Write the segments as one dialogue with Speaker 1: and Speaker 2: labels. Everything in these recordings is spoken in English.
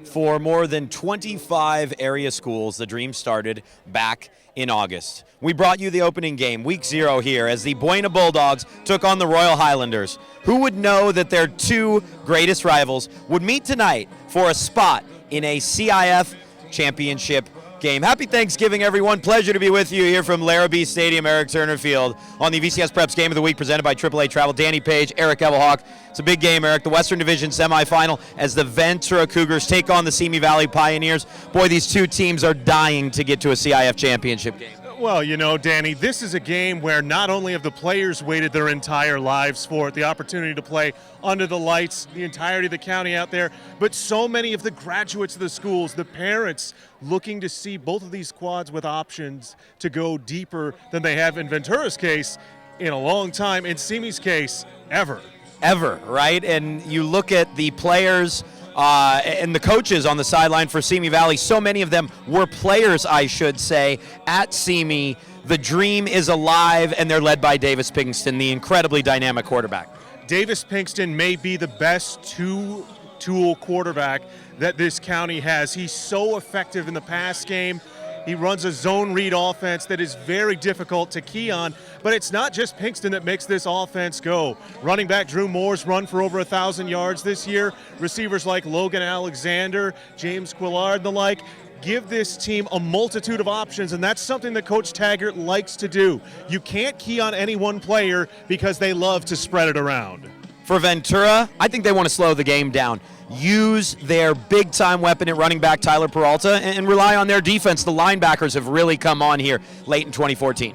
Speaker 1: For more than 25 area schools, the dream started back in August. We brought you the opening game, week 0 here, as the Buena Bulldogs took on the Royal Highlanders. Who would know that their two greatest rivals would meet tonight for a spot in a CIF championship game? Happy Thanksgiving, everyone. Pleasure to be with you here from Larrabee Stadium, Eric Turner Field, on the VCSPreps Game of the Week presented by AAA Travel. Danny Page, Eric Evelhoch. It's a big game, Eric. The Western Division semifinal as the Ventura Cougars take on the Simi Valley Pioneers. Boy, these two teams are dying to get to a CIF championship game.
Speaker 2: Well, you know, Danny, this is a game where not only have the players waited their entire lives for it, the opportunity to play under the lights, the entirety of the county out there, but so many of the graduates of the schools, the parents, looking to see both of these quads with options to go deeper than they have in Ventura's case in a long time, in Simi's case, ever.
Speaker 1: Ever, right? And you look at the players and the coaches on the sideline for Simi Valley. So many of them were players, I should say, at Simi. The dream is alive, and they're led by Davis Pinkston, the incredibly dynamic quarterback.
Speaker 2: Davis Pinkston may be the best two-tool quarterback that this county has. He's so effective in the pass game. He runs a zone read offense that is very difficult to key on, but it's not just Pinkston that makes this offense go. Running back Drew Moore's run for over 1,000 yards this year. Receivers like Logan Alexander, James Quillard, and the like give this team a multitude of options, and that's something that Coach Taggart likes to do. You can't key on any one player because they love to spread it around.
Speaker 1: For Ventura, I think they want to slow the game down. Use their big-time weapon at running back Tyler Peralta and rely on their defense. The linebackers have really come on here late in 2014.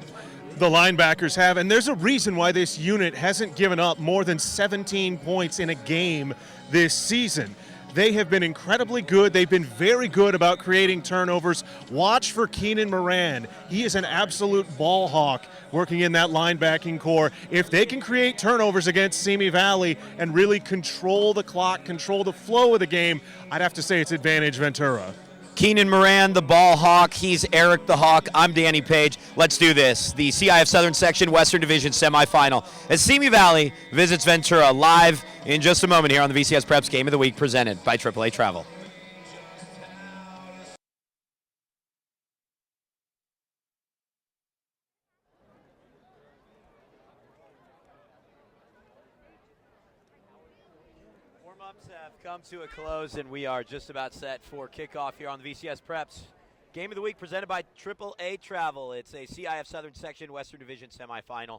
Speaker 2: The linebackers have, and there's a reason why this unit hasn't given up more than 17 points in a game this season. They have been incredibly good. They've been very good about creating turnovers. Watch for Keenan Moran. He is an absolute ball hawk working in that linebacking core. If they can create turnovers against Simi Valley and really control the clock, control the flow of the game, I'd have to say it's advantage Ventura.
Speaker 1: Keenan Moran, the ball hawk. He's Eric the Hawk. I'm Danny Page. Let's do this. The CIF Southern Section Western Division semifinal as Simi Valley visits Ventura, live in just a moment here on the VCSPreps Game of the Week presented by AAA Travel. Warm-ups have come to a close, and we are just about set for kickoff here on the VCSPreps Game of the Week presented by AAA Travel. It's a CIF Southern Section Western Division semifinal.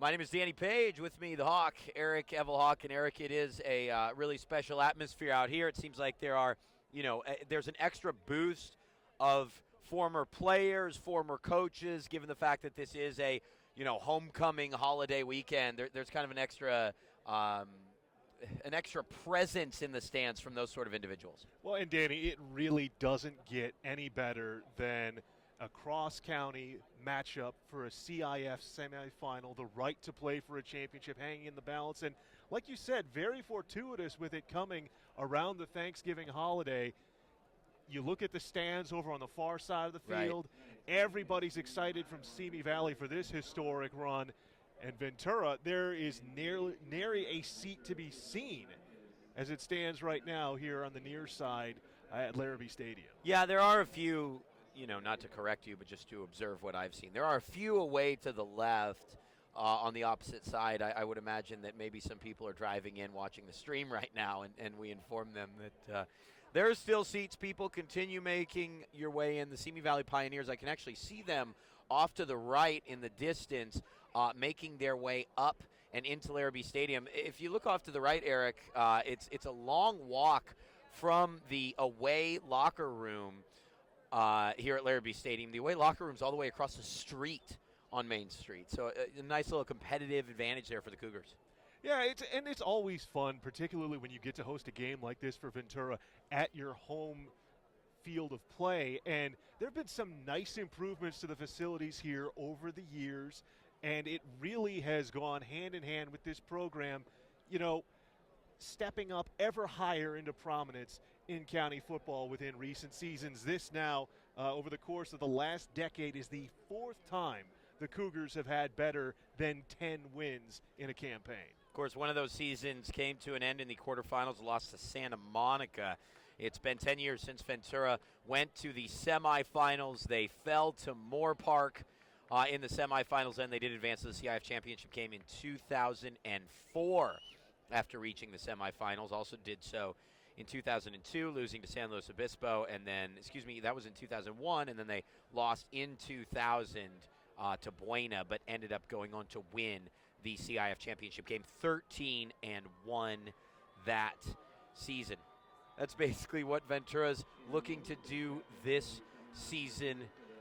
Speaker 1: My name is Danny Page. With me, the Hawk, Eric Evelhoch. And Eric, it is a really special atmosphere out here. It seems like there's an extra boost of former players, former coaches, given the fact that this is a, homecoming holiday weekend. There's kind of an extra presence in the stands from those sort of individuals.
Speaker 2: Well, and Danny, it really doesn't get any better than a cross-county matchup for a CIF semifinal, the right to play for a championship hanging in the balance. And like you said, very fortuitous with it coming around the Thanksgiving holiday. You look at the stands over on the far side of the field. Right. Everybody's excited from Simi Valley for this historic run. And Ventura, there is nary a seat to be seen as it stands right now here on the near side at Larrabee Stadium.
Speaker 1: Yeah, there are a few, not to correct you, but just to observe what I've seen. There are a few away to the left on the opposite side. I would imagine that maybe some people are driving in watching the stream right now, and we inform them that there are still seats. People continue making your way in. The Simi Valley Pioneers, I can actually see them off to the right in the distance, making their way up and into Larrabee Stadium. If you look off to the right, Eric, it's a long walk from the away locker room here at Larrabee Stadium. The away locker room's all the way across the street on Main Street. So a nice little competitive advantage there for the Cougars.
Speaker 2: Yeah, it's always fun, particularly when you get to host a game like this for Ventura at your home field of play. And there have been some nice improvements to the facilities here over the years, and it really has gone hand in hand with this program, stepping up ever higher into prominence in county football within recent seasons. This now, over the course of the last decade, is the 4th time the Cougars have had better than 10 wins in a campaign.
Speaker 1: Of course, one of those seasons came to an end in the quarterfinals, lost to Santa Monica It's been 10 years since Ventura went to the semifinals. They fell to Moore Park in the semifinals, and they did advance to the CIF championship game in 2004 after reaching the semifinals. Also did so in 2002, losing to San Luis Obispo, and then, that was in 2001, and then they lost in 2000 to Buena, but ended up going on to win the CIF championship game 13-1 that season. That's basically what Ventura's looking to do this season,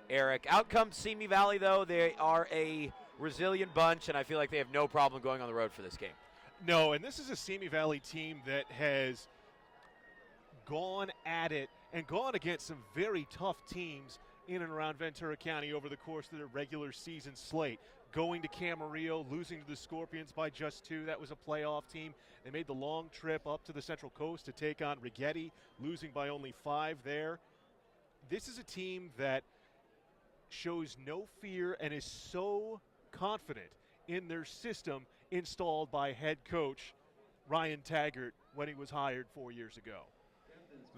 Speaker 1: Eric. Out comes Simi Valley, though. They are a resilient bunch, and I feel like they have no problem going on the road for this game.
Speaker 2: No, and this is a Simi Valley team that has gone at it and gone against some very tough teams in and around Ventura County over the course of their regular season slate. Going to Camarillo, losing to the Scorpions by just 2. That was a playoff team. They made the long trip up to the Central Coast to take on Righetti, losing by only 5 there. This is a team that shows no fear and is so confident in their system installed by head coach Ryan Taggart when he was hired 4 years ago.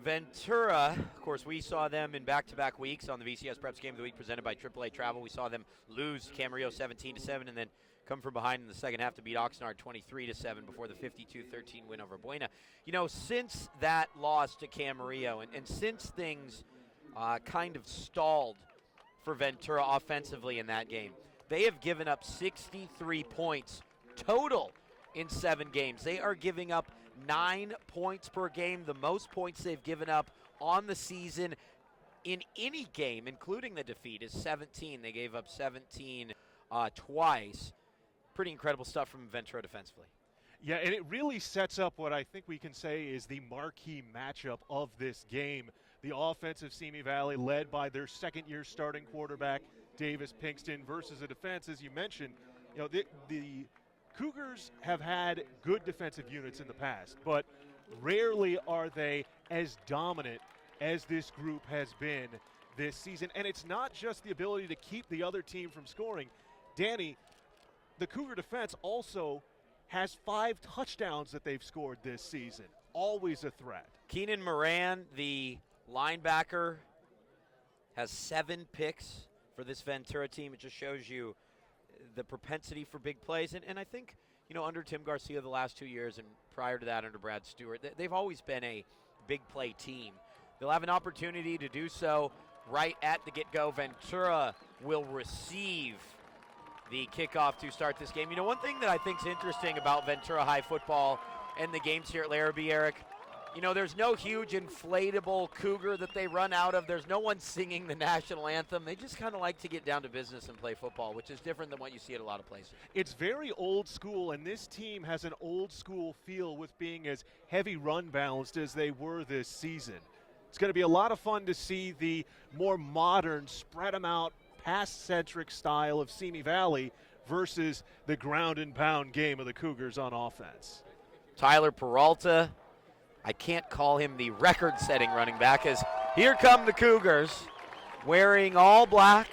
Speaker 1: Ventura, of course, we saw them in back-to-back weeks on the VCSPreps Game of the Week presented by AAA Travel. We saw them lose Camarillo 17-7 and then come from behind in the second half to beat Oxnard 23-7 before the 52-13 win over Buena. You know, since that loss to Camarillo and since things kind of stalled for Ventura offensively in that game, they have given up 63 points total in 7 games. They are giving up 9 points per game, the most points they've given up on the season in any game, including the defeat, is 17. They gave up 17 twice. Pretty incredible stuff from Ventura defensively.
Speaker 2: Yeah, and it really sets up what I think we can say is the marquee matchup of this game. The offensive Simi Valley, led by their second-year starting quarterback, Davis Pinkston, versus a defense, as you mentioned. You know, the Cougars have had good defensive units in the past, but rarely are they as dominant as this group has been this season. And it's not just the ability to keep the other team from scoring. Danny, the Cougar defense also has 5 touchdowns that they've scored this season. Always a threat.
Speaker 1: Keenan Moran, the linebacker, has 7 picks for this Ventura team. It just shows you the propensity for big plays. And I think, you know, under Tim Garcia the last 2 years and prior to that under Brad Stewart, they've always been a big play team. They'll have an opportunity to do so right at the get-go. Ventura will receive the kickoff to start this game. You know, one thing that I think is interesting about Ventura High football and the games here at Larrabee, Eric, you know, there's no huge inflatable Cougar that they run out of. There's no one singing the national anthem. They just kind of like to get down to business and play football, which is different than what you see at a lot of places.
Speaker 2: It's very old school, and this team has an old school feel with being as heavy run balanced as they were this season. It's going to be a lot of fun to see the more modern, spread them out, pass-centric style of Simi Valley versus the ground and pound game of the Cougars on offense.
Speaker 1: Tyler Peralta, I can't call him the record-setting running back, as here come the Cougars wearing all black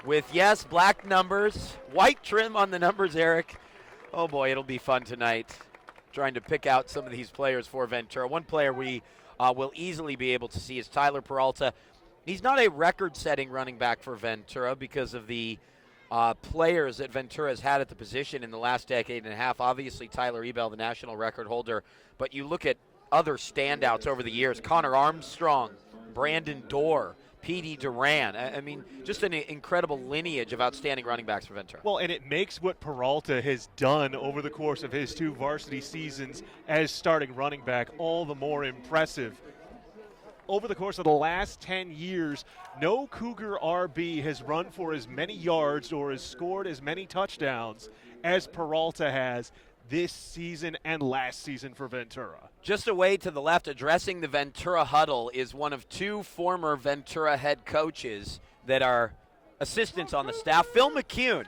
Speaker 1: with, yes, black numbers, white trim on the numbers, Eric. Oh, boy, it'll be fun tonight trying to pick out some of these players for Ventura. One player we will easily be able to see is Tyler Peralta. He's not a record-setting running back for Ventura because of the players that Ventura has had at the position in the last decade and a half. Obviously, Tyler Ebel, the national record holder. But you look at other standouts over the years, Connor Armstrong, Brandon Dorr, P.D. Duran. I mean, just an incredible lineage of outstanding running backs for Ventura.
Speaker 2: Well, and it makes what Peralta has done over the course of his 2 varsity seasons as starting running back all the more impressive. Over the course of the last 10 years, no Cougar RB has run for as many yards or has scored as many touchdowns as Peralta has this season and last season for Ventura.
Speaker 1: Just away to the left, addressing the Ventura huddle, is one of 2 former Ventura head coaches that are assistants on the staff. Phil McCune,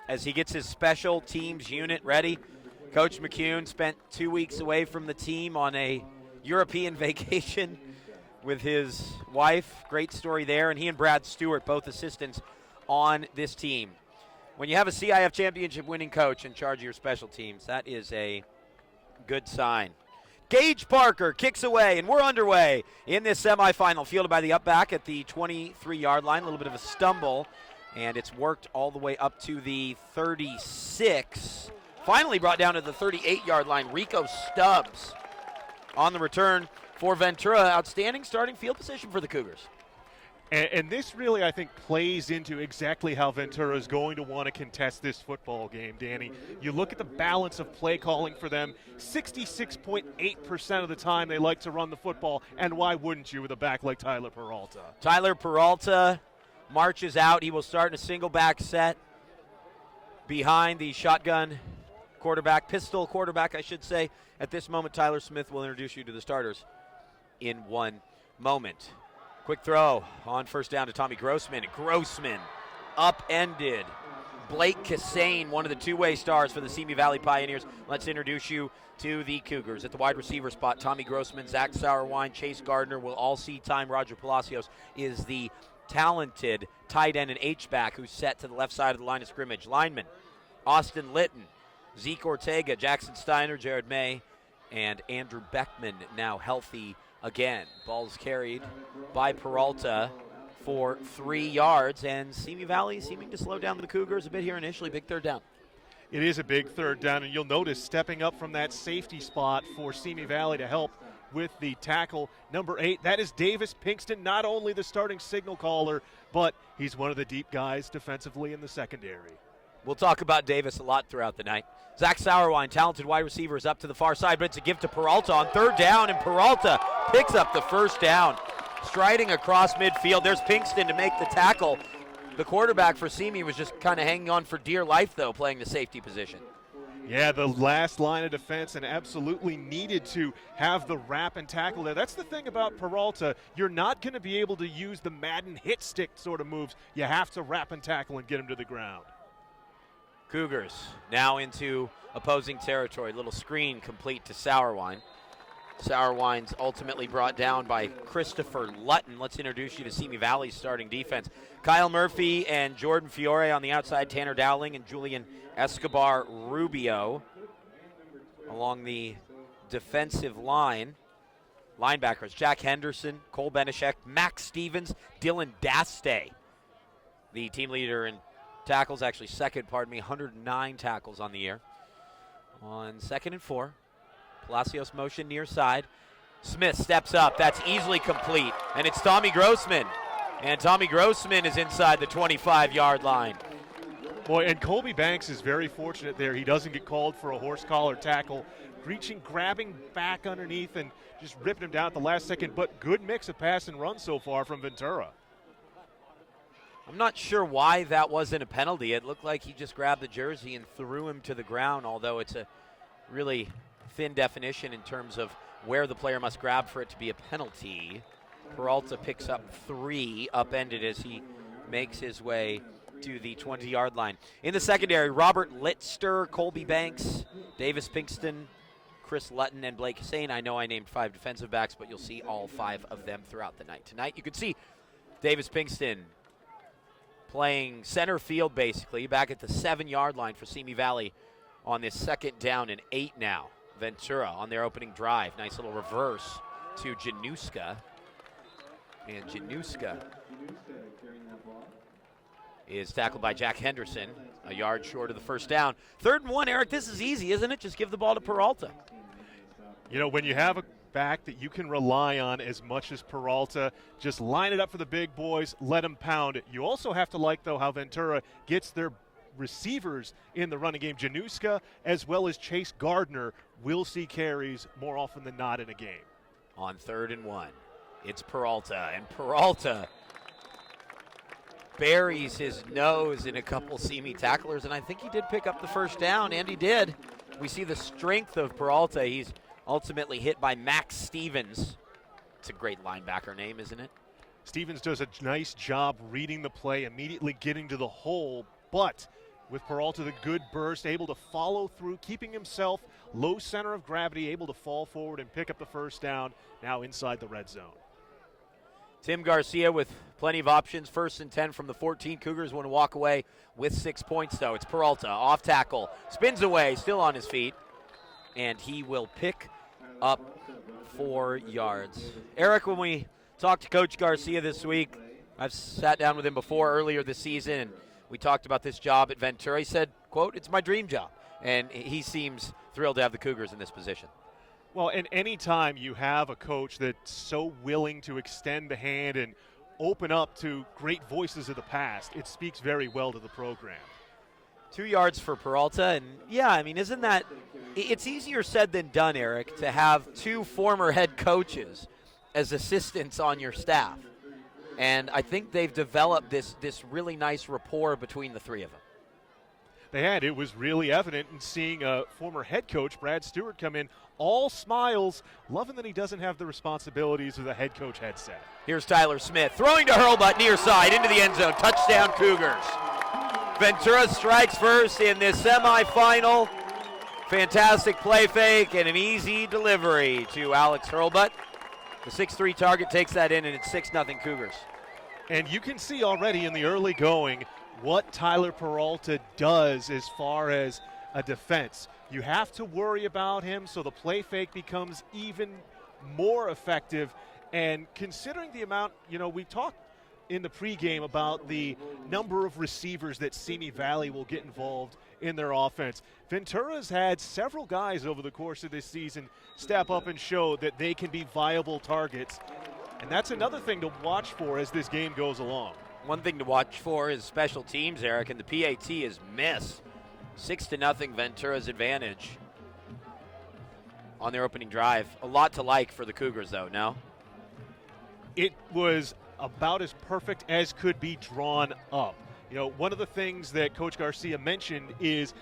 Speaker 1: as he gets his special teams unit ready. Coach McCune spent 2 weeks away from the team on a European vacation with his wife. Great story there. And he and Brad Stewart, both assistants on this team. When you have a CIF championship winning coach in charge of your special teams, that is a good sign. Gage Parker kicks away, and we're underway in this semifinal, fielded by the up back at the 23-yard line. A little bit of a stumble, and it's worked all the way up to the 36. Finally brought down to the 38-yard line. Rico Stubbs on the return for Ventura. Outstanding starting field position for the Cougars.
Speaker 2: And this really, I think, plays into exactly how Ventura is going to want to contest this football game, Danny. You look at the balance of play calling for them. 66.8% of the time they like to run the football, and why wouldn't you with a back like Tyler Peralta?
Speaker 1: Tyler Peralta marches out. He will start in a single back set behind the shotgun pistol quarterback, I should say. At this moment, Tyler Smith will introduce you to the starters in one moment. Quick throw on first down to Tommy Grossman. Grossman upended Blake Cassane, one of the two-way stars for the Simi Valley Pioneers. Let's introduce you to the Cougars. At the wide receiver spot, Tommy Grossman, Zach Sauerwein, Chase Gardner will all see time. Roger Palacios is the talented tight end and H-back who's set to the left side of the line of scrimmage. Linemen, Austin Litton, Zeke Ortega, Jackson Steiner, Jared May, and Andrew Beckman now healthy again. Ball's carried by Peralta for 3 yards, and Simi Valley seeming to slow down the Cougars a bit here initially. Big third down.
Speaker 2: It is a big third down, and you'll notice stepping up from that safety spot for Simi Valley to help with the tackle, number 8. That is Davis Pinkston, not only the starting signal caller, but he's one of the deep guys defensively in the secondary.
Speaker 1: We'll talk about Davis a lot throughout the night. Zach Sauerwein, talented wide receiver, is up to the far side, but it's a give to Peralta on third down, and Peralta picks up the first down. Striding across midfield, there's Pinkston to make the tackle. The quarterback for Simi was just kind of hanging on for dear life, though, playing the safety position.
Speaker 2: Yeah, the last line of defense, and absolutely needed to have the wrap and tackle there. That's the thing about Peralta. You're not going to be able to use the Madden hit stick sort of moves. You have to wrap and tackle and get him to the ground.
Speaker 1: Cougars now into opposing territory. Little screen complete to Sauerwein. Sauerwein's ultimately brought down by Christopher Lutton. Let's introduce you to Simi Valley's starting defense. Kyle Murphy and Jordan Fiore on the outside. Tanner Dowling and Julian Escobar Rubio along the defensive line. Linebackers, Jack Henderson, Cole Benishek, Max Stevens, Dylan Daste. The team leader in tackles, actually second, 109 tackles on the year. On 2nd and 4, Palacios motion near side. Smith steps up. That's easily complete. And it's Tommy Grossman. And Tommy Grossman is inside the 25-yard line.
Speaker 2: Boy, and Colby Banks is very fortunate there. He doesn't get called for a horse collar tackle. Reaching, grabbing back underneath, and just ripping him down at the last second. But good mix of pass and run so far from Ventura.
Speaker 1: I'm not sure why that wasn't a penalty. It looked like he just grabbed the jersey and threw him to the ground, although it's a really thin definition in terms of where the player must grab for it to be a penalty. Peralta picks up 3, upended as he makes his way to the 20-yard line. In the secondary, Robert Litster, Colby Banks, Davis Pinkston, Chris Lutton, and Blake Cassane. I know I named 5 defensive backs, but you'll see all 5 of them throughout the night. Tonight you can see Davis Pinkston playing center field basically, back at the 7-yard line for Simi Valley on this 2nd down and 8 now. Ventura on their opening drive. Nice little reverse to Januska. And Januska is tackled by Jack Henderson, a yard short of the first down. 3rd and 1, Eric, this is easy, isn't it? Just give the ball to Peralta.
Speaker 2: You know, when you have a back that you can rely on as much as Peralta, just line it up for the big boys, let them pound it. You also have to like, though, how Ventura gets their receivers in the running game. Januska as well as Chase Gardner will see carries more often than not in a game.
Speaker 1: On 3rd and 1, it's Peralta, and Peralta buries his nose in a couple Simi tacklers, and I think he did pick up the first down, and he did. We see the strength of Peralta. He's ultimately hit by Max Stevens. It's a great linebacker name, isn't it?
Speaker 2: Stevens does a nice job reading the play, immediately getting to the hole, but with Peralta, the good burst, able to follow through, keeping himself low center of gravity, able to fall forward and pick up the first down, now inside the red zone.
Speaker 1: Tim Garcia with plenty of options. 1st and 10 from the 14. Cougars want to walk away with 6 points, though. It's Peralta, off tackle, spins away, still on his feet, and he will pick up 4 yards. Eric, when we talked to Coach Garcia this week, I've sat down with him before earlier this season, and we talked about this job at Ventura. He said, quote, "It's my dream job." And he seems thrilled to have the Cougars in this position.
Speaker 2: Well, and any time you have a coach that's so willing to extend the hand and open up to great voices of the past, it speaks very well to the program.
Speaker 1: 2 yards for Peralta, and yeah, I mean, isn't that – it's easier said than done, Eric, to have 2 former head coaches as assistants on your staff. And I think they've developed this really nice rapport between the 3 of them.
Speaker 2: They had. It was really evident in seeing former head coach Brad Stewart come in, all smiles, loving that he doesn't have the responsibilities of the head coach headset.
Speaker 1: Here's Tyler Smith throwing to Hurlbut near side into the end zone. Touchdown Cougars. Ventura strikes first in this semifinal. Fantastic play fake and an easy delivery to Alex Hurlbut. The 6'3 target takes that in, and it's 6-0 Cougars.
Speaker 2: And you can see already in the early going what Tyler Peralta does as far as a defense. You have to worry about him, so the play fake becomes even more effective. And considering the amount, we talked in the pregame about the number of receivers that Simi Valley will get involved in their offense. Ventura's had several guys over the course of this season step up and show that they can be viable targets. And that's another thing to watch for as this game goes along.
Speaker 1: One thing to watch for is special teams, Eric, and the PAT is missed. 6-0 Ventura's advantage on their opening drive. A lot to like for the Cougars, though, no?
Speaker 2: It was about as perfect as could be drawn up. One of the things that Coach Garcia mentioned is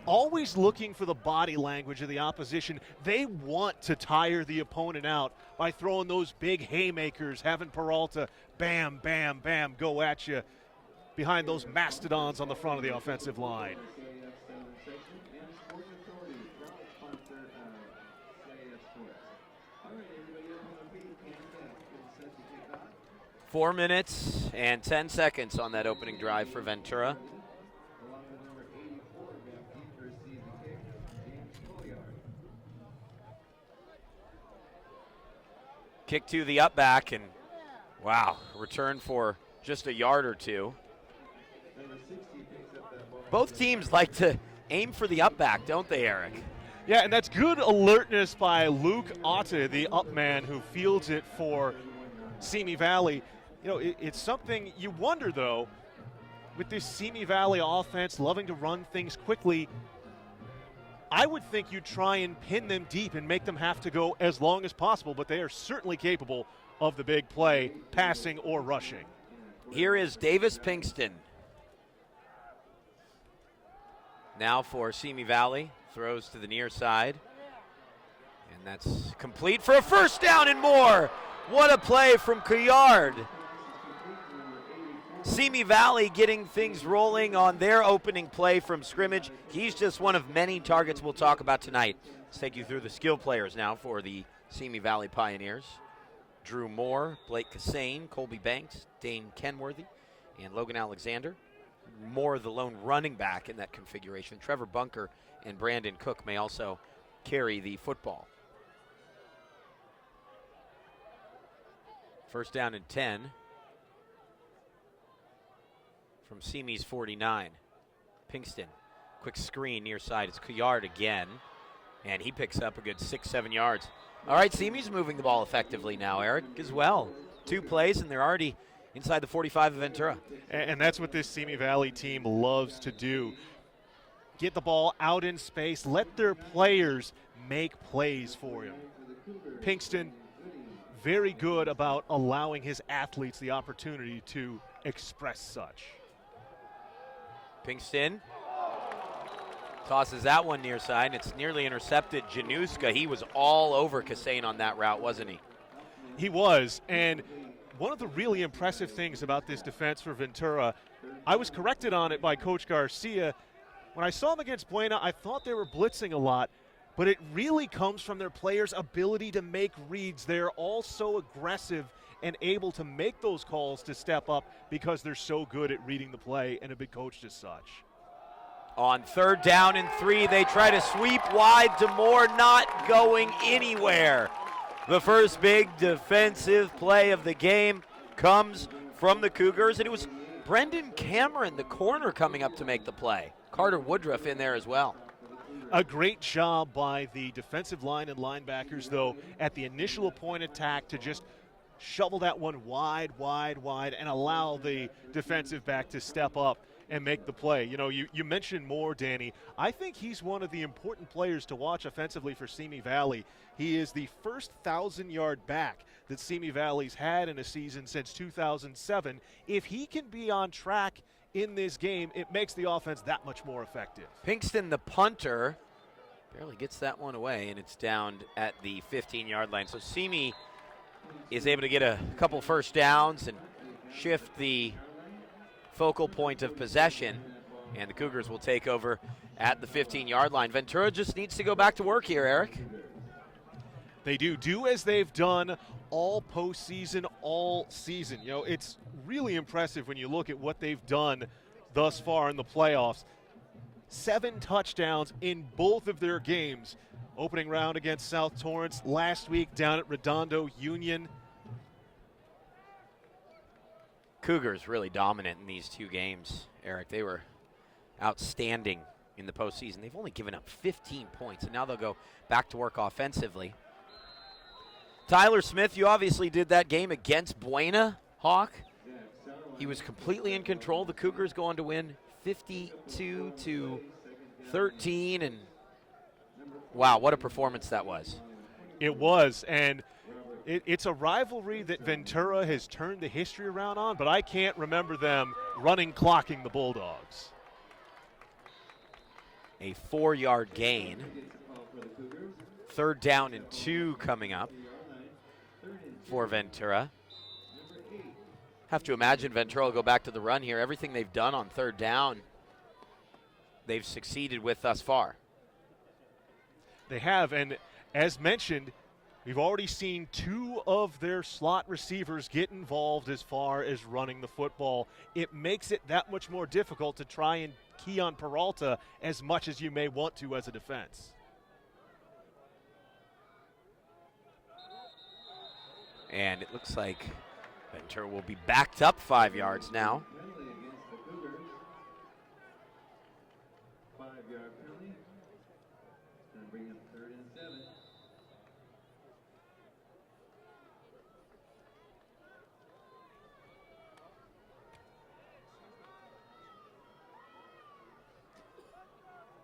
Speaker 2: always looking for the body language of the opposition. They want to tire the opponent out by throwing those big haymakers, having Peralta bam, bam, bam go at you behind those mastodons on the front of the offensive line.
Speaker 1: Four minutes and 10 seconds on that opening drive for Ventura. Kick to the up back, and wow, return for just a yard or two. Both teams like to aim for the up back, don't they, Eric?
Speaker 2: Yeah, and that's good alertness by Luke Otte, the up man who fields it for Simi Valley. It's something you wonder, though, with this Simi Valley offense loving to run things quickly. I would think you'd try and pin them deep and make them have to go as long as possible, but they are certainly capable of the big play, passing or rushing.
Speaker 1: Here is Davis Pinkston. Now for Simi Valley, throws to the near side. And that's complete for a first down and more. What a play from Couillard. Simi Valley getting things rolling on their opening play from scrimmage. He's just one of many targets we'll talk about tonight. Let's take you through the skill players now for the Simi Valley Pioneers. Drew Moore, Blake Cassane, Colby Banks, Dane Kenworthy, and Logan Alexander. Moore, the lone running back in that configuration. Trevor Bunker and Brandon Cook may also carry the football. First down and 10. From Simi's 49. Pinkston, quick screen near side. It's Couillard again, and he picks up a good 6-7 yards. All right, Simi's moving the ball effectively now, Eric, as well. 2 plays, and they're already inside the 45 of Ventura.
Speaker 2: And that's what this Simi Valley team loves to do. Get the ball out in space. Let their players make plays for him. Pinkston, very good about allowing his athletes the opportunity to express such.
Speaker 1: Pinkston tosses that one near side, and it's nearly intercepted. Januska, he was all over Cassane on that route, wasn't he?
Speaker 2: He was, and one of the really impressive things about this defense for Ventura, I was corrected on it by Coach Garcia. When I saw them against Buena, I thought they were blitzing a lot, but it really comes from their players' ability to make reads. They're all so aggressive and able to make those calls to step up because they're so good at reading the play and have been coached as such.
Speaker 1: On 3rd down and 3, they try to sweep wide to Moore, not going anywhere. The first big defensive play of the game comes from the Cougars, and it was Brendan Cameron, the corner, coming up to make the play. Carter Woodruff in there as well.
Speaker 2: A great job by the defensive line and linebackers, though, at the initial point attack to just shovel that one wide, and allow the defensive back to step up and make the play. You know, you mentioned Moore, Danny. I think he's one of the important players to watch offensively for Simi Valley. He is the first 1,000-yard back that Simi Valley's had in a season since 2007. If he can be on track in this game, it makes the offense that much more effective.
Speaker 1: Pinkston, the punter, barely gets that one away, and it's down at the 15-yard line. So Simi is able to get a couple first downs and shift the focal point of possession, and the Cougars will take over at the 15-yard line. Ventura just needs to go back to work here, Eric.
Speaker 2: They do as they've done all postseason, all season. You know, it's really impressive when you look at what they've done thus far in the playoffs. 7 touchdowns in both of their games. Opening round against South Torrance, last week down at Redondo Union.
Speaker 1: Cougars really dominant in these 2 games, Eric. They were outstanding in the postseason. They've only given up 15 points, and now they'll go back to work offensively. Tyler Smith, you obviously did that game against Buena, Hawk. He was completely in control. The Cougars go on to win 52-13, and wow, what a performance that was.
Speaker 2: It was, and it's a rivalry that Ventura has turned the history around on, but I can't remember them running clocking the Bulldogs.
Speaker 1: A 4-yard gain. 3rd down and 2 coming up for Ventura. Have to imagine Ventura will go back to the run here. Everything they've done on 3rd down, they've succeeded with thus far.
Speaker 2: They have, and as mentioned, we've already seen 2 of their slot receivers get involved as far as running the football. It makes it that much more difficult to try and key on Peralta as much as you may want to as a defense.
Speaker 1: And it looks like Ventura will be backed up 5 yards now.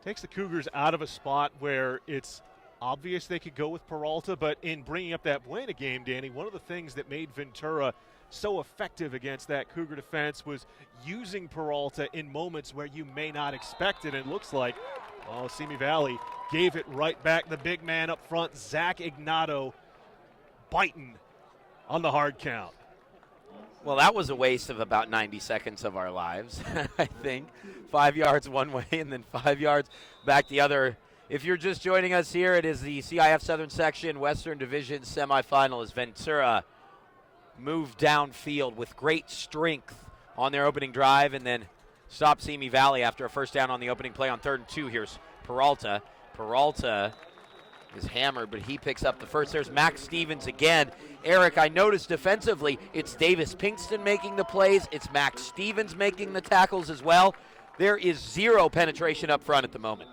Speaker 2: Takes the Cougars out of a spot where it's obvious they could go with Peralta, but in bringing up that Buena game, Danny, one of the things that made Ventura so effective against that Cougar defense was using Peralta in moments where you may not expect it. And it looks like, oh, Simi Valley gave it right back. The big man up front, Zach Ignato, biting on the hard count.
Speaker 1: Well, that was a waste of about 90 seconds of our lives, I think. 5 yards one way and then 5 yards back the other. If you're just joining us here, it is the CIF Southern Section Western Division semifinal as Ventura moved downfield with great strength on their opening drive and then stopped Simi Valley after a first down on the opening play on 3rd and 2. Here's Peralta. Peralta is hammered, but he picks up the first. There's Max Stevens again. Eric, I noticed defensively, it's Davis Pinkston making the plays. It's Max Stevens making the tackles as well. There is 0 penetration up front at the moment.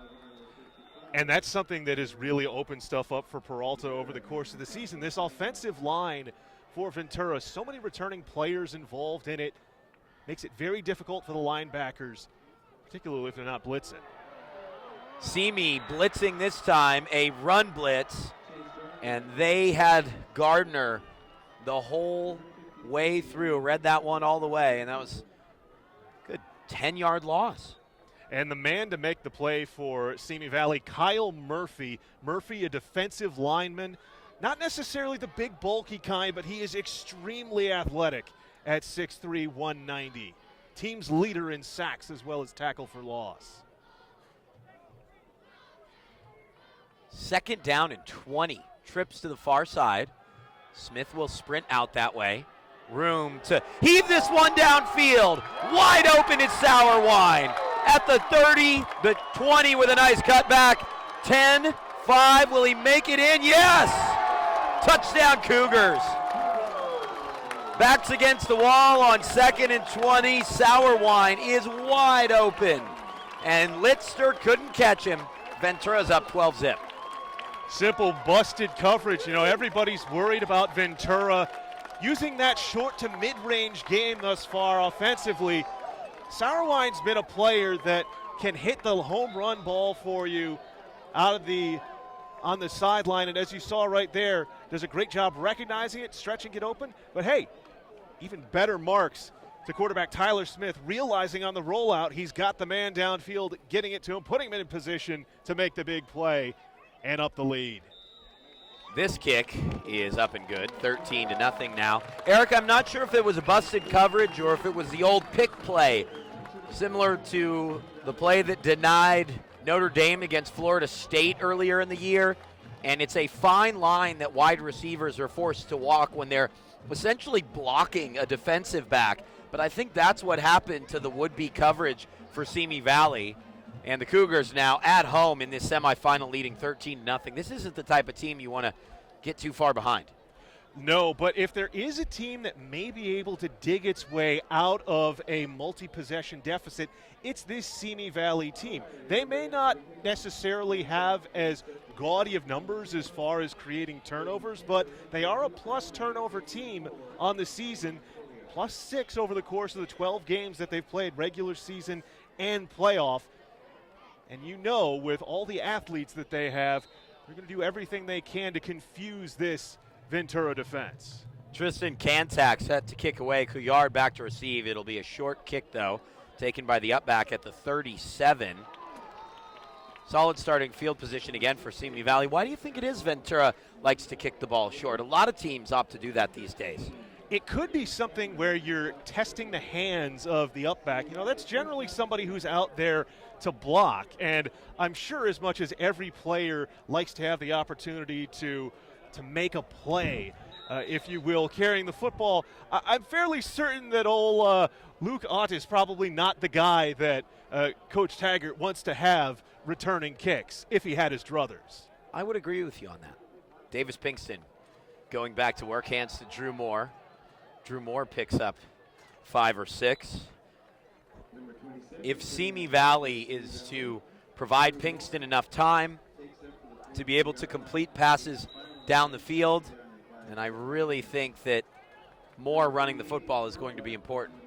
Speaker 2: And that's something that has really opened stuff up for Peralta over the course of the season. This offensive line for Ventura, so many returning players involved in it, makes it very difficult for the linebackers, particularly if they're not blitzing.
Speaker 1: Simi blitzing this time, a run blitz, and they had Gardner the whole way through. Read that one all the way, and that was a good 10-yard loss.
Speaker 2: And the man to make the play for Simi Valley, Kyle Murphy. Murphy, a defensive lineman, not necessarily the big bulky kind, but he is extremely athletic at 6'3", 190. Team's leader in sacks as well as tackle for loss.
Speaker 1: 2nd down and 20. Trips to the far side. Smith will sprint out that way. Room to heave this one downfield. Wide open is Sour Wine. at the 30, the 20 with a nice cutback. 10, 5, will he make it in? Yes! Touchdown Cougars. Backs against the wall on 2nd and 20. Sour Wine is wide open. And Litzter couldn't catch him. Ventura's up 12-zip.
Speaker 2: Simple busted coverage. You know, everybody's worried about Ventura using that short to mid-range game thus far offensively. Sourwine's been a player that can hit the home run ball for you on the sideline, and as you saw right there, does a great job recognizing it, stretching it open. But hey, even better marks to quarterback Tyler Smith, realizing on the rollout he's got the man downfield, getting it to him, putting him in position to make the big play and up the lead.
Speaker 1: This kick is up and good, 13-0 now. Eric, I'm not sure if it was a busted coverage or if it was the old pick play, similar to the play that denied Notre Dame against Florida State earlier in the year. And it's a fine line that wide receivers are forced to walk when they're essentially blocking a defensive back. But I think that's what happened to the would-be coverage for Simi Valley. And the Cougars now at home in this semifinal leading 13-0. This isn't the type of team you want to get too far behind.
Speaker 2: No, but if there is a team that may be able to dig its way out of a multi-possession deficit, it's this Simi Valley team. They may not necessarily have as gaudy of numbers as far as creating turnovers, but they are a plus turnover team on the season, +6 over the course of the 12 games that they've played, regular season and playoff. And you know, with all the athletes that they have, they're going to do everything they can to confuse this Ventura defense.
Speaker 1: Tristan Kantak set to kick away. Couillard back to receive. It'll be a short kick, though, taken by the upback at the 37. Solid starting field position again for Simi Valley. Why do you think it is Ventura likes to kick the ball short? A lot of teams opt to do that these days.
Speaker 2: It could be something where you're testing the hands of the upback. You know, that's generally somebody who's out there to block. And I'm sure as much as every player likes to have the opportunity to make a play, if you will, carrying the football, I'm fairly certain that old Luke Ott is probably not the guy that Coach Taggart wants to have returning kicks if he had his druthers.
Speaker 1: I would agree with you on that. Davis Pinkston going back to work, hands to Drew Moore. Drew Moore picks up 5 or 6. If Simi Valley is to provide Pinkston enough time to be able to complete passes down the field, and I really think that Moore running the football is going to be important.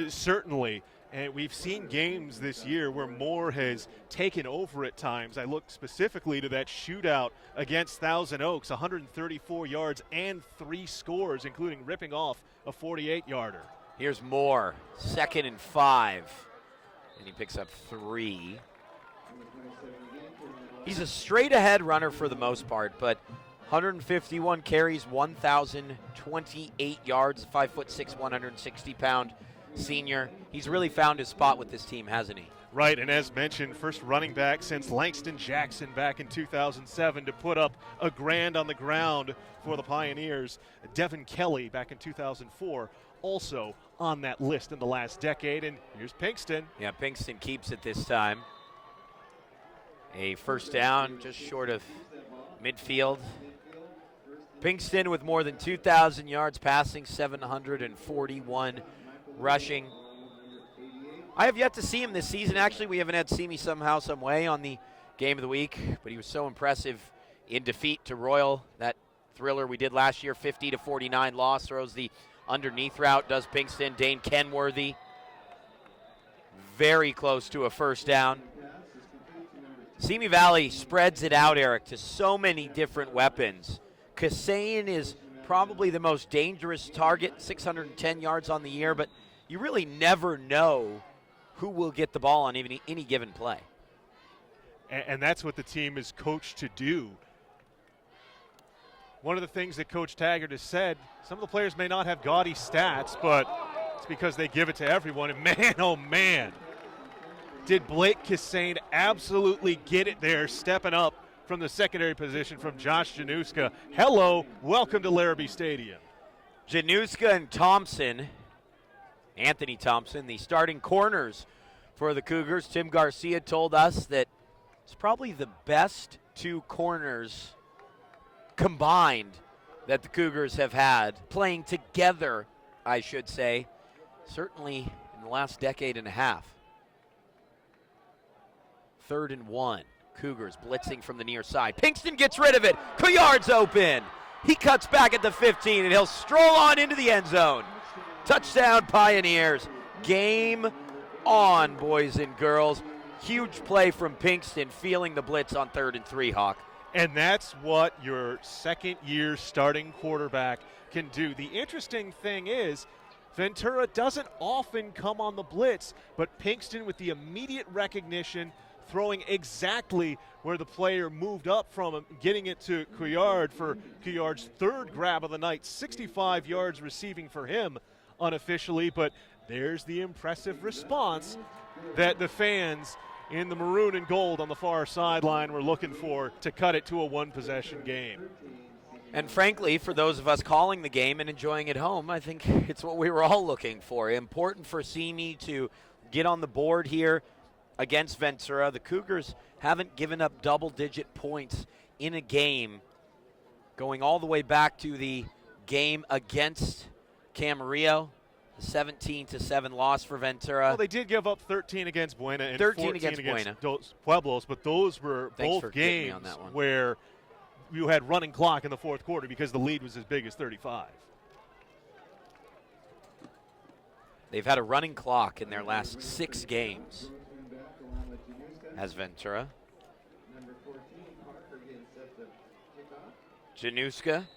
Speaker 2: Certainly, and we've seen games this year where Moore has taken over at times. I look specifically to that shootout against Thousand Oaks, 134 yards and 3 scores, including ripping off a 48-yarder.
Speaker 1: Here's Moore, 2nd and 5, and he picks up 3. He's a straight-ahead runner for the most part, but 151 carries, 1,028 yards, 5'6", 160-pound senior. He's really found his spot with this team, hasn't he?
Speaker 2: Right, and as mentioned, first running back since Langston Jackson back in 2007 to put up a grand on the ground for the Pioneers. Devin Kelly back in 2004 also on that list in the last decade. And here's Pinkston.
Speaker 1: Yeah, Pinkston keeps it this time. A first down just short of midfield. Pinkston with more than 2,000 yards passing, 741 rushing. I have yet to see him this season. Actually, we haven't had Simi somehow, some way on the game of the week, but he was so impressive in defeat to Royal. That thriller we did last year, 50-49 loss, throws the underneath route, does Pinkston. Dane Kenworthy, very close to a first down. Simi Valley spreads it out, Eric, to so many different weapons. Kasayan is probably the most dangerous target, 610 yards on the year, but you really never know who will get the ball on any given play.
Speaker 2: And that's what the team is coached to do. One of the things that Coach Taggart has said, some of the players may not have gaudy stats, but it's because they give it to everyone. And man, oh man, did Blake Kasayan absolutely get it there, stepping up from the secondary position from Josh Januska. Hello, welcome to Larrabee Stadium.
Speaker 1: Januska and Thompson, Anthony Thompson, the starting corners for the Cougars. Tim Garcia told us that it's probably the best two corners combined that the Cougars have had, playing together, I should say, certainly in the last decade and a half. 3rd and 1. Cougars blitzing from the near side. Pinkston gets rid of it. Couillard's open. He cuts back at the 15, and he'll stroll on into the end zone. Touchdown, Pioneers. Game on, boys and girls. Huge play from Pinkston, feeling the blitz on 3rd and 3, Hawk.
Speaker 2: And that's what your second-year starting quarterback can do. The interesting thing is, Ventura doesn't often come on the blitz, but Pinkston, with the immediate recognition, throwing exactly where the player moved up from him, getting it to Couillard for Couillard's 3rd grab of the night. 65 yards receiving for him unofficially, but there's the impressive response that the fans in the maroon and gold on the far sideline were looking for to cut it to a one-possession game.
Speaker 1: And frankly, for those of us calling the game and enjoying it home, I think it's what we were all looking for. Important for Simi to get on the board here against Ventura. The Cougars haven't given up double-digit points in a game, going all the way back to the game against Camarillo. 17-7 loss for Ventura.
Speaker 2: Well, they did give up 13 against Buena and
Speaker 1: 13
Speaker 2: 14
Speaker 1: against Buena.
Speaker 2: Pueblos, but those were both games where you had running clock in the 4th quarter because the lead was as big as 35.
Speaker 1: They've had a running clock in their last 6 games as Ventura. Januska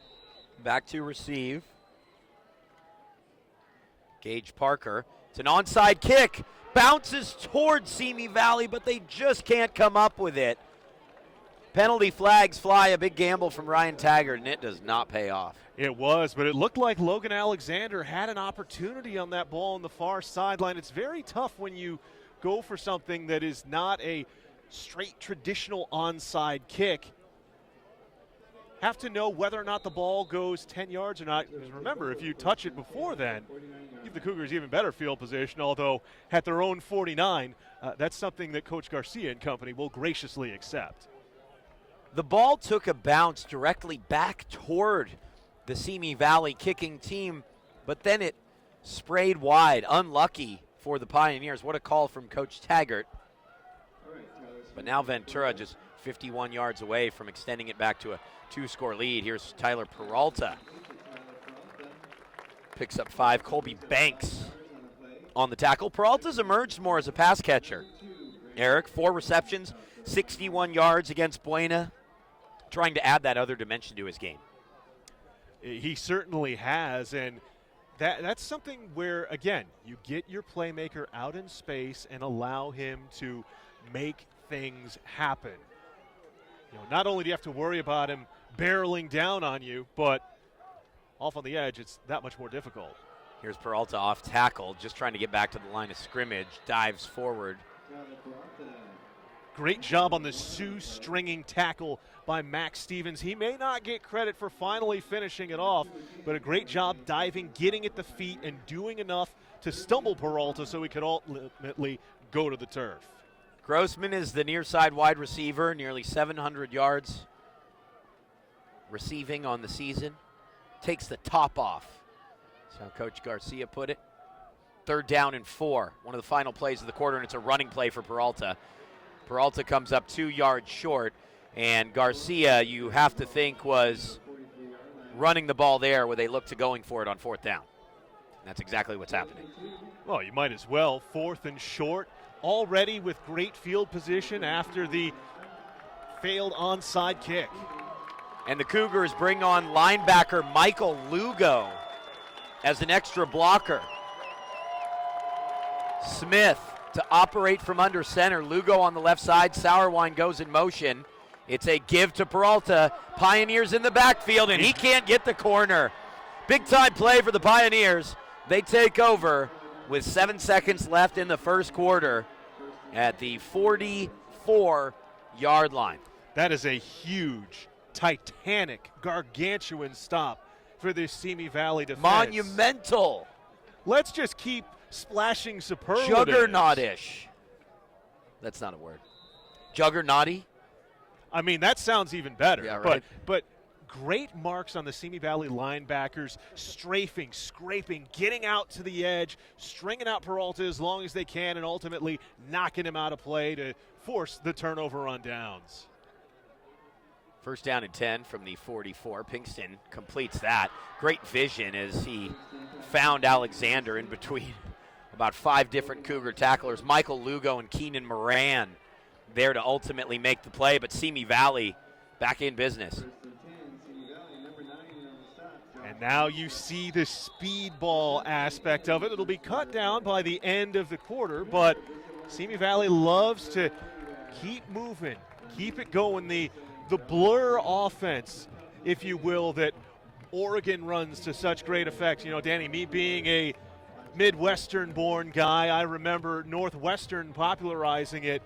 Speaker 1: back to receive. Gage Parker. It's an onside kick. Bounces towards Simi Valley, but they just can't come up with it. Penalty flags fly. A big gamble from Ryan Taggart, and it does not pay off.
Speaker 2: It was, but it looked like Logan Alexander had an opportunity on that ball on the far sideline. It's very tough when you go for something that is not a straight traditional onside kick. Have to know whether or not the ball goes 10 yards or not. Because remember, if you touch it before then, give the Cougars even better field position, although at their own 49, that's something that Coach Garcia and company will graciously accept.
Speaker 1: The ball took a bounce directly back toward the Simi Valley kicking team, but then it sprayed wide. Unlucky for the Pioneers. What a call from Coach Taggart. But now Ventura just 51 yards away from extending it back to a 2-score lead. Here's Tyler Peralta. Picks up 5. Colby Banks on the tackle. Peralta's emerged more as a pass catcher. Eric, 4 receptions, 61 yards against Buena, trying to add that other dimension to his game.
Speaker 2: He certainly has, and that's something where, again, you get your playmaker out in space and allow him to make things happen. You know, not only do you have to worry about him barreling down on you, but off on the edge, it's that much more difficult.
Speaker 1: Here's Peralta off tackle, just trying to get back to the line of scrimmage, dives forward.
Speaker 2: Great job on the shoestringing tackle by Max Stevens. He may not get credit for finally finishing it off, but a great job diving, getting at the feet, and doing enough to stumble Peralta so he could ultimately go to the turf.
Speaker 1: Grossman is the near side wide receiver, nearly 700 yards receiving on the season. Takes the top off. That's how Coach Garcia put it. 3rd down and 4. One of the final plays of the quarter, and it's a running play for Peralta. Peralta comes up 2 yards short, and Garcia, you have to think, was running the ball there where they look to going for it on 4th down. And that's exactly what's happening.
Speaker 2: Well, you might as well. 4th and short, already with great field position after the failed onside kick.
Speaker 1: And the Cougars bring on linebacker Michael Lugo as an extra blocker. Smith to operate from under center. Lugo on the left side. Sauerwein goes in motion. It's a give to Peralta. Pioneers in the backfield, and he can't get the corner. Big time play for the Pioneers. They take over with 7 seconds left in the first quarter at the 44-yard line.
Speaker 2: That is a huge, titanic, gargantuan stop for this Simi Valley defense.
Speaker 1: Monumental.
Speaker 2: Let's just keep splashing superlatives.
Speaker 1: Juggernaut-ish. That's not a word. Juggernauty?
Speaker 2: I mean, that sounds even better.
Speaker 1: Yeah, right.
Speaker 2: But great marks on the Simi Valley linebackers, strafing, scraping, getting out to the edge, stringing out Peralta as long as they can, and ultimately knocking him out of play to force the turnover on downs.
Speaker 1: First down and 10 from the 44. Pinkston completes that. Great vision as he found Alexander in between about 5 different Cougar tacklers. Michael Lugo and Keenan Moran there to ultimately make the play, but Simi Valley back in business.
Speaker 2: And now you see the speed ball aspect of it. It'll be cut down by the end of the quarter, but Simi Valley loves to keep moving, keep it going. The blur offense, if you will, that Oregon runs to such great effect. You know, Danny, me being a Midwestern-born guy, I remember Northwestern popularizing it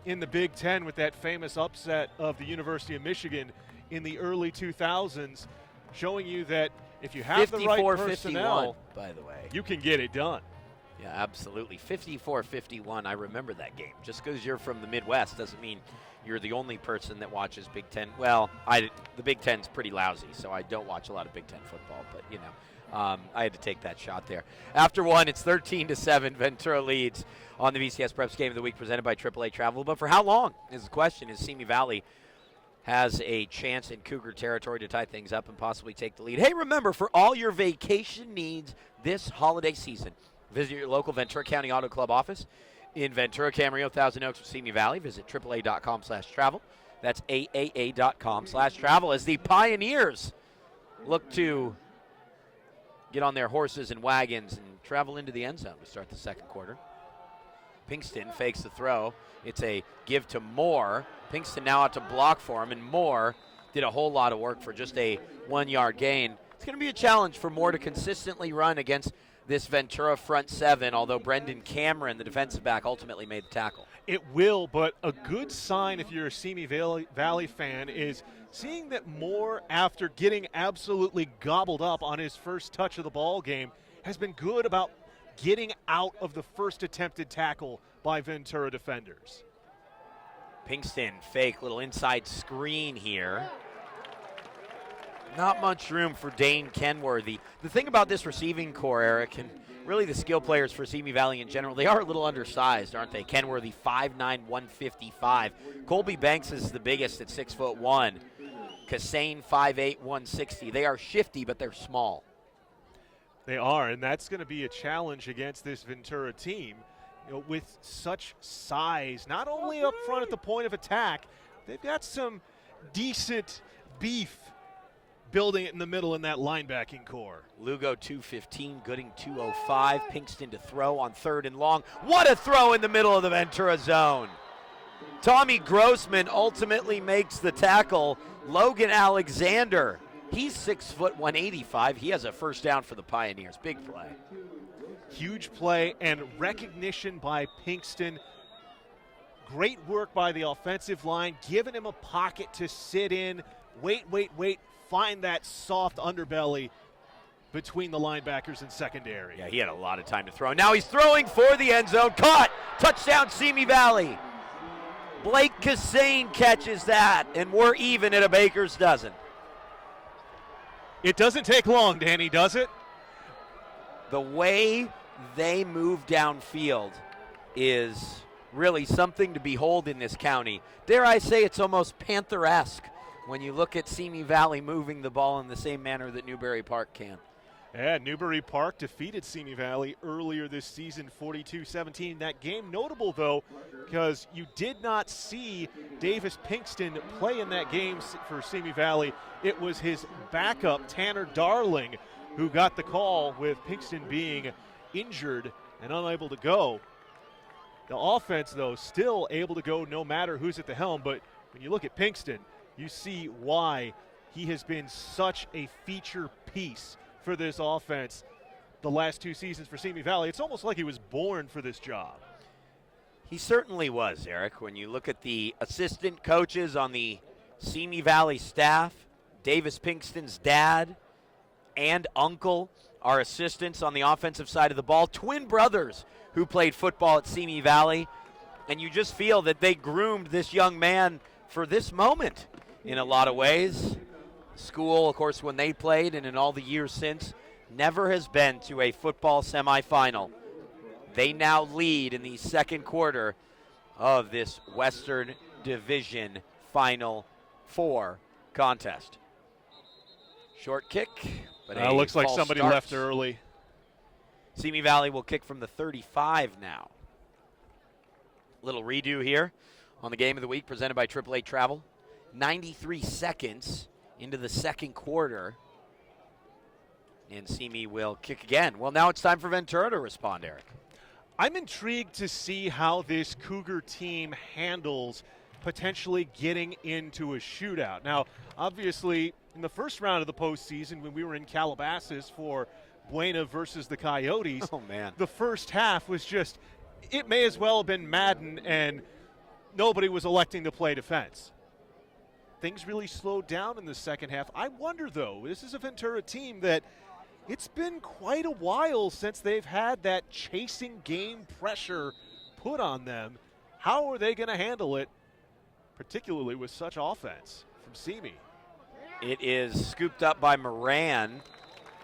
Speaker 2: in the Big Ten with that famous upset of the University of Michigan in the early 2000s, showing you that if you have the right personnel,
Speaker 1: by the way,
Speaker 2: you can get it done.
Speaker 1: Yeah, absolutely. 54-51. I remember that game. Just because you're from the Midwest doesn't mean you're the only person that watches Big Ten. Well, the Big Ten's pretty lousy, so I don't watch a lot of Big Ten football, but, you know, I had to take that shot there. After one, it's 13-7. Ventura leads on the VCSPreps Game of the Week presented by AAA Travel. But for how long is the question, as Simi Valley has a chance in Cougar territory to tie things up and possibly take the lead. Hey, remember, for all your vacation needs this holiday season, visit your local Ventura County Auto Club office in Ventura, Camarillo, Thousand Oaks, or Simi Valley. Visit AAA.com/travel. That's AAA.com/travel as the Pioneers look to get on their horses and wagons and travel into the end zone to start the second quarter. Pinkston fakes the throw. It's a give to Moore. Pinkston now out to block for him, and Moore did a whole lot of work for just a 1-yard gain. It's going to be a challenge for Moore to consistently run against this Ventura front seven, although Brendan Cameron, the defensive back, ultimately made the tackle.
Speaker 2: It will, but a good sign if you're a Simi Valley fan is seeing that Moore, after getting absolutely gobbled up on his first touch of the ball game, has been good about getting out of the first attempted tackle by Ventura defenders.
Speaker 1: Pinkston fake, little inside screen here. Not much room for Dane Kenworthy. The thing about this receiving core, Eric, and really the skill players for Simi Valley in general, they are a little undersized, aren't they? Kenworthy, 5'9", 155. Colby Banks is the biggest at 6'1". Cassane, 5'8", 160. They are shifty, but they're small.
Speaker 2: They are, and that's going to be a challenge against this Ventura team. You know, with such size, not only up front at the point of attack, they've got some decent beef building it in the middle in that linebacking core.
Speaker 1: Lugo 215, Gooding 205. Pinkston to throw on 3rd and long. What a throw in the middle of the Ventura zone. Tommy Grossman ultimately makes the tackle. Logan Alexander, he's 6', 185. He has a first down for the Pioneers. Big play.
Speaker 2: Huge play and recognition by Pinkston. Great work by the offensive line, giving him a pocket to sit in. Wait. Find that soft underbelly between the linebackers and secondary.
Speaker 1: Yeah, he had a lot of time to throw. Now he's throwing for the end zone. Caught. Touchdown, Simi Valley. Blake Cassane catches that, and we're even at a baker's dozen.
Speaker 2: It doesn't take long, Danny, does it?
Speaker 1: The way they move downfield is really something to behold in this county. Dare I say it's almost Panther-esque when you look at Simi Valley moving the ball in the same manner that Newberry Park can.
Speaker 2: Yeah, Newberry Park defeated Simi Valley earlier this season, 42-17. That game notable, though, because you did not see Davis Pinkston play in that game for Simi Valley. It was his backup, Tanner Darling, who got the call with Pinkston being injured and unable to go. The offense, though, still able to go no matter who's at the helm. But when you look at Pinkston, you see why he has been such a feature piece for this offense the last 2 seasons for Simi Valley. It's almost like he was born for this job.
Speaker 1: He certainly was, Eric. When you look at the assistant coaches on the Simi Valley staff, Davis Pinkston's dad and uncle are assistants on the offensive side of the ball. Twin brothers who played football at Simi Valley. And you just feel that they groomed this young man for this moment in a lot of ways. School, of course, when they played and in all the years since, never has been to a football semifinal. They now lead in the second quarter of this Western Division Final Four contest. Short kick, but
Speaker 2: looks like somebody left early.
Speaker 1: Simi Valley will kick from the 35 now. Little redo here on the game of the week presented by AAA Travel. 93 seconds into the second quarter. And Simi will kick again. Well, now it's time for Ventura to respond, Eric.
Speaker 2: I'm intrigued to see how this Cougar team handles potentially getting into a shootout. Now, obviously, in the first round of the postseason, when we were in Calabasas for Buena versus the Coyotes, the first half was just, it may as well have been Madden, and nobody was electing to play defense. Things really slowed down in the second half. I wonder, though, this is a Ventura team that it's been quite a while since they've had that chasing game pressure put on them. How are they going to handle it, particularly with such offense from Simi?
Speaker 1: It is scooped up by Moran,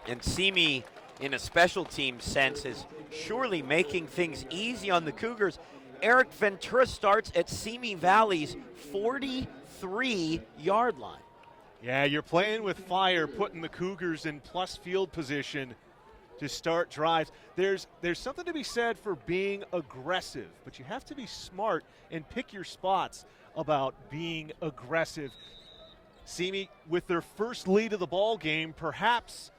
Speaker 1: and Simi, in a special team sense, is surely making things easy on the Cougars. Eric, Ventura starts at Simi Valley's 43-yard line.
Speaker 2: Yeah, you're playing with fire, putting the Cougars in plus field position to start drives. There's something to be said for being aggressive, but you have to be smart and pick your spots about being aggressive. Simi, with their first lead of the ball game, perhaps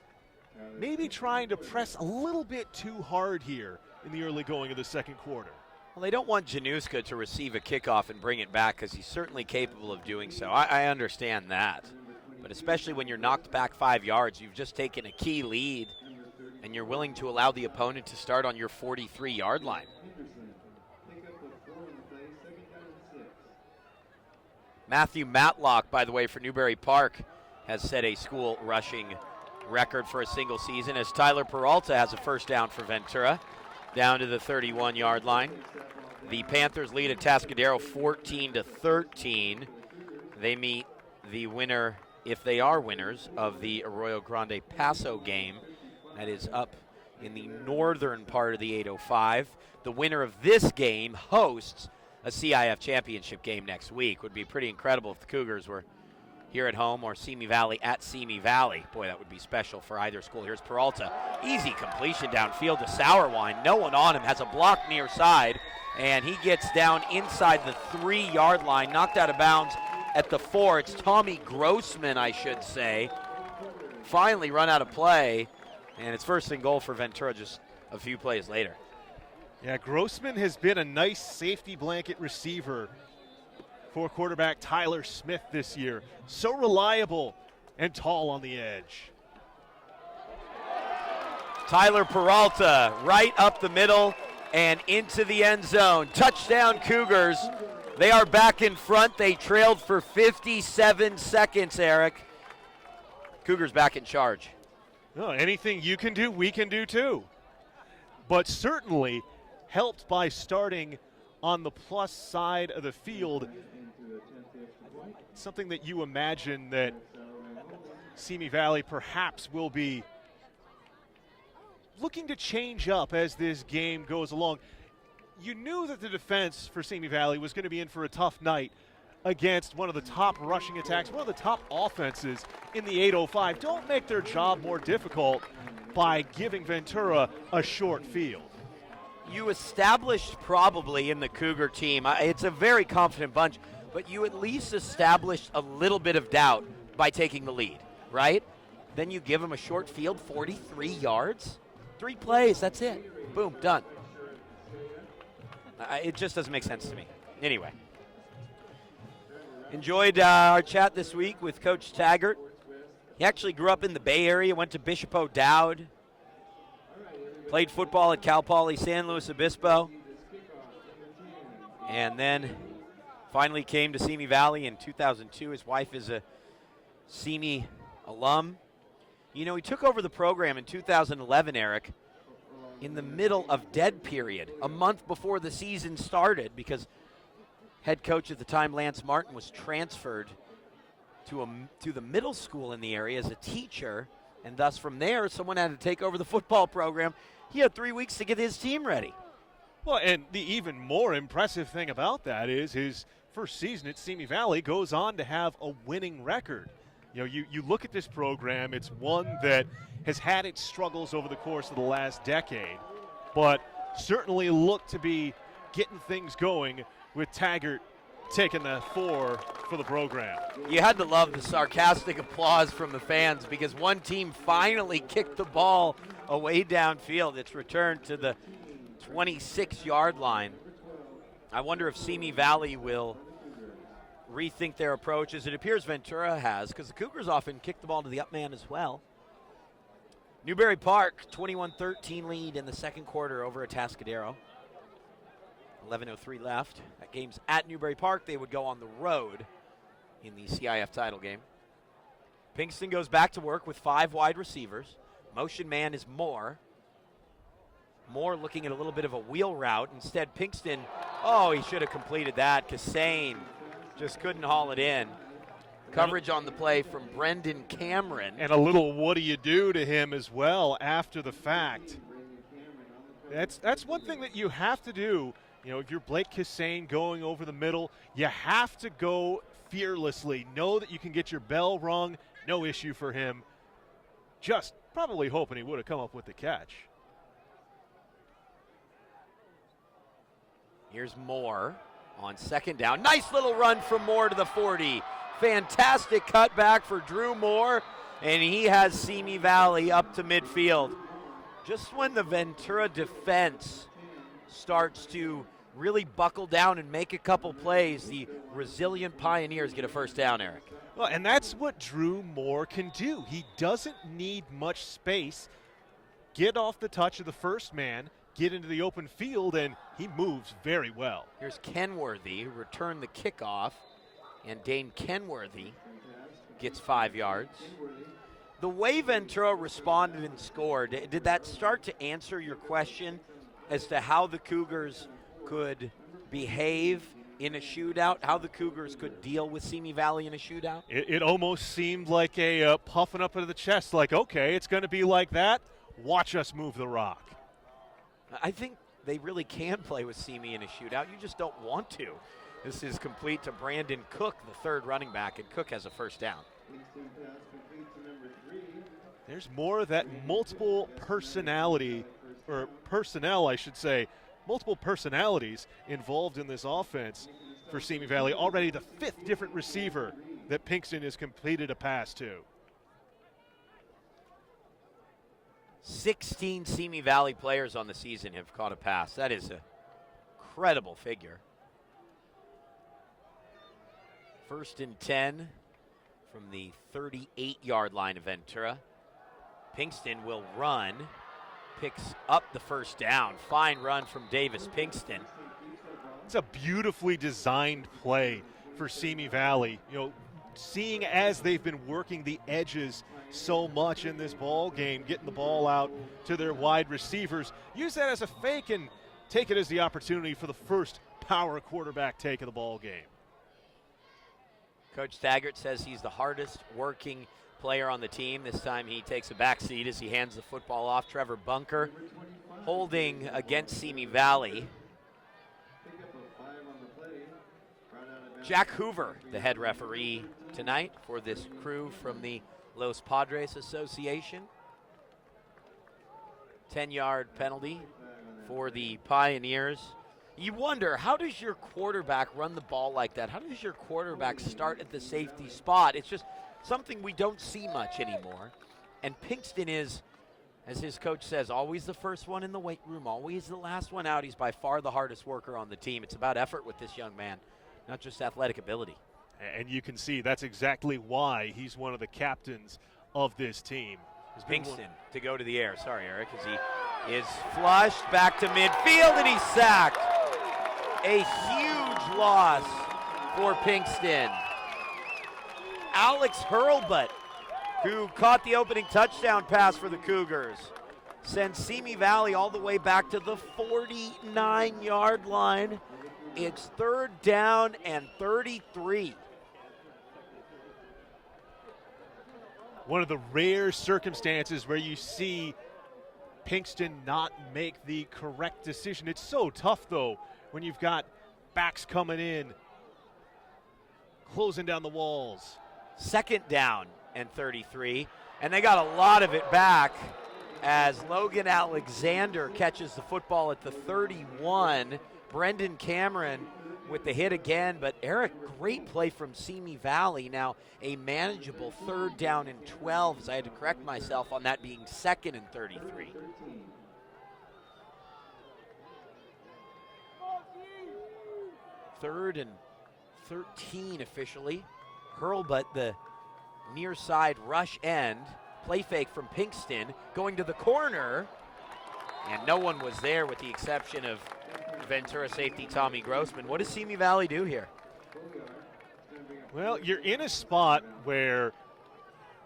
Speaker 2: maybe trying to press a little bit too hard here in the early going of the second quarter.
Speaker 1: Well, they don't want Januska to receive a kickoff and bring it back because he's certainly capable of doing so. I understand that. But especially when you're knocked back 5 yards, you've just taken a key lead, and you're willing to allow the opponent to start on your 43-yard line. Matthew Matlock, by the way, for Newbury Park, has set a school rushing record for a single season, as Tyler Peralta has a first down for Ventura, down to the 31-yard line. The Panthers lead at Tascadero 14-13. They meet the winner, if they are winners, of the Arroyo Grande Paso game. That is up in the northern part of the 805. The winner of this game hosts a CIF championship game next week. Would be pretty incredible if the Cougars were here at home or Simi Valley at Simi Valley. Boy, that would be special for either school. Here's Peralta. Easy completion downfield to Sourwine. No one on him. Has a block near side, and he gets down inside the 3-yard line, knocked out of bounds at the 4. It's Tommy Grossman, I should say. Finally run out of play, and it's first and goal for Ventura just a few plays later.
Speaker 2: Yeah, Grossman has been a nice safety blanket receiver for quarterback Tyler Smith this year. So reliable and tall on the edge.
Speaker 1: Tyler Peralta right up the middle and into the end zone. Touchdown Cougars. They are back in front. They trailed for 57 seconds, Eric. Cougars back in charge.
Speaker 2: No, anything you can do, we can do too. But certainly helped by starting on the plus side of the field. Something that you imagine that Simi Valley perhaps will be looking to change up as this game goes along. You knew that the defense for Simi Valley was going to be in for a tough night against one of the top rushing attacks, one of the top offenses in the 805. Don't make their job more difficult by giving Ventura a short field.
Speaker 1: You established probably in the Cougar team, it's a very confident bunch, but you at least established a little bit of doubt by taking the lead, right? Then you give them a short field, 43 yards, 3 plays, that's it. Boom, done. It just doesn't make sense to me. Anyway. Enjoyed our chat this week with Coach Taggart. He actually grew up in the Bay Area, went to Bishop O'Dowd, played football at Cal Poly San Luis Obispo, and then finally came to Simi Valley in 2002. His wife is a Simi alum. You know, he took over the program in 2011, Eric, in the middle of dead period, a month before the season started, because head coach at the time, Lance Martin, was transferred to the middle school in the area as a teacher, and thus from there, someone had to take over the football program. He had 3 weeks to get his team ready.
Speaker 2: Well, and the even more impressive thing about that is his first season at Simi Valley goes on to have a winning record. You know, you look at this program, it's one that has had its struggles over the course of the last decade, but certainly looked to be getting things going with Taggart taking the 4 for the program.
Speaker 1: You had to love the sarcastic applause from the fans because one team finally kicked the ball away downfield. It's returned to the 26-yard line. I wonder if Simi Valley will rethink their approach, as it appears Ventura has, because the Cougars often kick the ball to the up man as well. Newberry Park, 21-13 lead in the second quarter over Atascadero. 11:03 left. That game's at Newberry Park. They would go on the road in the CIF title game. Pinkston goes back to work with 5 wide receivers. Motion man is Moore. Moore looking at a little bit of a wheel route. Instead, Pinkston, he should have completed that. Cassane just couldn't haul it in. Coverage on the play from Brendan Cameron.
Speaker 2: And a little what do you do to him as well after the fact. That's one thing that you have to do. You know, if you're Blake Cassane going over the middle, you have to go fearlessly. Know that you can get your bell rung. No issue for him. Just probably hoping he would have come up with the catch.
Speaker 1: Here's Moore on second down. Nice little run from Moore to the 40. Fantastic cutback for Drew Moore, and he has Simi Valley up to midfield. Just when the Ventura defense starts to really buckle down and make a couple plays, the resilient Pioneers get a first down, Eric.
Speaker 2: Well, and that's what Drew Moore can do. He doesn't need much space. Get off the touch of the first man, get into the open field, and he moves very well.
Speaker 1: Here's Kenworthy, return the kickoff, and Dane Kenworthy gets 5 yards. The way Ventura responded and scored, did that start to answer your question as to how the Cougars could behave in a shootout, how the Cougars could deal with Simi Valley in a shootout?
Speaker 2: It almost seemed like a puffing up into the chest, like, okay, it's going to be like that. Watch us move the rock.
Speaker 1: I think they really can play with Simi in a shootout. You just don't want to. This is complete to Brandon Cook, the third running back, and Cook has a first down.
Speaker 2: There's more of that multiple personality, or personnel, I should say, multiple personalities involved in this offense for Simi Valley. Already the 5th different receiver that Pinkston has completed a pass to.
Speaker 1: 16 Simi Valley players on the season have caught a pass. That is an incredible figure. 1st and 10 from the 38-yard line of Ventura. Pinkston will run, picks up the first down. Fine run from Davis Pinkston.
Speaker 2: It's a beautifully designed play for Simi Valley. You know, seeing as they've been working the edges so much in this ball game, getting the ball out to their wide receivers, use that as a fake and take it as the opportunity for the first power quarterback take of the ball game.
Speaker 1: Coach Taggart says he's the hardest working player on the team. This time he takes a back seat as he hands the football off. Trevor Bunker holding against Simi Valley. Jack Hoover, the head referee tonight for this crew from the Los Padres Association. 10-yard penalty for the Pioneers. You wonder, how does your quarterback run the ball like that? How does your quarterback start at the safety spot? It's just something we don't see much anymore. And Pinkston is, as his coach says, always the first one in the weight room, always the last one out. He's by far the hardest worker on the team. It's about effort with this young man, not just athletic ability.
Speaker 2: And you can see that's exactly why he's one of the captains of this team.
Speaker 1: Pinkston to go to the air. Sorry, Eric, as he is flushed back to midfield and he's sacked. A huge loss for Pinkston. Alex Hurlbut, who caught the opening touchdown pass for the Cougars, sends Simi Valley all the way back to the 49-yard line. It's 3rd down and 33.
Speaker 2: One of the rare circumstances where you see Pinkston not make the correct decision. It's so tough, though, when you've got backs coming in, closing down the walls.
Speaker 1: 2nd down and 33, and they got a lot of it back as Logan Alexander catches the football at the 31. Brendan Cameron with the hit again, but Eric, great play from Simi Valley. Now a manageable 3rd down and 12, as I had to correct myself on that being 2nd and 33. Third and 13 officially. Hurlbut, the near side rush end. Play fake from Pinkston, going to the corner, and no one was there with the exception of Ventura safety Tommy Grossman. What does Simi Valley do here?
Speaker 2: Well, you're in a spot where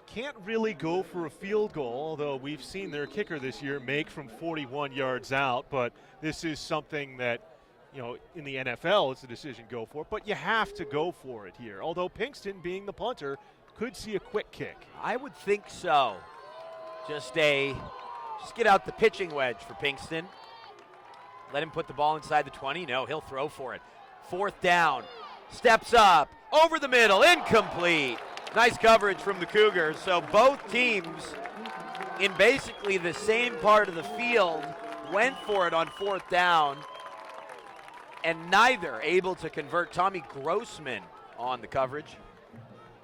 Speaker 2: can't really go for a field goal, although we've seen their kicker this year make from 41 yards out, but this is something that, you know, in the NFL it's a decision go for it, but you have to go for it here. Although Pinkston, being the punter, could see a quick kick.
Speaker 1: I would think so. Just get out the pitching wedge for Pinkston. Let him put the ball inside the 20. No, he'll throw for it. 4th down. Steps up. Over the middle. Incomplete. Nice coverage from the Cougars. So both teams in basically the same part of the field went for it on 4th down, and neither able to convert. Tommy Grossman on the coverage.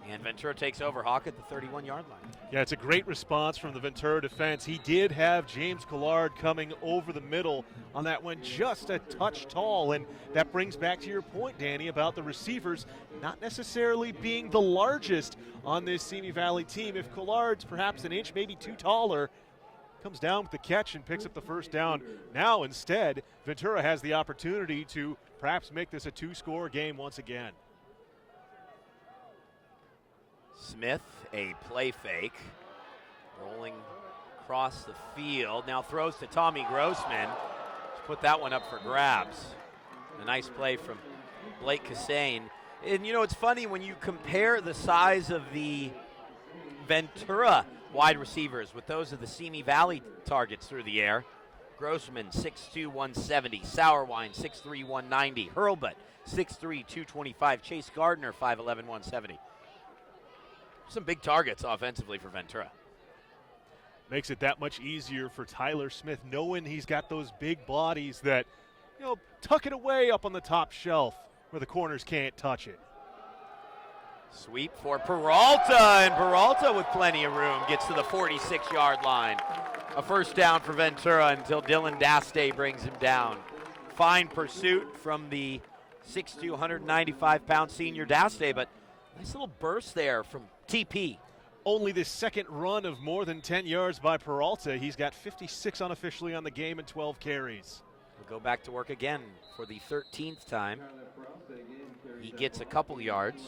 Speaker 1: And Ventura takes over. Hawk at the 31-yard line.
Speaker 2: Yeah, it's a great response from the Ventura defense. He did have James Collard coming over the middle on that one, just a touch tall. And that brings back to your point, Danny, about the receivers not necessarily being the largest on this Simi Valley team. If Collard's perhaps an inch, maybe 2 taller, comes down with the catch and picks up the 1st down. Now instead, Ventura has the opportunity to perhaps make this a 2-score game once again.
Speaker 1: Smith, a play fake, rolling across the field. Now throws to Tommy Grossman. Let's put that one up for grabs. A nice play from Blake Cassane. And you know, it's funny when you compare the size of the Ventura wide receivers with those of the Simi Valley targets through the air. Grossman, 6'2", 170. Sauerwein, 6'3", 190. Hurlbut, 6'3", 225. Chase Gardner, 5'11", 170. Some big targets offensively for Ventura.
Speaker 2: Makes it that much easier for Tyler Smith, knowing he's got those big bodies that, you know, tuck it away up on the top shelf where the corners can't touch it.
Speaker 1: Sweep for Peralta, and Peralta with plenty of room gets to the 46-yard line. A 1st down for Ventura until Dylan Daste brings him down. Fine pursuit from the 6'2", 195-pound senior Daste, but nice little burst there from TP.
Speaker 2: Only the 2nd run of more than 10 yards by Peralta. He's got 56 unofficially on the game and 12 carries.
Speaker 1: We'll go back to work again for the 13th time. He gets a couple yards.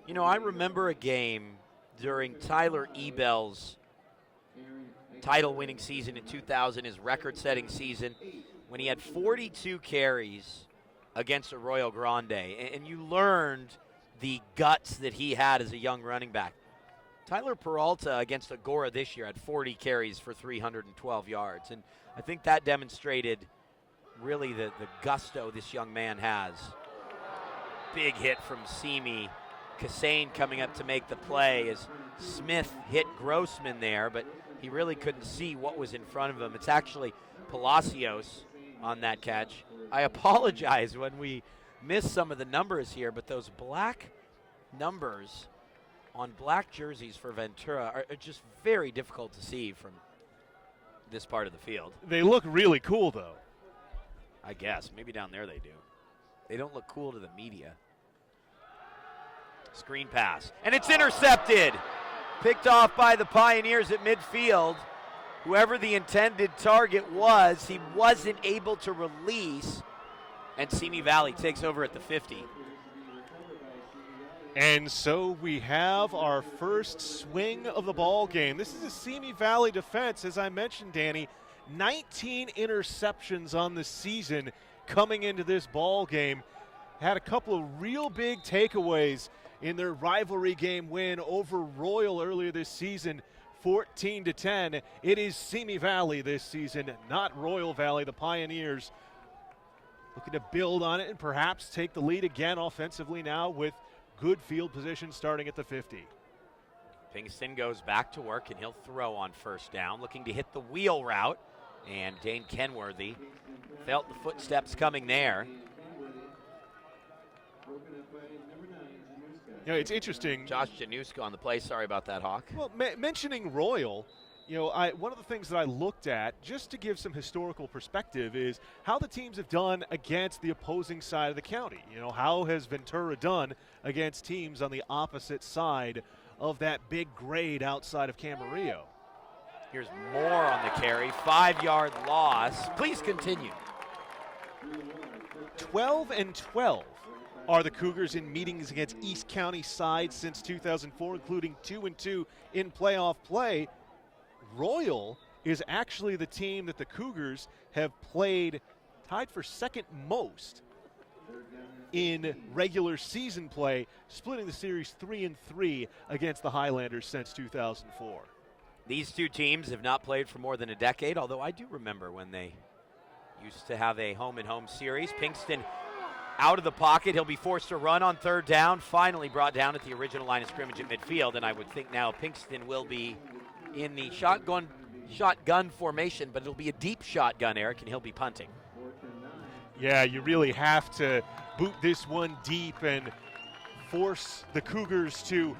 Speaker 1: You know, I remember a game during Tyler Ebell's title-winning season in 2000, his record-setting season, when he had 42 carries against Arroyo Grande, and you learned the guts that he had as a young running back. Tyler Peralta against Agora this year had 40 carries for 312 yards, and I think that demonstrated really the gusto this young man has. Big hit from Simi. Cassane coming up to make the play as Smith hit Grossman there, but he really couldn't see what was in front of him. It's actually Palacios on that catch. I apologize when we miss some of the numbers here, but those black numbers on black jerseys for Ventura are just very difficult to see from this part of the field.
Speaker 2: They look really cool, though.
Speaker 1: I guess. Maybe down there they do. They don't look cool to the media. Screen pass. And it's intercepted. Picked off by the Pioneers at midfield. Whoever the intended target was, he wasn't able to release. And Simi Valley takes over at the 50.
Speaker 2: And so we have our first swing of the ball game. This is a Simi Valley defense, as I mentioned, Danny. 19 interceptions on the season coming into this ball game. Had a couple of real big takeaways in their rivalry game win over Royal earlier this season, 14-10. It is Simi Valley this season, not Royal Valley, the Pioneers. Looking to build on it and perhaps take the lead again offensively now with good field position starting at the 50.
Speaker 1: Pinkston goes back to work, and he'll throw on first down, looking to hit the wheel route. And Dane Kenworthy felt the footsteps coming there.
Speaker 2: You know, it's interesting.
Speaker 1: Josh Januska on the play. Sorry about that, Hawk.
Speaker 2: Well, mentioning Royal, you know, one of the things that I looked at, just to give some historical perspective, is how the teams have done against the opposing side of the county. You know, how has Ventura done against teams on the opposite side of that big grade outside of Camarillo?
Speaker 1: Here's more on the carry. 5-yard loss. Please continue.
Speaker 2: 12-12 are the Cougars in meetings against East County sides since 2004, including 2-2 in playoff play. Royal is actually the team that the Cougars have played tied for second most in regular season play, splitting the series 3-3 against the Highlanders since 2004.
Speaker 1: These two teams have not played for more than a decade, although I do remember when they used to have a home-and-home series. Pinkston out of the pocket. He'll be forced to run on third down, finally brought down at the original line of scrimmage at midfield, and I would think now Pinkston will be in the shotgun formation, but it'll be a deep shotgun, Eric, and he'll be punting.
Speaker 2: Yeah, you really have to boot this one deep and force the Cougars to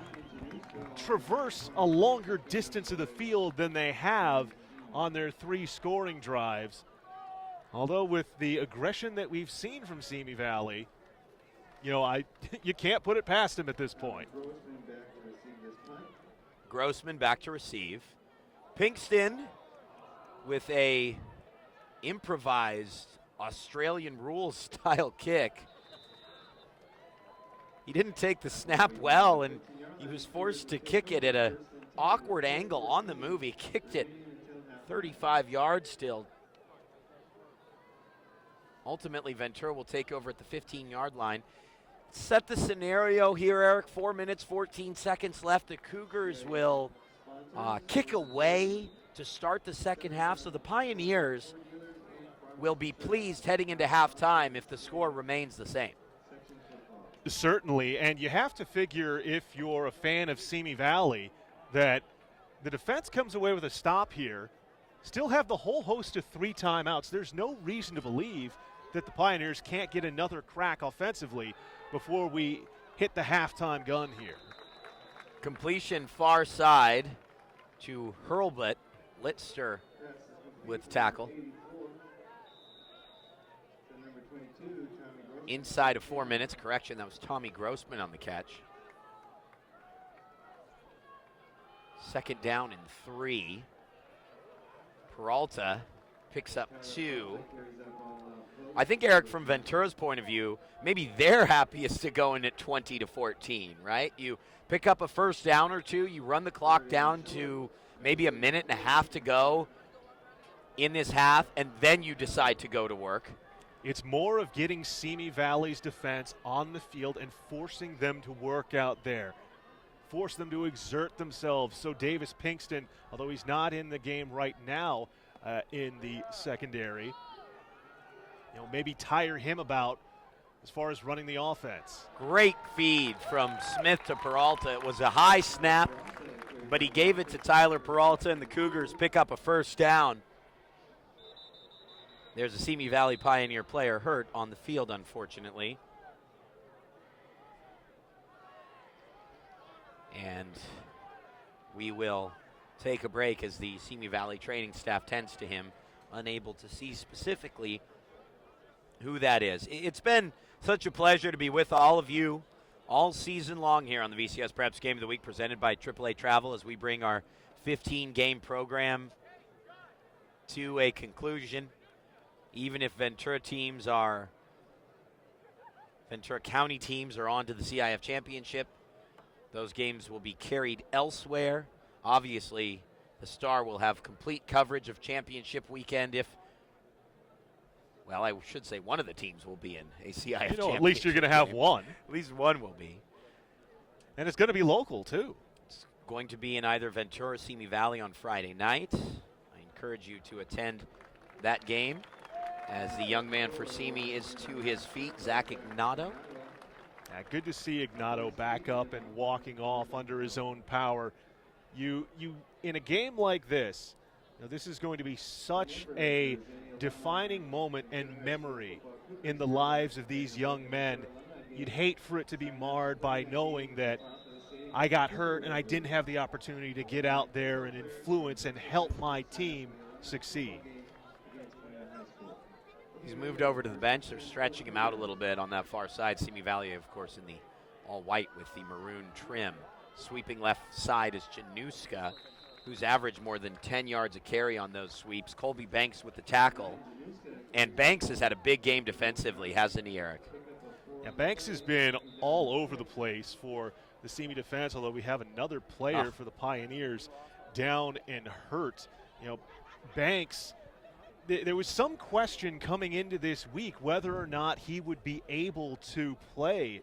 Speaker 2: traverse a longer distance of the field than they have on their 3 scoring drives. Although with the aggression that we've seen from Simi Valley, you know, you can't put it past them at this point.
Speaker 1: Grossman back to receive. Pinkston with a improvised Australian rules style kick. He didn't take the snap well, and he was forced to kick it at an awkward angle on the move. He kicked it 35 yards still. Ultimately, Ventura will take over at the 15-yard line. Set the scenario here, Eric. 4 minutes, 14 seconds left. The Cougars will kick away to start the second half. So the Pioneers will be pleased heading into halftime if the score remains the same.
Speaker 2: Certainly, and you have to figure, if you're a fan of Simi Valley, that the defense comes away with a stop here, still have the whole host of 3 timeouts. There's no reason to believe that the Pioneers can't get another crack offensively before we hit the halftime gun here.
Speaker 1: Completion far side to Hurlbut. Litster with tackle. Inside of 4 minutes. Correction, that was Tommy Grossman on the catch. Second down and 3. Peralta picks up 2. I think, Eric, from Ventura's point of view, maybe they're happiest to go in at 20-14, right? You pick up a first down or 2, you run the clock down to maybe a minute and a half to go in this half, and then you decide to go to work.
Speaker 2: It's more of getting Simi Valley's defense on the field and forcing them to work out there. Force them to exert themselves. So Davis Pinkston, although he's not in the game right now in the secondary, you know, maybe tire him about as far as running the offense.
Speaker 1: Great feed from Smith to Peralta. It was a high snap, but he gave it to Tyler Peralta, and the Cougars pick up a first down. There's a Simi Valley Pioneer player hurt on the field, unfortunately. And we will take a break as the Simi Valley training staff tends to him, unable to see specifically who that is. It's been such a pleasure to be with all of you all season long here on the VCSPreps Game of the Week presented by AAA Travel as we bring our 15-game program to a conclusion. Even if Ventura County teams are on to the CIF Championship, Those games will be carried elsewhere. Obviously, the Star will have complete coverage of championship weekend if, well, I should say one of the teams will be in a CIF championship.
Speaker 2: At least you're going to have one.
Speaker 1: At least one will be.
Speaker 2: And it's going to be local, too.
Speaker 1: It's going to be in either Ventura or Simi Valley on Friday night. I encourage you to attend that game as the young man for Simi is to his feet, Zach Ignato.
Speaker 2: Yeah, good to see Ignato back up and walking off under his own power. You in a game like this, this is going to be such a defining moment and memory in the lives of these young men. You'd hate for it to be marred by knowing that I got hurt and I didn't have the opportunity to get out there and influence and help my team succeed.
Speaker 1: He's moved over to the bench. They're stretching him out a little bit on that far side. Simi Valley, of course, in the all-white with the maroon trim. Sweeping left side is Januska, who's averaged more than 10 yards a carry on those sweeps. Colby Banks with the tackle. And Banks has had a big game defensively, hasn't he, Eric?
Speaker 2: Yeah, Banks has been all over the place for the Simi defense, although we have another player for the Pioneers down and hurt. Banks, there was some question coming into this week whether or not he would be able to play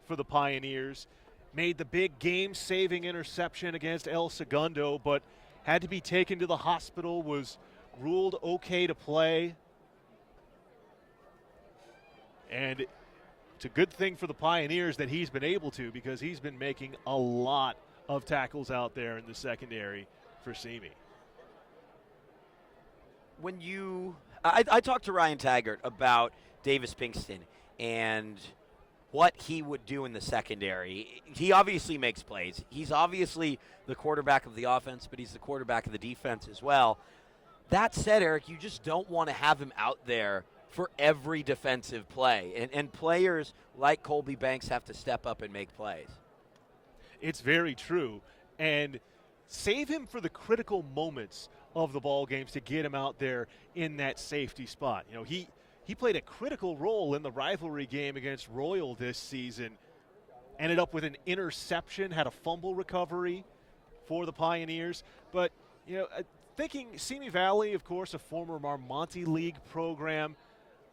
Speaker 2: for the Pioneers. Made the big game-saving interception against El Segundo, but had to be taken to the hospital, was ruled okay to play. And it's a good thing for the Pioneers that he's been able to, because he's been making a lot of tackles out there in the secondary for Simi.
Speaker 1: When I talked to Ryan Taggart about Davis Pinkston and what he would do in the secondary. He obviously makes plays. He's obviously the quarterback of the offense, but he's the quarterback of the defense as well. That said, Eric, you just don't want to have him out there for every defensive play. And players like Colby Banks have to step up and make plays.
Speaker 2: It's very true. And save him for the critical moments of the ball games to get him out there in that safety spot. He played a critical role in the rivalry game against Royal this season. Ended up with an interception, had a fumble recovery for the Pioneers. But, thinking Simi Valley, of course, a former Marmonte League program,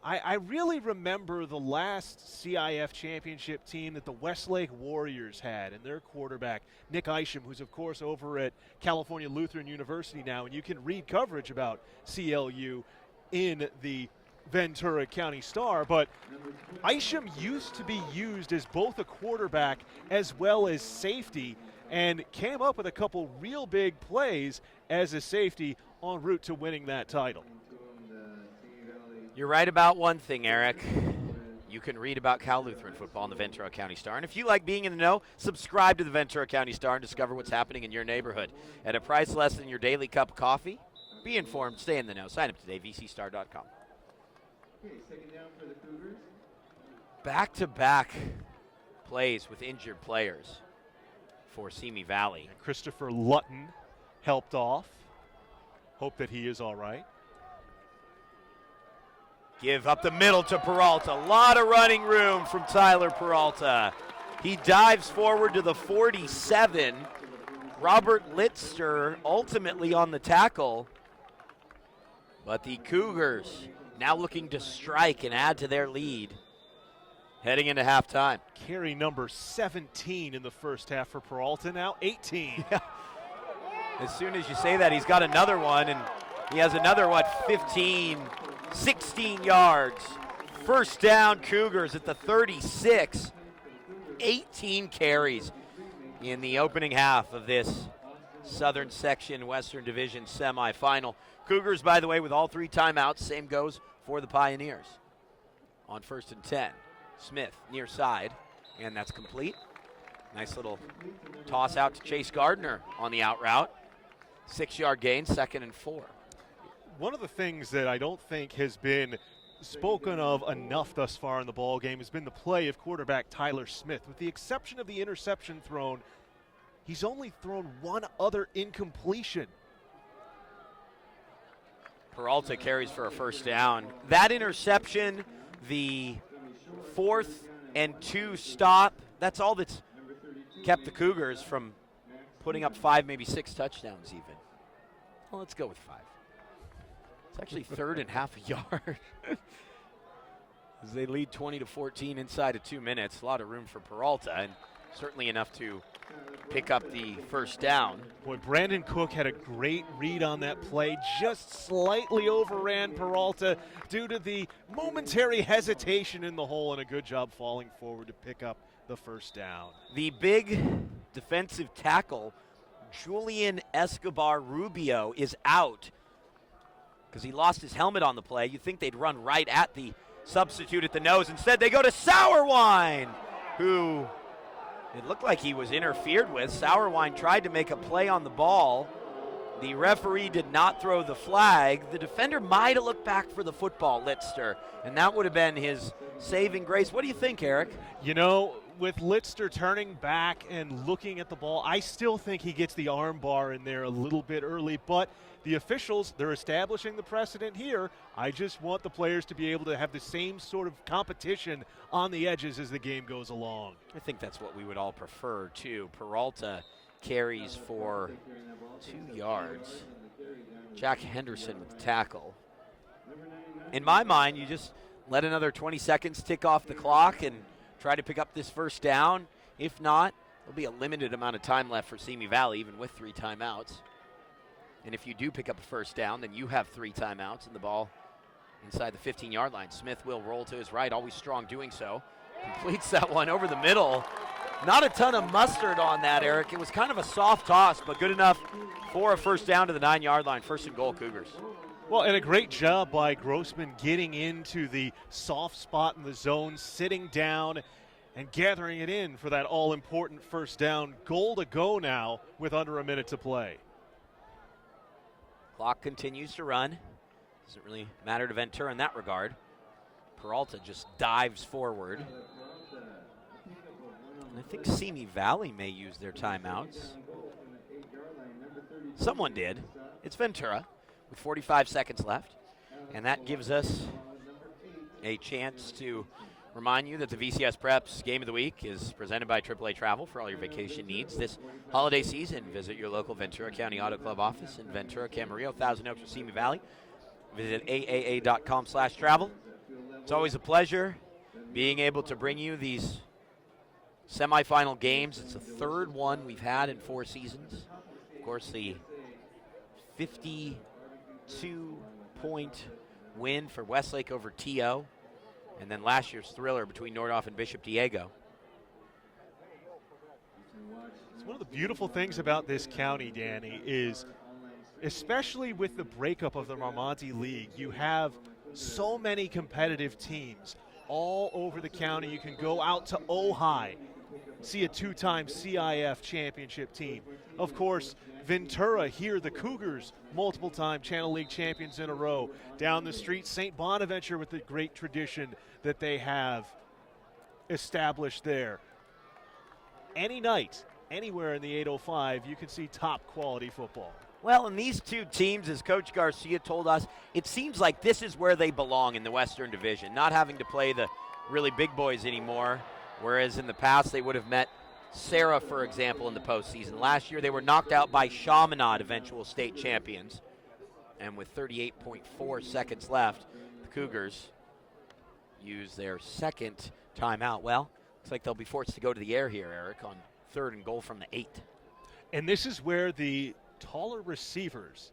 Speaker 2: I really remember the last CIF championship team that the Westlake Warriors had, and their quarterback, Nick Isham, who's, of course, over at California Lutheran University now, and you can read coverage about CLU in the Ventura County Star. But Isham used to be used as both a quarterback as well as safety, and came up with a couple real big plays as a safety en route to winning that title.
Speaker 1: You're right about one thing, Eric. You can read about Cal Lutheran football in the Ventura County Star. And if you like being in the know, subscribe to the Ventura County Star and discover what's happening in your neighborhood. At a price less than your daily cup of coffee, be informed, stay in the know. Sign up today, vcstar.com.
Speaker 3: Okay, second down for the Cougars.
Speaker 1: Back-to-back plays with injured players for Simi Valley.
Speaker 2: And Christopher Lutton helped off. Hope that he is all right.
Speaker 1: Give up the middle to Peralta. A lot of running room from Tyler Peralta. He dives forward to the 47. Robert Litster ultimately on the tackle. But the Cougars now looking to strike and add to their lead heading into halftime.
Speaker 2: Carry number 17 in the first half for Peralta, now 18.
Speaker 1: As soon as you say that, he's got another one, and he has another, 15, 16 yards. First down, Cougars at the 36. 18 carries in the opening half of this Southern Section Western Division semifinal. Cougars, by the way, with all three timeouts. Same goes for the Pioneers. On 1st and 10, Smith near side, and that's complete. Nice little toss out to Chase Gardner on the out route. 6-yard gain, 2nd and 4.
Speaker 2: One of the things that I don't think has been spoken of enough thus far in the ball game has been the play of quarterback Tyler Smith. With the exception of the interception thrown, he's only thrown one other incompletion.
Speaker 1: Peralta carries for a first down. That interception, the 4th and 2 stop, that's all that's kept the Cougars from putting up 5, maybe 6 touchdowns even. Well, let's go with 5. It's actually third and half a yard. As they lead 20-14 inside of 2 minutes. A lot of room for Peralta, and certainly enough to pick up the first down.
Speaker 2: Boy, Brandon Cook had a great read on that play, just slightly overran Peralta due to the momentary hesitation in the hole, and a good job falling forward to pick up the first down.
Speaker 1: The big defensive tackle, Julian Escobar Rubio, is out because he lost his helmet on the play. You'd think they'd run right at the substitute at the nose. Instead, they go to Sauerwein, who it looked like he was interfered with. Sauerwein tried to make a play on the ball. The referee did not throw the flag. The defender might have looked back for the football, Litster, and that would have been his saving grace. What do you think, Eric?
Speaker 2: You know, with Litster turning back and looking at the ball, I still think he gets the arm bar in there a little bit early, but the officials, they're establishing the precedent here. I just want the players to be able to have the same sort of competition on the edges as the game goes along.
Speaker 1: I think that's what we would all prefer, too. Peralta carries for 2 yards. Jack Henderson with the tackle. In my mind, you just let another 20 seconds tick off the clock and try to pick up this first down. If not, there'll be a limited amount of time left for Simi Valley, even with 3 timeouts. And if you do pick up a first down, then you have 3 timeouts and the ball inside the 15-yard line. Smith will roll to his right, always strong doing so. Completes that one over the middle. Not a ton of mustard on that, Eric. It was kind of a soft toss, but good enough for a first down to the 9-yard line. First and goal, Cougars.
Speaker 2: Well, and a great job by Grossman getting into the soft spot in the zone, sitting down and gathering it in for that all-important first down. Goal to go now with under a minute to play.
Speaker 1: Clock continues to run. Doesn't really matter to Ventura in that regard. Peralta just dives forward. And I think Simi Valley may use their timeouts. Someone did. It's Ventura with 45 seconds left. And that gives us a chance to remind you that the VCSPreps Game of the Week is presented by AAA Travel for all your vacation needs. This holiday season, visit your local Ventura County Auto Club office in Ventura, Camarillo, Thousand Oaks, or Simi Valley. Visit aaa.com/travel. It's always a pleasure being able to bring you these semifinal games. It's the 3rd one we've had in 4 seasons. Of course, the 52-point win for Westlake over TO. And then last year's thriller between Nordhoff and Bishop Diego.
Speaker 2: It's one of the beautiful things about this county, Danny, is especially with the breakup of the Marmonti League, you have so many competitive teams all over the county. You can go out to Ojai, see a 2-time CIF championship team. Of course, Ventura here, the Cougars, multiple-time Channel League champions in a row. Down the street, St. Bonaventure with the great tradition that they have established there. Any night, anywhere in the 805, you can see top-quality football.
Speaker 1: Well, and these 2 teams, as Coach Garcia told us, it seems like this is where they belong in the Western Division, not having to play the really big boys anymore, whereas in the past they would have met Sarah, for example, in the postseason. Last year they were knocked out by Chaminade, eventual state champions. And with 38.4 seconds left, the Cougars use their 2nd timeout. Well, looks like they'll be forced to go to the air here, Eric, on 3rd and goal from the 8.
Speaker 2: And this is where the taller receivers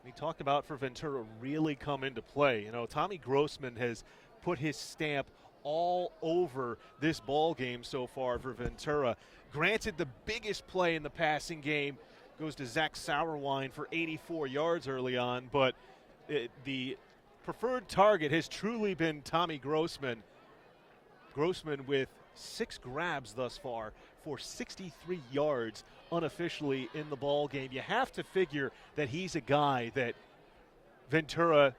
Speaker 2: we talked about for Ventura really come into play. You know, Tommy Grossman has put his stamp all over this ball game so far for Ventura. Granted, the biggest play in the passing game goes to Zach Sauerwein for 84 yards early on, but the preferred target has truly been Tommy Grossman. Grossman with 6 grabs thus far for 63 yards unofficially in the ball game. You have to figure that he's a guy that Ventura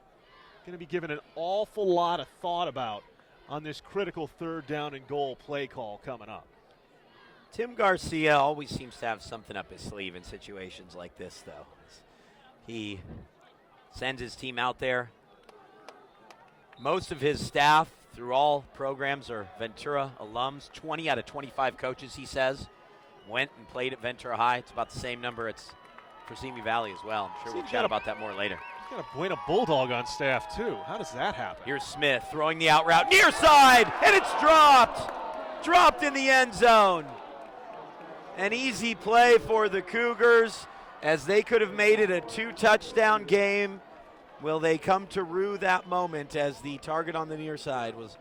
Speaker 2: going to be given an awful lot of thought about on this critical 3rd down and goal play call coming up.
Speaker 1: Tim Garcia always seems to have something up his sleeve in situations like this, though. He sends his team out there. Most of his staff through all programs are Ventura alums, 20 out of 25 coaches, he says, went and played at Ventura High. It's about the same number it's for Simi Valley as well. I'm sure we'll
Speaker 2: Simi's
Speaker 1: chat
Speaker 2: got
Speaker 1: about that more later.
Speaker 2: He's got a Buena Bulldog on staff, too. How does that happen?
Speaker 1: Here's Smith throwing the out route near side, and it's dropped. Dropped in the end zone. An easy play for the Cougars, as they could have made it a 2-touchdown game. Will they come to rue that moment, as the target on the near side was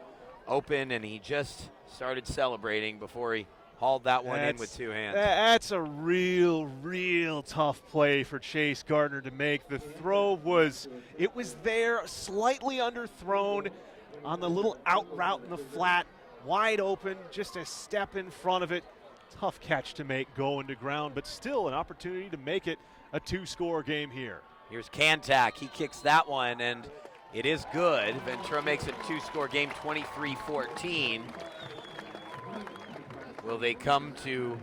Speaker 1: open and he just started celebrating before he hauled that one in with 2 hands.
Speaker 2: That's a real tough play for Chase Gardner to make. The throw was there, slightly underthrown on the little out route in the flat, wide open, just a step in front of it. Tough catch to make going to ground, but still an opportunity to make it a 2-score game here.
Speaker 1: Here's Kantak. He kicks that one, and it is good. Ventura makes it a 2-score game, 23-14. Will they come to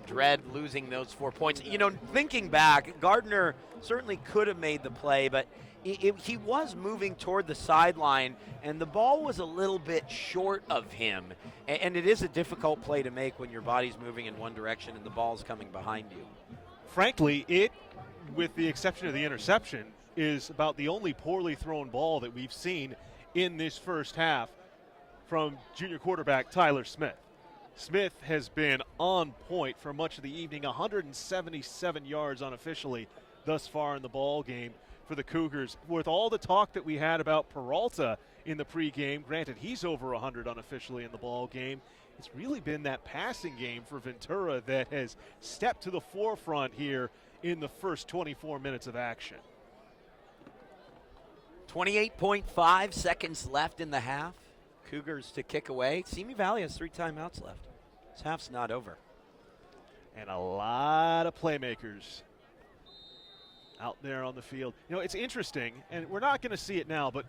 Speaker 1: dread losing those 4 points? You know, thinking back, Gardner certainly could have made the play, but he was moving toward the sideline, and the ball was a little bit short of him. And it is a difficult play to make when your body's moving in one direction and the ball's coming behind you.
Speaker 2: Frankly, it, with the exception of the interception, is about the only poorly thrown ball that we've seen in this first half from junior quarterback Tyler Smith. Smith has been on point for much of the evening, 177 yards unofficially thus far in the ball game for the Cougars. With all the talk that we had about Peralta in the pregame, granted he's over 100 unofficially in the ball game, it's really been that passing game for Ventura that has stepped to the forefront here in the first 24 minutes of action.
Speaker 1: 28.5 seconds left in the half. Cougars to kick away. Simi Valley has 3 timeouts left. This half's not over.
Speaker 2: And a lot of playmakers out there on the field. You know, it's interesting, and we're not going to see it now, but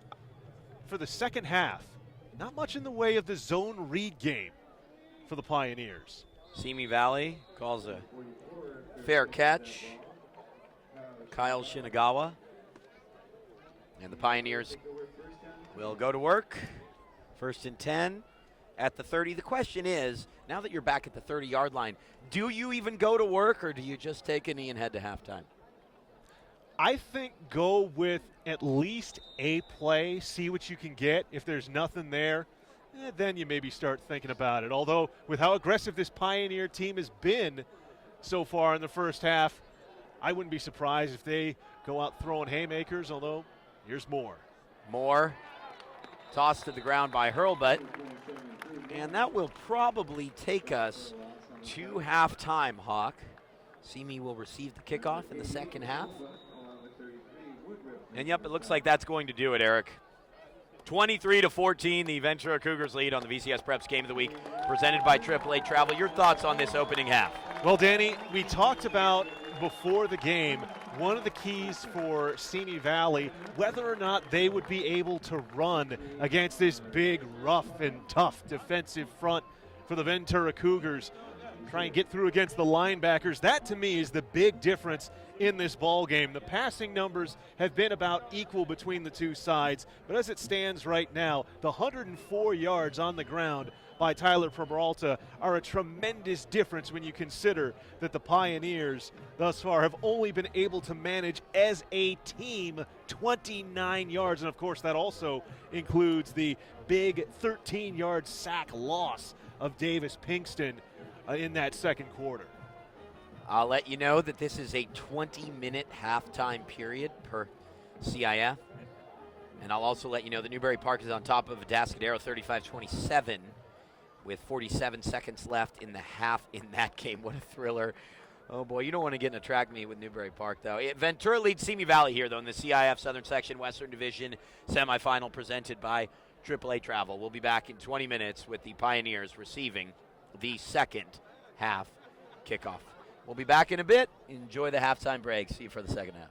Speaker 2: for the second half, not much in the way of the zone read game for the Pioneers.
Speaker 1: Simi Valley calls a fair catch. Kyle Shinagawa. And the Pioneers will go to work. 1st and 10 at the 30. The question is, now that you're back at the 30-yard line, do you even go to work, or do you just take a knee and head to halftime?
Speaker 2: I think go with at least a play, see what you can get. If there's nothing there, then you maybe start thinking about it. Although, with how aggressive this Pioneer team has been so far in the first half, I wouldn't be surprised if they go out throwing haymakers, although here's more.
Speaker 1: Moore tossed to the ground by Hurlbut, and that will probably take us to halftime, Hawk. Simi will receive the kickoff in the second half. And yep, it looks like that's going to do it, Eric. 23-14, the Ventura Cougars lead on the VCSPreps Game of the Week, presented by AAA Travel. Your thoughts on this opening half?
Speaker 2: Well, Danny, we talked about before the game one of the keys for Simi Valley, whether or not they would be able to run against this big, rough, and tough defensive front for the Ventura Cougars. Try and get through against the linebackers. That, to me, is the big difference in this ball game. The passing numbers have been about equal between the two sides, but as it stands right now, the 104 yards on the ground by Tyler Peralta are a tremendous difference when you consider that the Pioneers thus far have only been able to manage as a team 29 yards, and of course that also includes the big 13-yard sack loss of Davis Pinkston in that second quarter.
Speaker 1: I'll let you know that this is a 20-minute halftime period per CIF. And I'll also let you know that Newbury Park is on top of Atascadero 35-27 with 47 seconds left in the half in that game. What a thriller. Oh, boy, you don't want to get in a track meet with Newbury Park, though. Ventura leads Simi Valley here, though, in the CIF Southern Section Western Division semifinal presented by AAA Travel. We'll be back in 20 minutes with the Pioneers receiving the second half kickoff. We'll be back in a bit. Enjoy the halftime break. See you for the second half.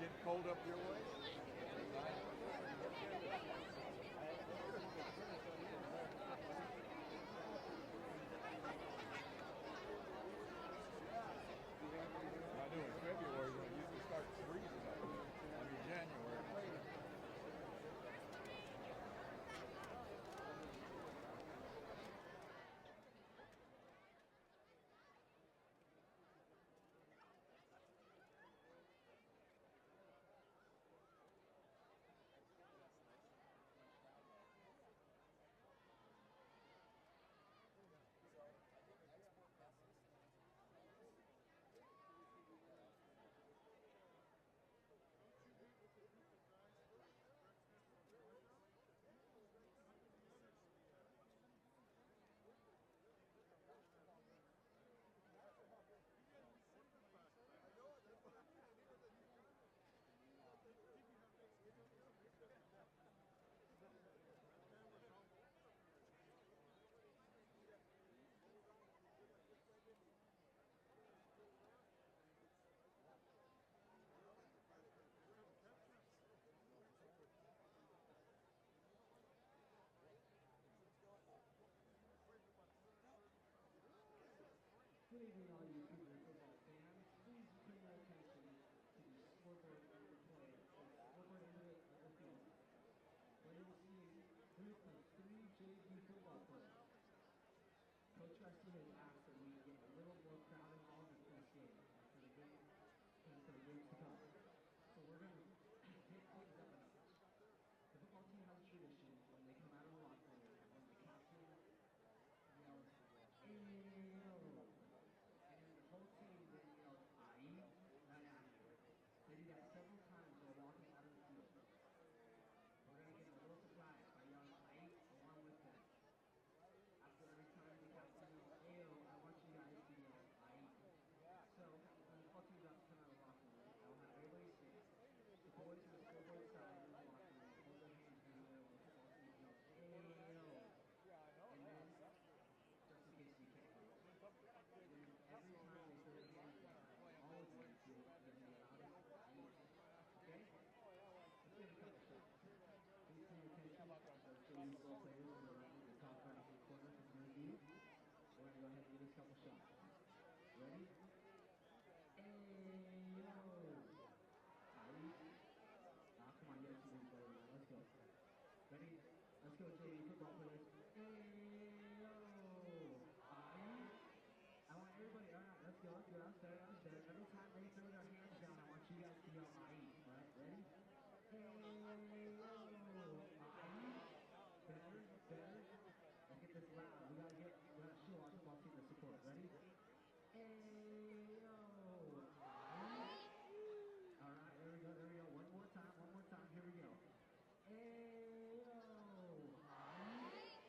Speaker 4: Getting cold up your way? I know in February when it used to start freezing up. I mean January.
Speaker 5: Good evening, all you Cougar football fans. Please turn your attention to the scoreboard of the play. The scoreboard end of the field, where you will see a group of 3 JV football players. Coach Garcia has asked that we get a little more crowd involved in this game for the game and for the games to come. So we're going to take things up a notch. The football team has a tradition when they come out of the locker room, when the captain yells, "Ayo!" The whole team then yells, "Aye," right after. They do that several times while walking out of the field. We're going to get a little surprise by yelling "Aye" along with them. After every time the captain yells "Ayo," I want you guys to yell "Aye." So when the whole team's about to come out of the locker room, I'll have everybody stand. The boys on the scoreboard side of the locker room hold their hands in the air while the football team yells "Ayo." And then, just in case you can't hear, then every time they throw their hands down, all of them do it in the loudest "Aye." Okay? Let's give it a couple shots. Please pay attention. Those JV football players to the right in the top right hand corner from your view. We're going to go ahead and give this a couple shots. Ready? Ayo! Aye. Ah, come on, you guys can do it better now. Let's go. Ready? Let's go, JV football players. Ayo! Aye. I want everybody, alright, let's go. That's better. Every time they throw their hands down, I want you guys to yell "Aye." Alright, ready? Ayo! Aye. Better. Let's get this loud. We gotta show our football team the support. Ready? Ayo! Aye. Alright, there we go. One more time. Here we go. Ayo! Aye.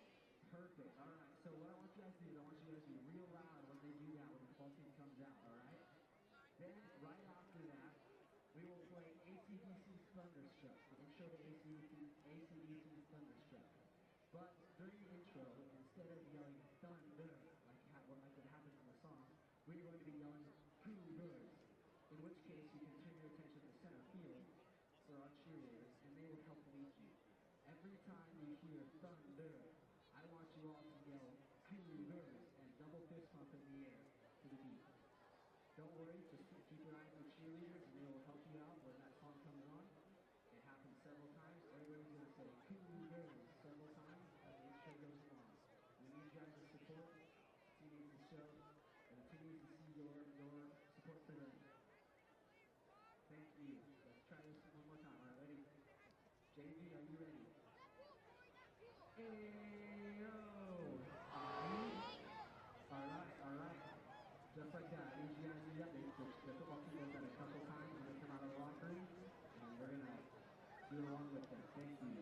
Speaker 5: Perfect. Alright, so what I want you guys to do is I want you guys to be real loud when they do that when the football team comes out, alright? Then, right after that, we will play AC/DC's Thunderstruck, the intro to AC/DC's Thunderstruck. But during the intro, instead of yelling "Thunder," like what happens in the song, we're going to be yelling "Cougars," in which case you can turn your attention to center field for our cheerleaders, and they will help lead you. Every time you hear "Thunder," I want you all to yell "Cougars" and double fist pump in the air to the beat. Don't worry, just keep your eye on the cheerleaders and they will help you out when that song comes on. It happens several times. Everybody's going to say "Cougars" several times as the intro goes along. We need you guys to support. The team needs to show, and the team needs to see your support for them. Thank you. Let's try this one more time. All right, ready? JV, are you ready? Ayo! Aye. All right. Just like that. I need you guys to do that. The football team does that a couple times when they come out of the locker room, and we're going to do it along with them. Thank you.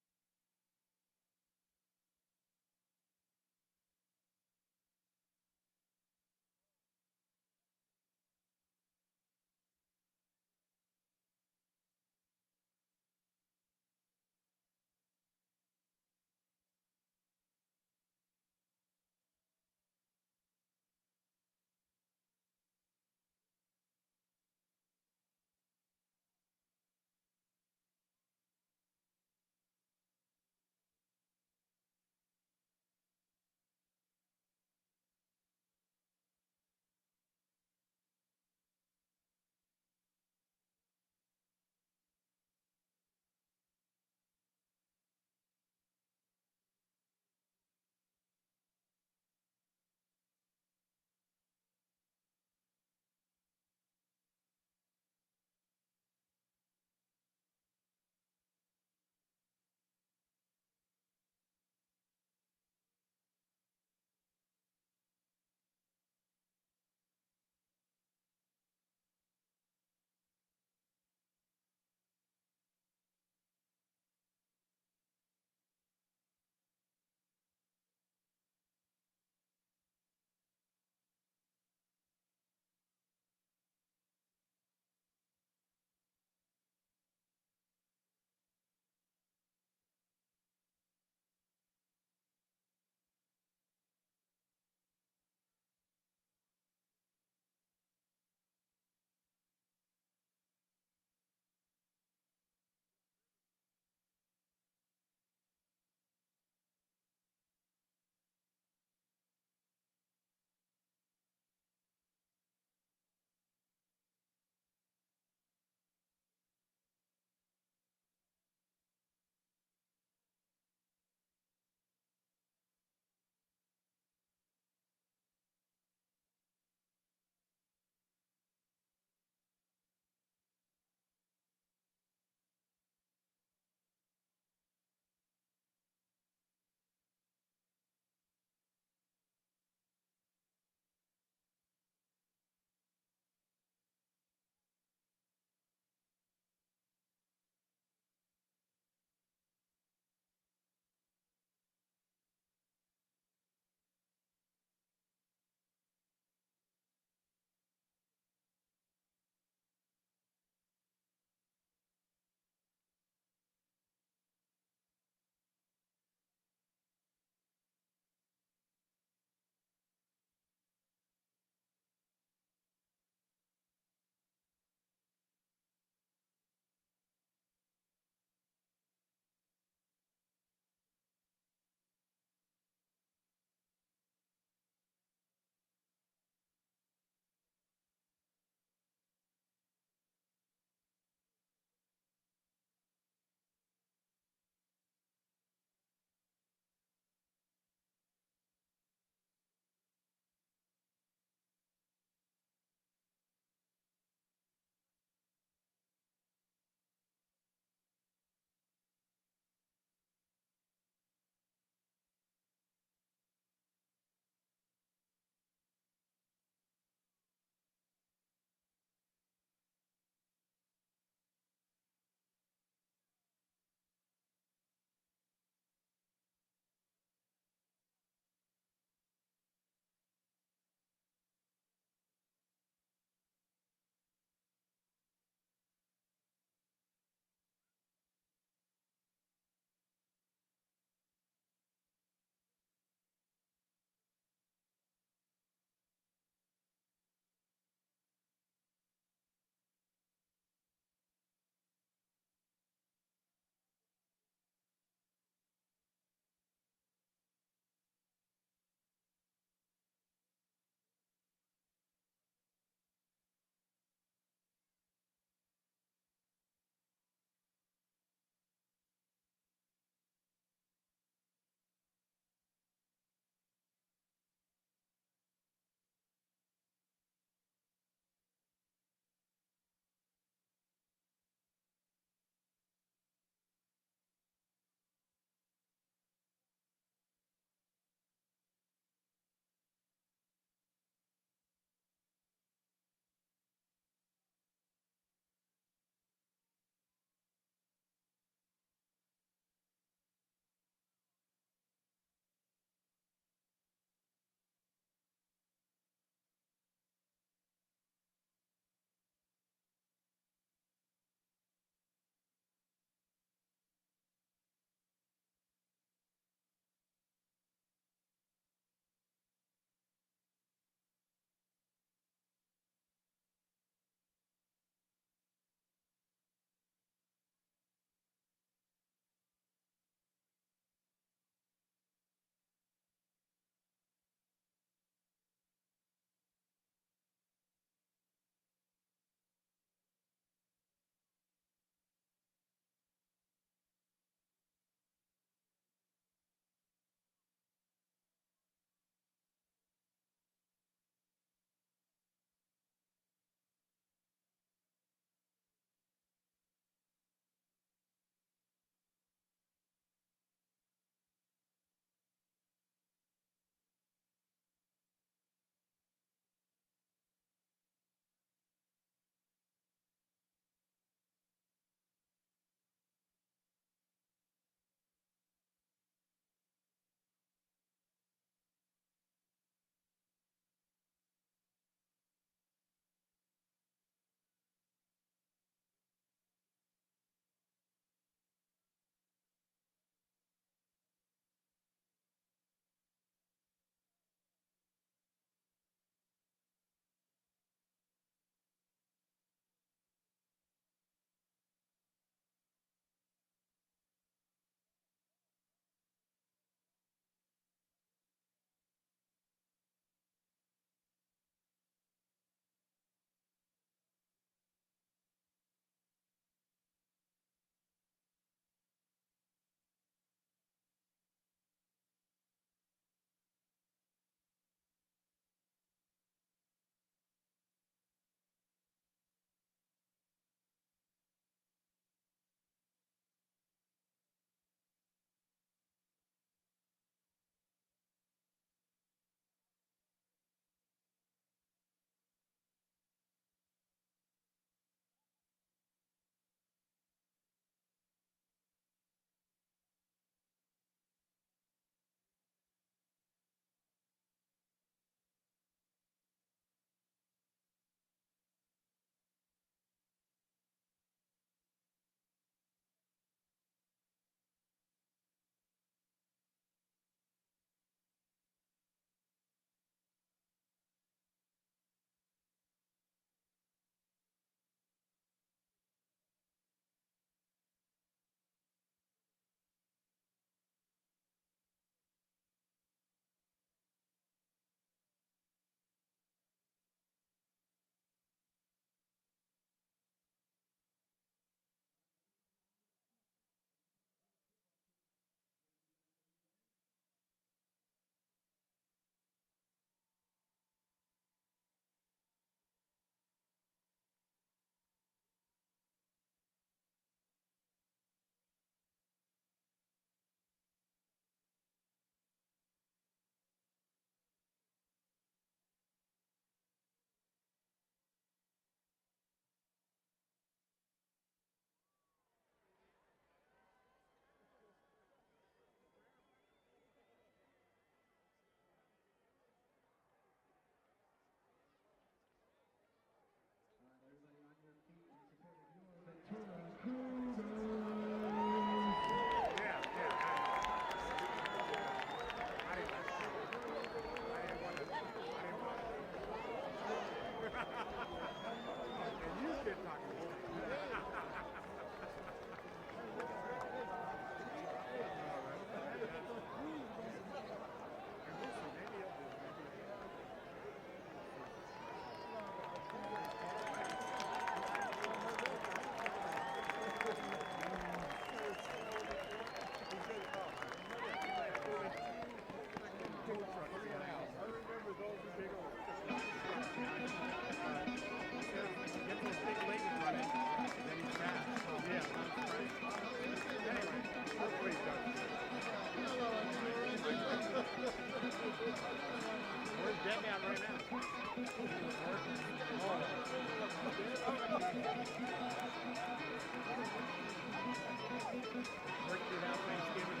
Speaker 4: Worked it out Thanksgiving.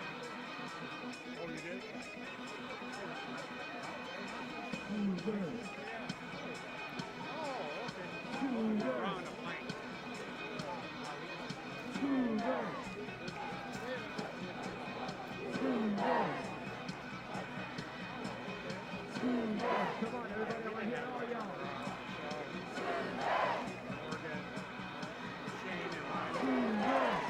Speaker 4: Oh, you did? Oh, okay. Around the plank.
Speaker 5: Come on, everybody over here, all y'all.
Speaker 4: Morgan, Shane, and Ryan.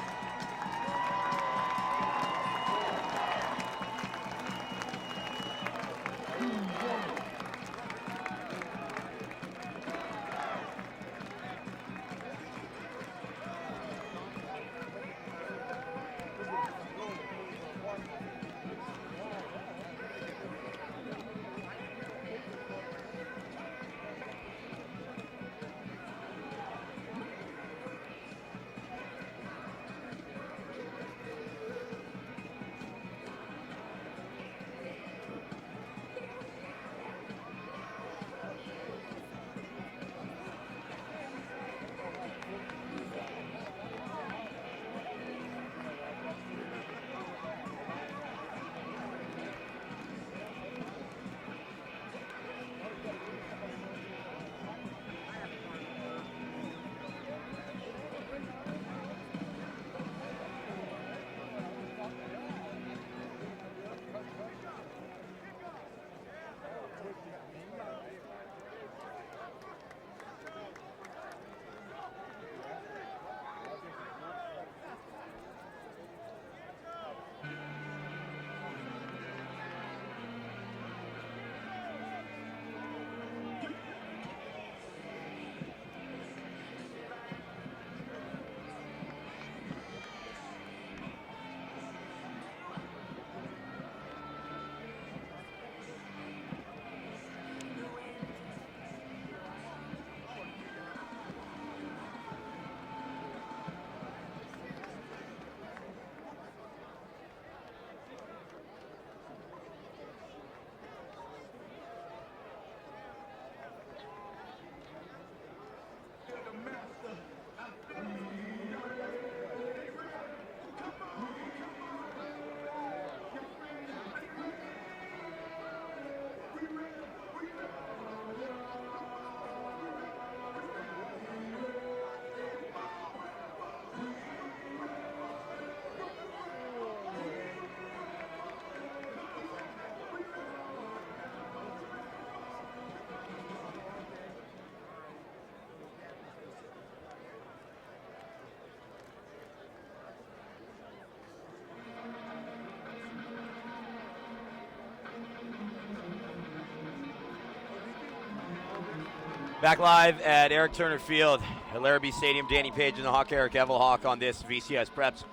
Speaker 1: Back live at Eric Turner Field at Larrabee Stadium. Danny Page and the Hawk Eric Evelhoch on this VCSPreps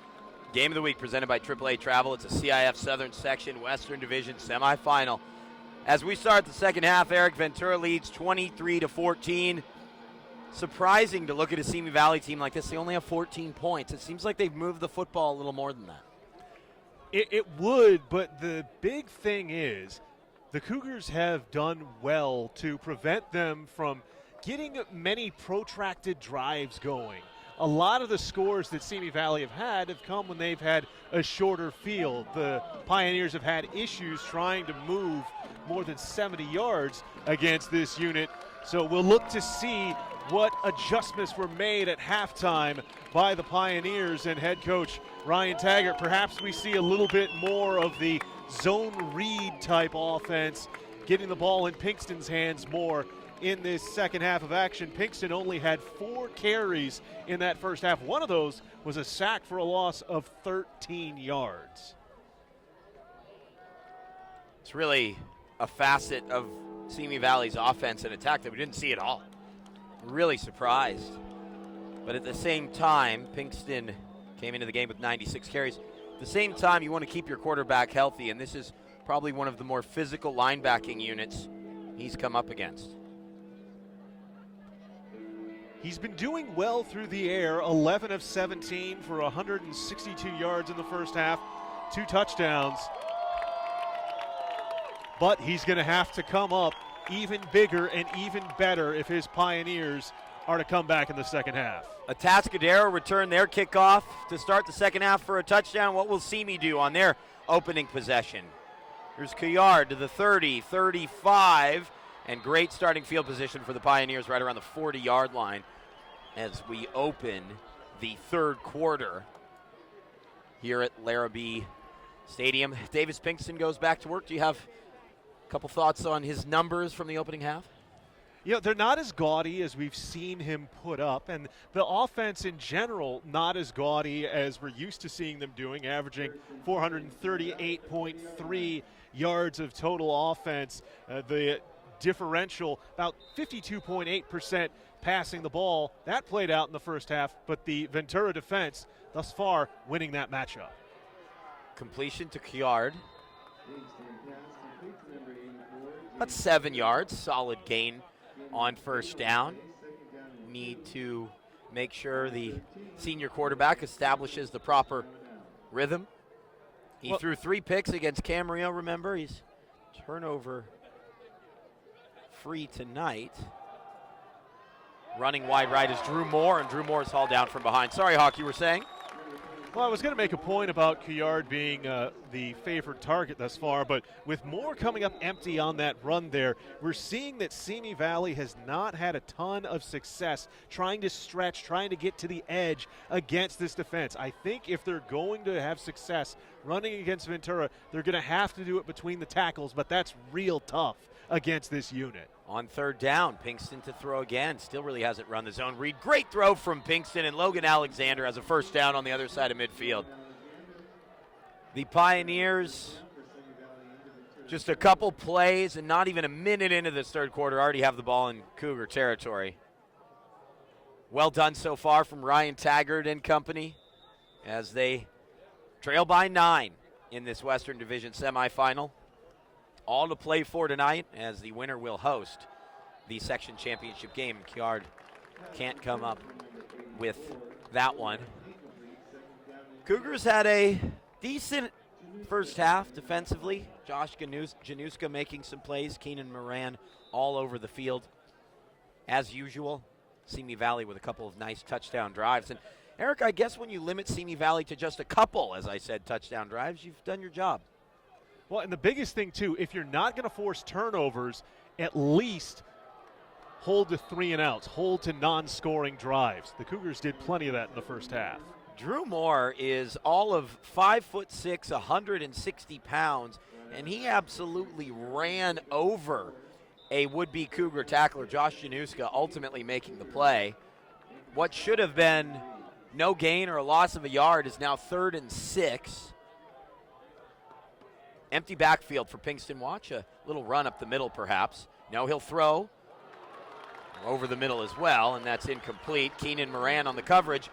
Speaker 1: Game of the Week presented by AAA Travel. It's a CIF Southern Section Western Division semifinal. As we start the second half, Eric, Ventura leads 23-14. Surprising to look at a Simi Valley team like this. They only have 14 points. It seems like they've moved the football a little more than that.
Speaker 2: It would, but the big thing is the Cougars have done well to prevent them from getting many protracted drives going. A lot of the scores that Simi Valley have come when they've had a shorter field. The Pioneers have had issues trying to move more than 70 yards against this unit. So we'll look to see what adjustments were made at halftime by the Pioneers and head coach Ryan Taggart. Perhaps we see a little bit more of the zone read type offense, getting the ball in Pinkston's hands more in this second half of action. Pinkston only had 4 carries in that first half. One of those was a sack for a loss of 13 yards.
Speaker 1: It's really a facet of Simi Valley's offense and attack that we didn't see at all. Really surprised. But at the same time, Pinkston came into the game with 96 carries. At the same time, you want to keep your quarterback healthy, and this is probably one of the more physical linebacking units he's come up against.
Speaker 2: He's been doing well through the air, 11 of 17 for 162 yards in the first half, 2 touchdowns. But he's going to have to come up even bigger and even better if his Pioneers are to come back in the second half.
Speaker 1: Atascadero returned their kickoff to start the second half for a touchdown. What will Simi do on their opening possession? Here's Couillard to the 30, 35, and great starting field position for the Pioneers right around the 40-yard line as we open the third quarter here at Larrabee Stadium. Davis Pinkston goes back to work. Do you have a couple thoughts on his numbers from the opening half?
Speaker 2: You know, they're not as gaudy as we've seen him put up, and the offense in general not as gaudy as we're used to seeing them doing, averaging 438.3 yards of total offense. The differential, about 52.8% passing the ball. That played out in the first half, but the Ventura defense thus far winning that matchup.
Speaker 1: Completion to Couillard. About 7 yards, solid gain on first down. Need to make sure the senior quarterback establishes the proper rhythm. He threw 3 picks against Camarillo, remember. He's turnover free tonight. Running wide right is Drew Moore, and Drew Moore is hauled down from behind. Sorry, Hawk, you were saying?
Speaker 2: Well, I was going to make a point about Couillard being the favored target thus far, but with Moore coming up empty on that run there, we're seeing that Simi Valley has not had a ton of success trying to stretch, trying to get to the edge against this defense. I think if they're going to have success running against Ventura, they're going to have to do it between the tackles, but that's real tough against this unit.
Speaker 1: On third down, Pinkston to throw again. Still really hasn't run the zone read. Great throw from Pinkston, and Logan Alexander has a first down on the other side of midfield. The Pioneers, just a couple plays and not even a minute into this third quarter, already have the ball in Cougar territory. Well done so far from Ryan Taggart and company as they trail by 9 in this Western Division semifinal. All to play for tonight as the winner will host the section championship game. Couillard can't come up with that one. Cougars had a decent first half defensively. Josh Januska making some plays. Keenan Moran all over the field as usual. Simi Valley with a couple of nice touchdown drives. And Eric, I guess when you limit Simi Valley to just a couple, as I said, touchdown drives, you've done your job.
Speaker 2: Well, and the biggest thing, too, if you're not going to force turnovers, at least hold to 3 and outs, hold to non-scoring drives. The Cougars did plenty of that in the first half.
Speaker 1: Drew Moore is all of 5'6", 160 pounds, and he absolutely ran over a would-be Cougar tackler, Josh Januska, ultimately making the play. What should have been no gain or a loss of a yard is now 3rd and 6. Empty backfield for Pinkston. Watch a little run up the middle, perhaps. No, he'll throw over the middle as well, and that's incomplete. Keenan Moran on the coverage.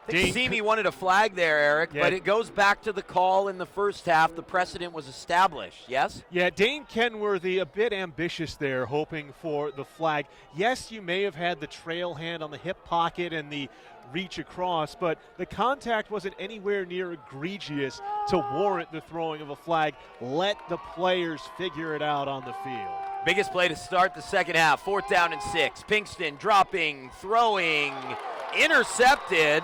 Speaker 1: I think Simi wanted a flag there, Eric, but it goes back to the call in the first half. The precedent was established, yes?
Speaker 2: Yeah, Dane Kenworthy a bit ambitious there, hoping for the flag. Yes, you may have had the trail hand on the hip pocket and the reach across, but the contact wasn't anywhere near egregious to warrant the throwing of a flag. Let the players figure it out on the field.
Speaker 1: Biggest play to start the second half, 4th down and 6. Pinkston dropping, throwing, intercepted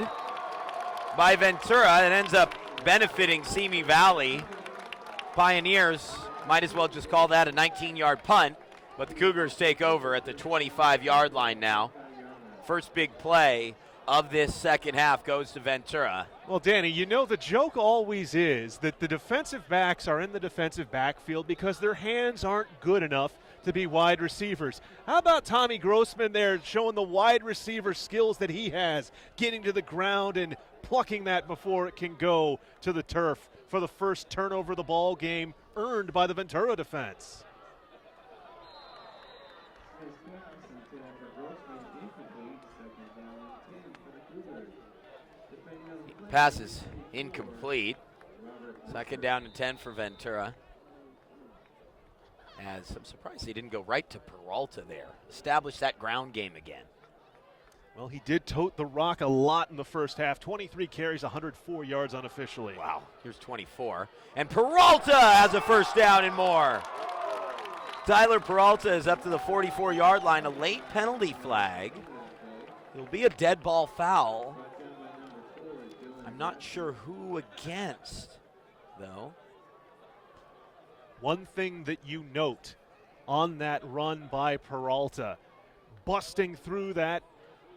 Speaker 1: by Ventura. It ends up benefiting Simi Valley. Pioneers might as well just call that a 19-yard punt, but the Cougars take over at the 25-yard line now. First big play of this second half goes to Ventura.
Speaker 2: Well, Danny, you know the joke always is that the defensive backs are in the defensive backfield because their hands aren't good enough to be wide receivers. How about Tommy Grossman there showing the wide receiver skills that he has, getting to the ground and plucking that before it can go to the turf for the first turnover of the ball game earned by the Ventura defense.
Speaker 1: Passes incomplete. 2nd down and 10 for Ventura. As I'm surprised he didn't go right to Peralta there. Establish that ground game again.
Speaker 2: Well, he did tote the rock a lot in the first half. 23 carries, 104 yards unofficially.
Speaker 1: Wow, here's 24. And Peralta has a first down and more. Tyler Peralta is up to the 44-yard line. A late penalty flag It'll be a dead ball foul. I'm not sure who against, though.
Speaker 2: One thing that you note on that run by Peralta, busting through that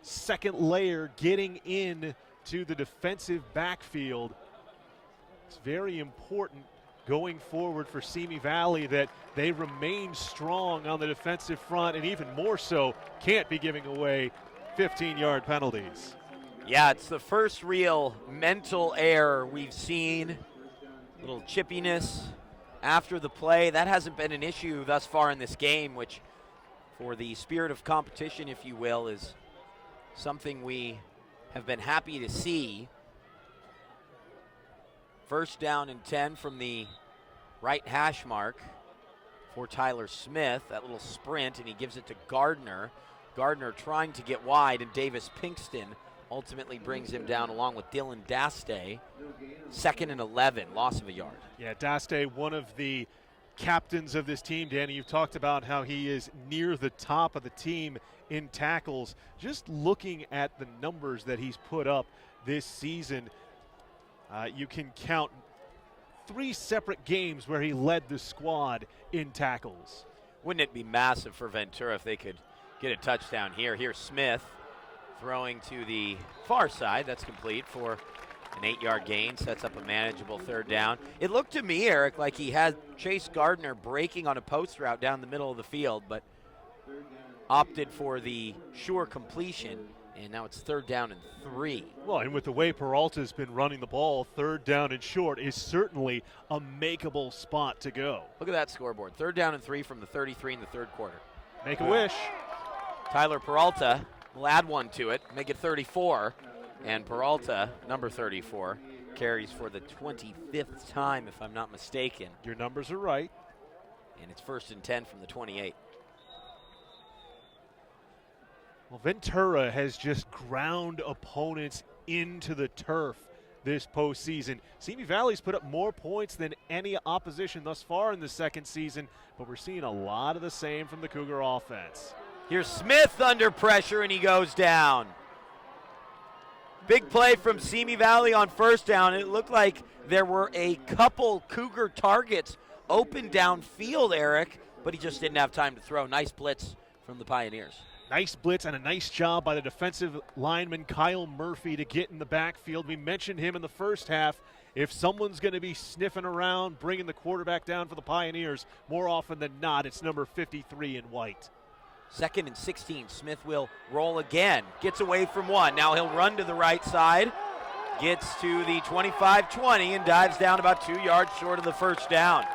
Speaker 2: second layer, getting in to the defensive backfield. It's very important going forward for Simi Valley that they remain strong on the defensive front, and even more so, can't be giving away 15-yard penalties.
Speaker 1: Yeah, it's the first real mental error we've seen. Little chippiness after the play. That hasn't been an issue thus far in this game, which for the spirit of competition, if you will, is something we have been happy to see. First down and 10 from the right hash mark for Tyler Smith. That little sprint, and he gives it to Gardner. Gardner trying to get wide, and Davis Pinkston ultimately brings him down along with Dylan Daste. 2nd and 11, loss of a yard.
Speaker 2: Yeah, Daste, one of the captains of this team. Danny, you've talked about how he is near the top of the team in tackles. Just looking at the numbers that he's put up this season, you can count 3 separate games where he led the squad in tackles.
Speaker 1: Wouldn't it be massive for Ventura if they could get a touchdown here? Here's Smith throwing to the far side. That's complete for an 8-yard gain. Sets up a manageable 3rd down. It looked to me, Eric, like he had Chase Gardner breaking on a post route down the middle of the field, but opted for the sure completion, and now it's 3rd down and 3.
Speaker 2: Well, and with the way Peralta's been running the ball, 3rd down and short is certainly a makeable spot to go.
Speaker 1: Look at that scoreboard. 3rd down and 3 from the 33 in the 3rd quarter.
Speaker 2: Make a wish.
Speaker 1: Tyler Peralta will add one to it, make it 34. And Peralta, number 34, carries for the 25th time, if I'm not mistaken.
Speaker 2: Your numbers are right.
Speaker 1: And it's 1st and 10 from the 28.
Speaker 2: Well, Ventura has just ground opponents into the turf this postseason. Simi Valley's put up more points than any opposition thus far in the second season, but we're seeing a lot of the same from the Cougar offense.
Speaker 1: Here's Smith under pressure, and he goes down. Big play from Simi Valley on 1st down. It looked like there were a couple Cougar targets open downfield, Eric, but he just didn't have time to throw. Nice blitz from the Pioneers.
Speaker 2: Nice blitz and a nice job by the defensive lineman Kyle Murphy to get in the backfield. We mentioned him in the first half. If someone's going to be sniffing around, bringing the quarterback down for the Pioneers, more often than not, it's number 53 in white.
Speaker 1: 2nd and 16. Smith will roll again. Gets away from one. Now he'll run to the right side. Gets to the 25-20 and dives down about 2 yards short of the 1st down.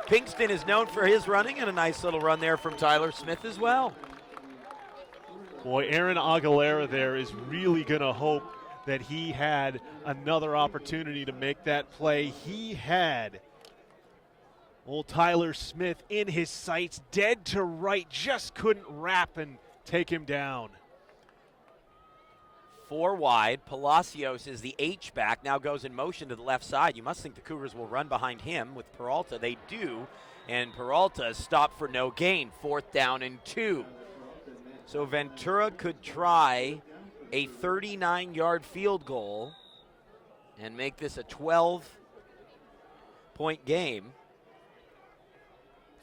Speaker 1: Pinkston is known for his running, and a nice little run there from Tyler Smith as well.
Speaker 2: Boy, Aaron Aguilera there is really going to hope that he had another opportunity to make that play. He had old Tyler Smith in his sights, dead to right, just couldn't wrap and take him down.
Speaker 1: 4 wide. Palacios is the H-back, now goes in motion to the left side. You must think the Cougars will run behind him with Peralta. They do, and Peralta is stopped for no gain. 4th down and 2. So Ventura could try a 39-yard field goal and make this a 12-point game.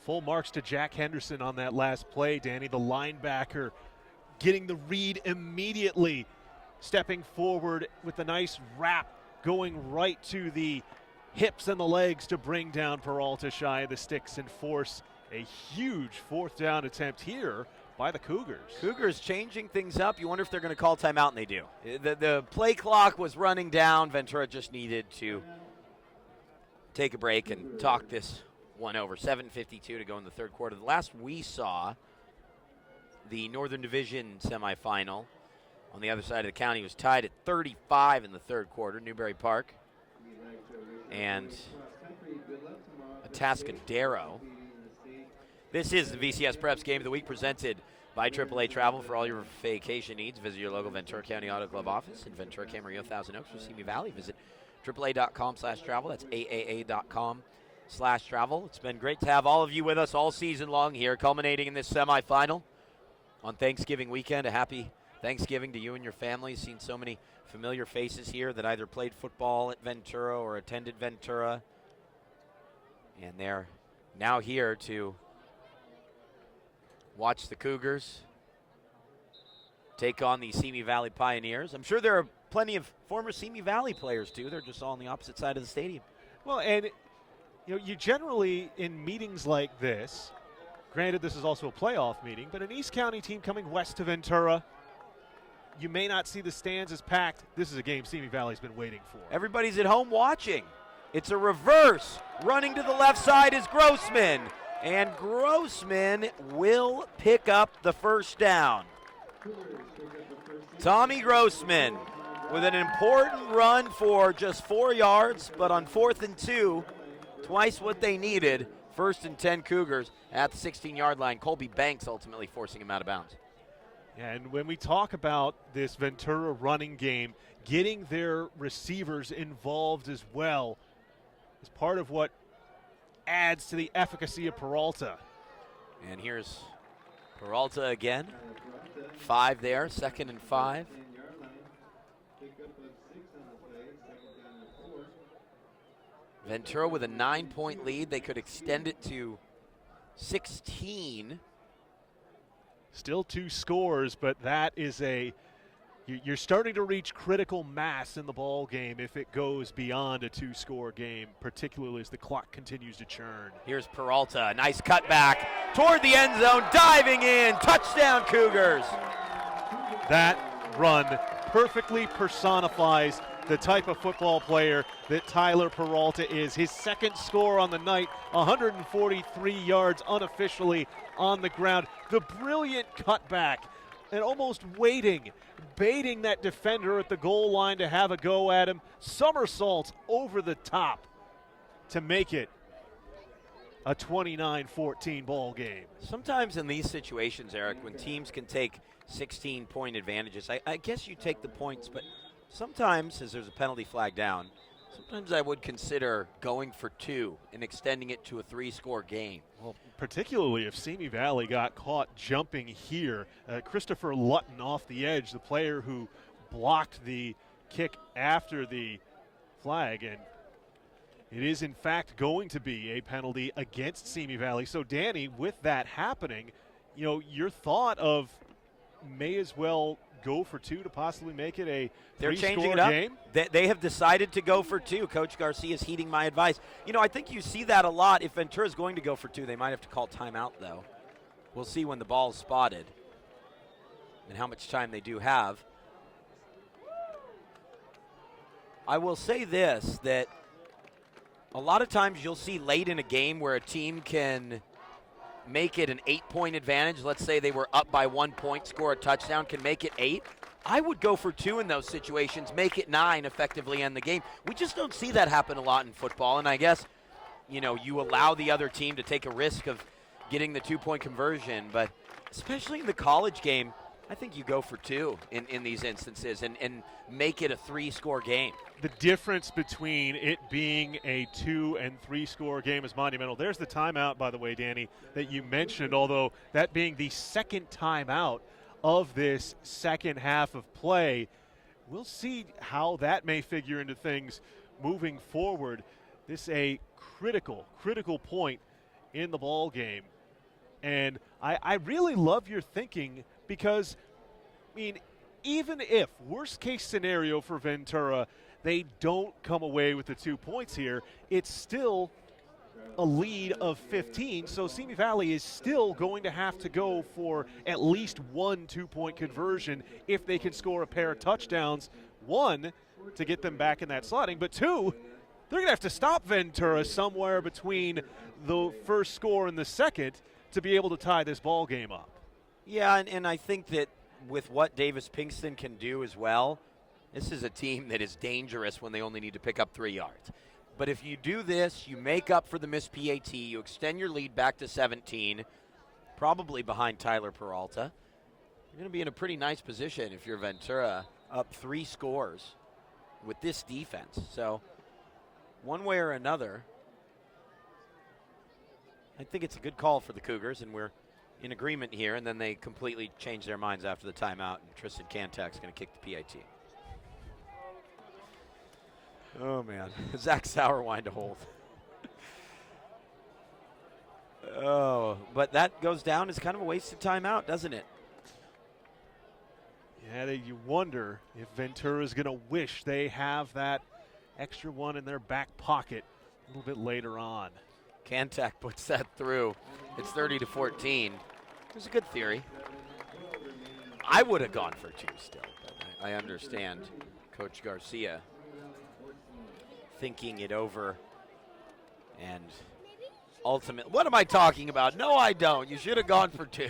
Speaker 2: Full marks to Jack Henderson on that last play, Danny. The linebacker getting the read immediately, stepping forward with a nice wrap, going right to the hips and the legs to bring down Peralta shy of the sticks and force a huge 4th down attempt here by the Cougars.
Speaker 1: Cougars changing things up. You wonder if they're going to call timeout, and they do. The play clock was running down. Ventura just needed to take a break and talk this one over. 7:52 to go in the 3rd quarter. The last we saw, the Northern Division semifinal on the other side of the county was tied at 35 in the 3rd quarter. Newberry Park and Atascadero. This is the VCSPreps Game of the Week presented by AAA Travel. For all your vacation needs, visit your local Ventura County Auto Club office in Ventura, Camarillo, Thousand Oaks, or Simi Valley. Visit AAA.com/travel. That's AAA.com/travel. It's been great to have all of you with us all season long here, culminating in this semifinal on Thanksgiving weekend. A happy Thanksgiving to you and your family. Seen so many familiar faces here that either played football at Ventura or attended Ventura. And they're now here to watch the Cougars take on the Simi Valley Pioneers. I'm sure there are plenty of former Simi Valley players too. They're just all on the opposite side of the stadium.
Speaker 2: Well, and you generally in meetings like this, granted this is also a playoff meeting, but an East County team coming west to Ventura, you may not see the stands as packed. This is a game Simi Valley's been waiting for.
Speaker 1: Everybody's at home watching. It's a reverse. Running to the left side is Grossman. And Grossman will pick up the first down. Tommy Grossman with an important run for just 4 yards, but on 4th and 2, twice what they needed. 1st and 10 Cougars at the 16-yard line. Colby Banks ultimately forcing him out of bounds.
Speaker 2: And when we talk about this Ventura running game, getting their receivers involved as well is part of what adds to the efficacy of Peralta.
Speaker 1: And here's Peralta again. 5 there, 2nd and 5. Ventura with a 9-point lead. They could extend it to 16.
Speaker 2: Still 2 scores, but that is you're starting to reach critical mass in the ball game if it goes beyond a 2-score game, particularly as the clock continues to churn.
Speaker 1: Here's Peralta, nice cutback toward the end zone, diving in, touchdown Cougars.
Speaker 2: That run perfectly personifies the type of football player that Tyler Peralta is. His 2nd score on the night, 143 yards unofficially on the ground. The brilliant cutback and almost baiting that defender at the goal line to have a go at him. Somersaults over the top to make it a 29-14 ball game.
Speaker 1: Sometimes in these situations, Eric, when teams can take 16-point advantages, I guess you take the points, but sometimes, as there's a penalty flag down, sometimes I would consider going for 2 and extending it to a 3-score game.
Speaker 2: Well, particularly if Simi Valley got caught jumping here. Christopher Lutton off the edge, the player who blocked the kick after the flag, and it is in fact going to be a penalty against Simi Valley. So Danny, with that happening, your thought of may as well go for 2 to possibly make it a
Speaker 1: They're
Speaker 2: 3-score
Speaker 1: changing it up.
Speaker 2: game?
Speaker 1: They have decided to go for 2. Coach Garcia is heeding my advice. I think you see that a lot. If Ventura is going to go for 2, they might have to call timeout, though. We'll see when the ball is spotted and how much time they do have. I will say this, that a lot of times you'll see late in a game where a team can make it an 8-point advantage. Let's say they were up by 1 point, score a touchdown, can make it 8. I would go for 2 in those situations, make it 9, effectively end the game. We just don't see that happen a lot in football, and I guess, you allow the other team to take a risk of getting the 2-point conversion, but especially in the college game, I think you go for 2 in these instances and make it a 3-score game.
Speaker 2: The difference between it being a 2 and 3-score game is monumental. There's the timeout, by the way, Danny, that you mentioned, although that being the 2nd timeout of this second half of play. We'll see how that may figure into things moving forward. This is a critical point in the ball game. And I really love your thinking because, even if, worst case scenario for Ventura, they don't come away with the 2 points here, it's still a lead of 15, so Simi Valley is still going to have to go for at least 1 2-point conversion if they can score a pair of touchdowns. 1, to get them back in that slotting, but 2, they're going to have to stop Ventura somewhere between the first score and the second to be able to tie this ball game up.
Speaker 1: Yeah, and I think that with what Davis Pinkston can do as well, this is a team that is dangerous when they only need to pick up 3 yards. But if you do this, you make up for the missed PAT, you extend your lead back to 17, probably behind Tyler Peralta. You're going to be in a pretty nice position if you're Ventura, up 3 scores with this defense. So one way or another, I think it's a good call for the Cougars, and we're in agreement here, and then they completely change their minds after the timeout, and Tristan Kantak's going to kick the PAT. Oh, man. Zach Sauerwein to hold. Oh, but that goes down as kind of a wasted timeout, doesn't it?
Speaker 2: Yeah, you wonder if Ventura's going to wish they have that extra one in their back pocket a little bit later on.
Speaker 1: Kantak puts that through. It's 30-14. It was a good theory. I would have gone for 2 still, but I understand Coach Garcia thinking it over and ultimately. What am I talking about? No, I don't. You should have gone for 2.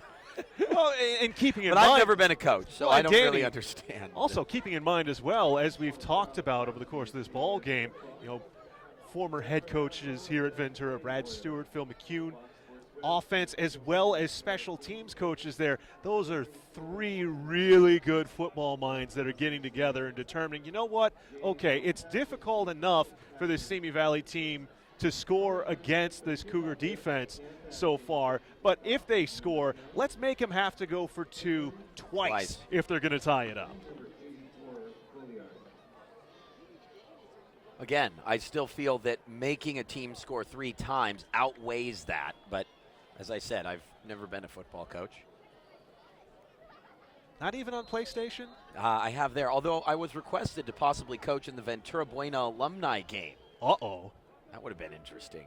Speaker 2: Well, and keeping in
Speaker 1: but
Speaker 2: mind,
Speaker 1: I've never been a coach, so
Speaker 2: well,
Speaker 1: I don't
Speaker 2: Danny,
Speaker 1: really understand.
Speaker 2: Also, keeping in mind as well, as we've talked about over the course of this ball game, former head coaches here at Ventura, Brad Stewart, Phil McCune, offense as well as special teams coaches there. Those are 3 really good football minds that are getting together and determining, you know what, okay, it's difficult enough for this Simi Valley team to score against this Cougar defense so far, but if they score, let's make them have to go for 2 twice if they're going to tie it up.
Speaker 1: Again, I still feel that making a team score 3 times outweighs that, but as I said, I've never been a football coach.
Speaker 2: Not even on PlayStation?
Speaker 1: I have there, although I was requested to possibly coach in the Ventura Buena alumni game.
Speaker 2: Uh-oh.
Speaker 1: That would have been interesting.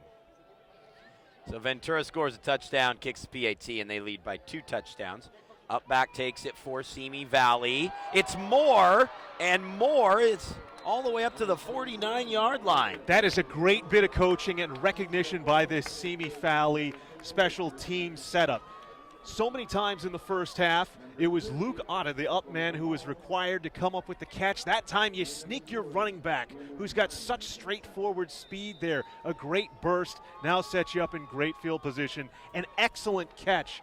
Speaker 1: So Ventura scores a touchdown, kicks the PAT, and they lead by 2 touchdowns. Up back takes it for Simi Valley. It's more, and more. It's all the way up to the 49-yard line.
Speaker 2: That is a great bit of coaching and recognition by this Simi Valley special team setup. So many times in the first half, it was Luke Otta, the up man, who was required to come up with the catch. That time you sneak your running back, who's got such straightforward speed there. A great burst now sets you up in great field position. An excellent catch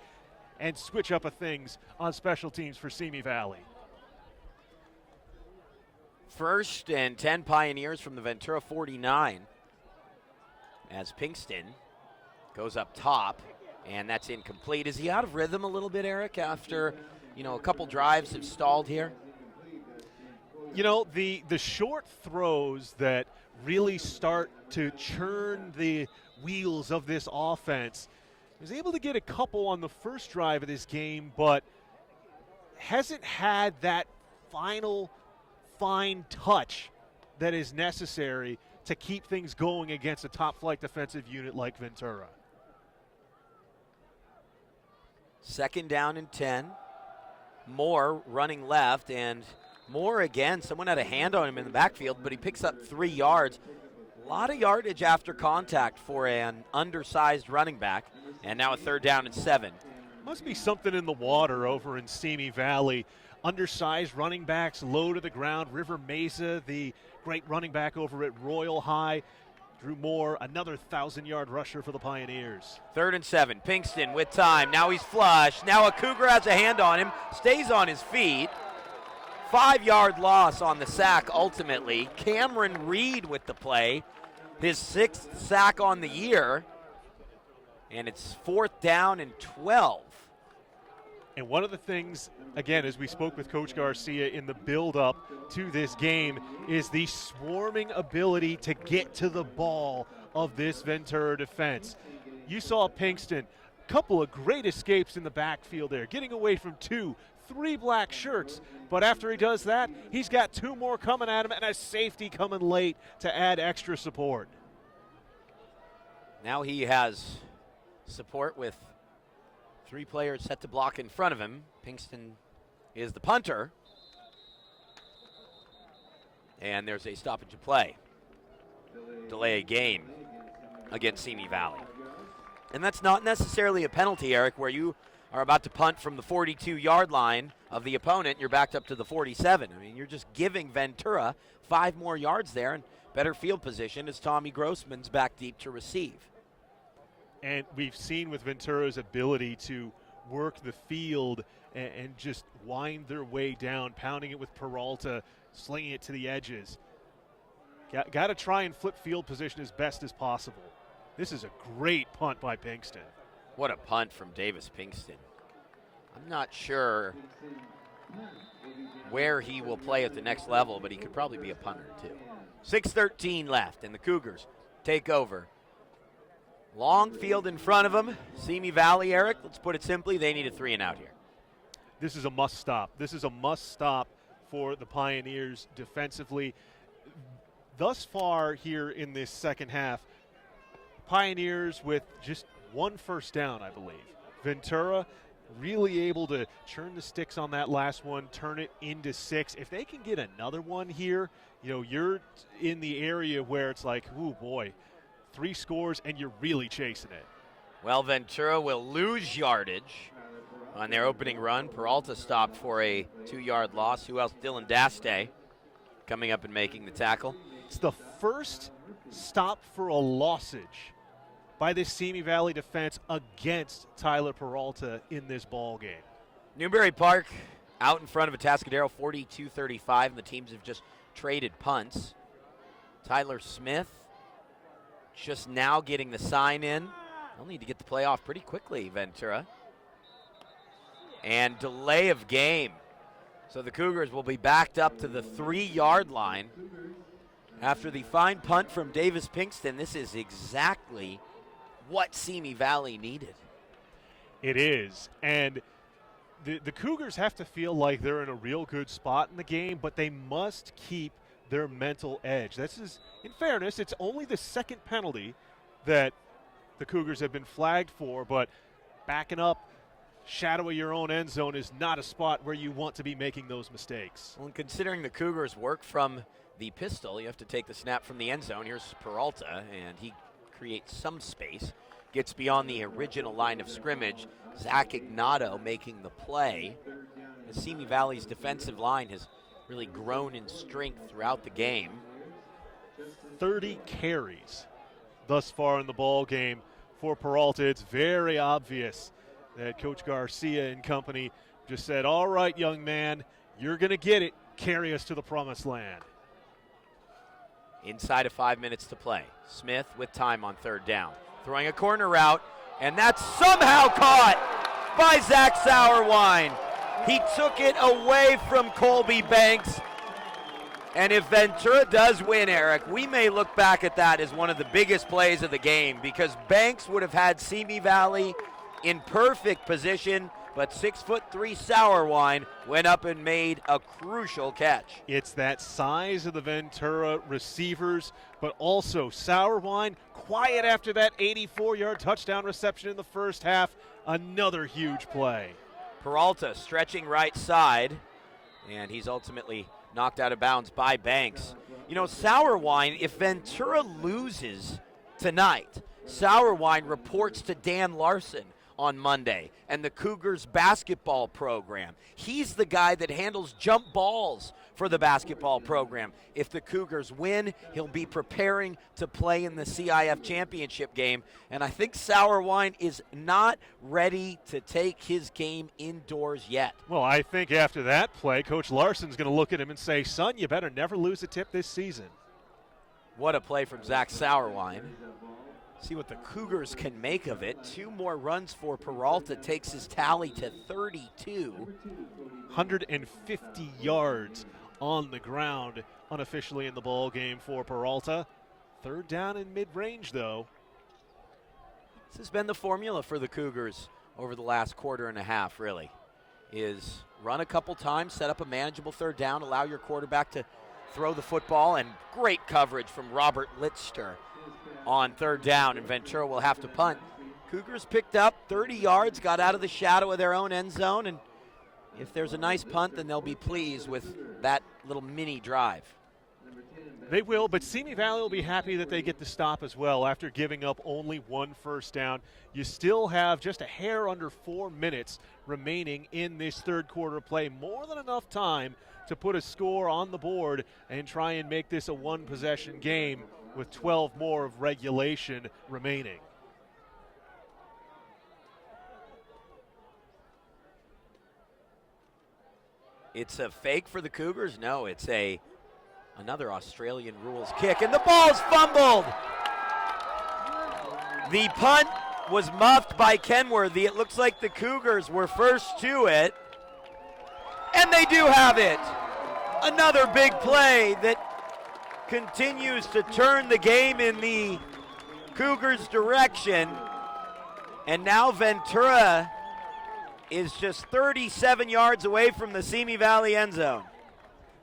Speaker 2: and switch up of things on special teams for Simi Valley.
Speaker 1: 1st and 10 Pioneers from the Ventura 49 as Pinkston goes up top, and that's incomplete. Is he out of rhythm a little bit, Eric, after, a couple drives have stalled here?
Speaker 2: The short throws that really start to churn the wheels of this offense, he was able to get a couple on the first drive of this game, but hasn't had that final fine touch that is necessary to keep things going against a top-flight defensive unit like Ventura.
Speaker 1: 2nd down and 10. Moore running left, and Moore again, someone had a hand on him in the backfield, but he picks up 3 yards. A lot of yardage after contact for an undersized running back, and now a 3rd down and 7.
Speaker 2: Must be something in the water over in Simi Valley. Undersized running backs low to the ground. River Mesa, the great running back over at Royal High. Drew Moore, another 1,000-yard rusher for the Pioneers.
Speaker 1: 3rd and 7. Pinkston with time. Now he's flush. Now a Cougar has a hand on him. Stays on his feet. 5-yard loss on the sack ultimately. Cameron Reed with the play. His 6th sack on the year. And it's 4th down and 12.
Speaker 2: And one of the things, again, as we spoke with Coach Garcia in the build-up to this game, is the swarming ability to get to the ball of this Ventura defense. You saw Pinkston, a couple of great escapes in the backfield there, getting away from 2, 3 black shirts. But after he does that, he's got 2 more coming at him and a safety coming late to add extra support.
Speaker 1: Now he has support with 3 players set to block in front of him. Pinkston is the punter. And there's a stoppage of play. Delay a game against Simi Valley. And that's not necessarily a penalty, Eric, where you are about to punt from the 42-yard line of the opponent. You're backed up to the 47. I mean, you're just giving Ventura 5 more yards there and better field position as Tommy Grossman's back deep to receive.
Speaker 2: And we've seen with Ventura's ability to work the field and just wind their way down, pounding it with Peralta, slinging it to the edges. Got to try and flip field position as best as possible. This is a great punt by Pinkston.
Speaker 1: What a punt from Davis Pinkston. I'm not sure where he will play at the next level, but he could probably be a punter too. 6:13 left, and the Cougars take over. Long field in front of them. Simi Valley, Eric, let's put it simply, they need a 3 and out here.
Speaker 2: This is a must stop. This is a must stop for the Pioneers defensively. Thus far here in this second half, Pioneers with just 1 first down, I believe. Ventura really able to churn the sticks on that last one, turn it into 6. If they can get another one here, you're in the area where it's like, ooh, boy, 3 scores and you're really chasing it.
Speaker 1: Well, Ventura will lose yardage on their opening run. Peralta stopped for a 2-yard loss. Who else? Dylan Daste coming up and making the tackle.
Speaker 2: It's the first stop for a lossage by this Simi Valley defense against Tyler Peralta in this ball game.
Speaker 1: Newberry Park out in front of Atascadero, 42-35, and the teams have just traded punts. Tyler Smith just now getting the sign in. They'll need to get the play off pretty quickly, Ventura. And delay of game. So the Cougars will be backed up to the 3-yard line. After the fine punt from Davis Pinkston, this is exactly what Simi Valley needed.
Speaker 2: It is. And the Cougars have to feel like they're in a real good spot in the game, but they must keep their mental edge. This is, in fairness, it's only the second penalty that the Cougars have been flagged for, but backing up, shadow of your own end zone is not a spot where you want to be making those mistakes.
Speaker 1: Well, considering the Cougars work from the pistol, you have to take the snap from the end zone. Here's Peralta, and he creates some space, gets beyond the original line of scrimmage. Zach Ignato making the play. The Simi Valley's defensive line has really grown in strength throughout the game.
Speaker 2: 30 carries thus far in the ball game for Peralta. It's very obvious that Coach Garcia and company just said, all right, young man, you're going to get it. Carry us to the promised land.
Speaker 1: Inside of 5 minutes to play. Smith with time on 3rd down. Throwing a corner route, and that's somehow caught by Zach Sauerwein. He took it away from Colby Banks. And if Ventura does win, Eric, we may look back at that as one of the biggest plays of the game, because Banks would have had Simi Valley in perfect position, but 6'3" Sauerwein went up and made a crucial catch.
Speaker 2: It's that size of the Ventura receivers, but also Sauerwein, quiet after that 84-yard touchdown reception in the first half. Another huge play.
Speaker 1: Peralta stretching right side, and he's ultimately knocked out of bounds by Banks. Sauerwein, if Ventura loses tonight, Sauerwein reports to Dan Larson on Monday and the Cougars basketball program. He's the guy that handles jump balls for the basketball program. If the Cougars win, he'll be preparing to play in the CIF championship game. And I think Sauerwein is not ready to take his game indoors yet.
Speaker 2: Well, I think after that play, Coach Larson's going to look at him and say, son, you better never lose a tip this season.
Speaker 1: What a play from Zach Sauerwein. See what the Cougars can make of it. 2 more runs for Peralta takes his tally to 32.
Speaker 2: 150 yards on the ground unofficially in the ball game for Peralta. 3rd down in mid-range, though.
Speaker 1: This has been the formula for the Cougars over the last quarter and a half, really, is run a couple times, set up a manageable 3rd down, allow your quarterback to throw the football, and great coverage from Robert Litster on 3rd down, and Ventura will have to punt. Cougars picked up 30 yards, got out of the shadow of their own end zone, and if there's a nice punt, then they'll be pleased with that little mini drive.
Speaker 2: They will, but Simi Valley will be happy that they get the stop as well after giving up only 1 first down. You still have just a hair under 4 minutes remaining in this 3rd quarter play. More than enough time to put a score on the board and try and make this a 1-possession game with 12 more of regulation remaining.
Speaker 1: It's a fake for the Cougars? No, it's another Australian rules kick, and the ball's fumbled. The punt was muffed by Kenworthy. It looks like the Cougars were first to it. And they do have it. Another big play that continues to turn the game in the Cougars' direction. And now Ventura is just 37 yards away from the Simi Valley end zone.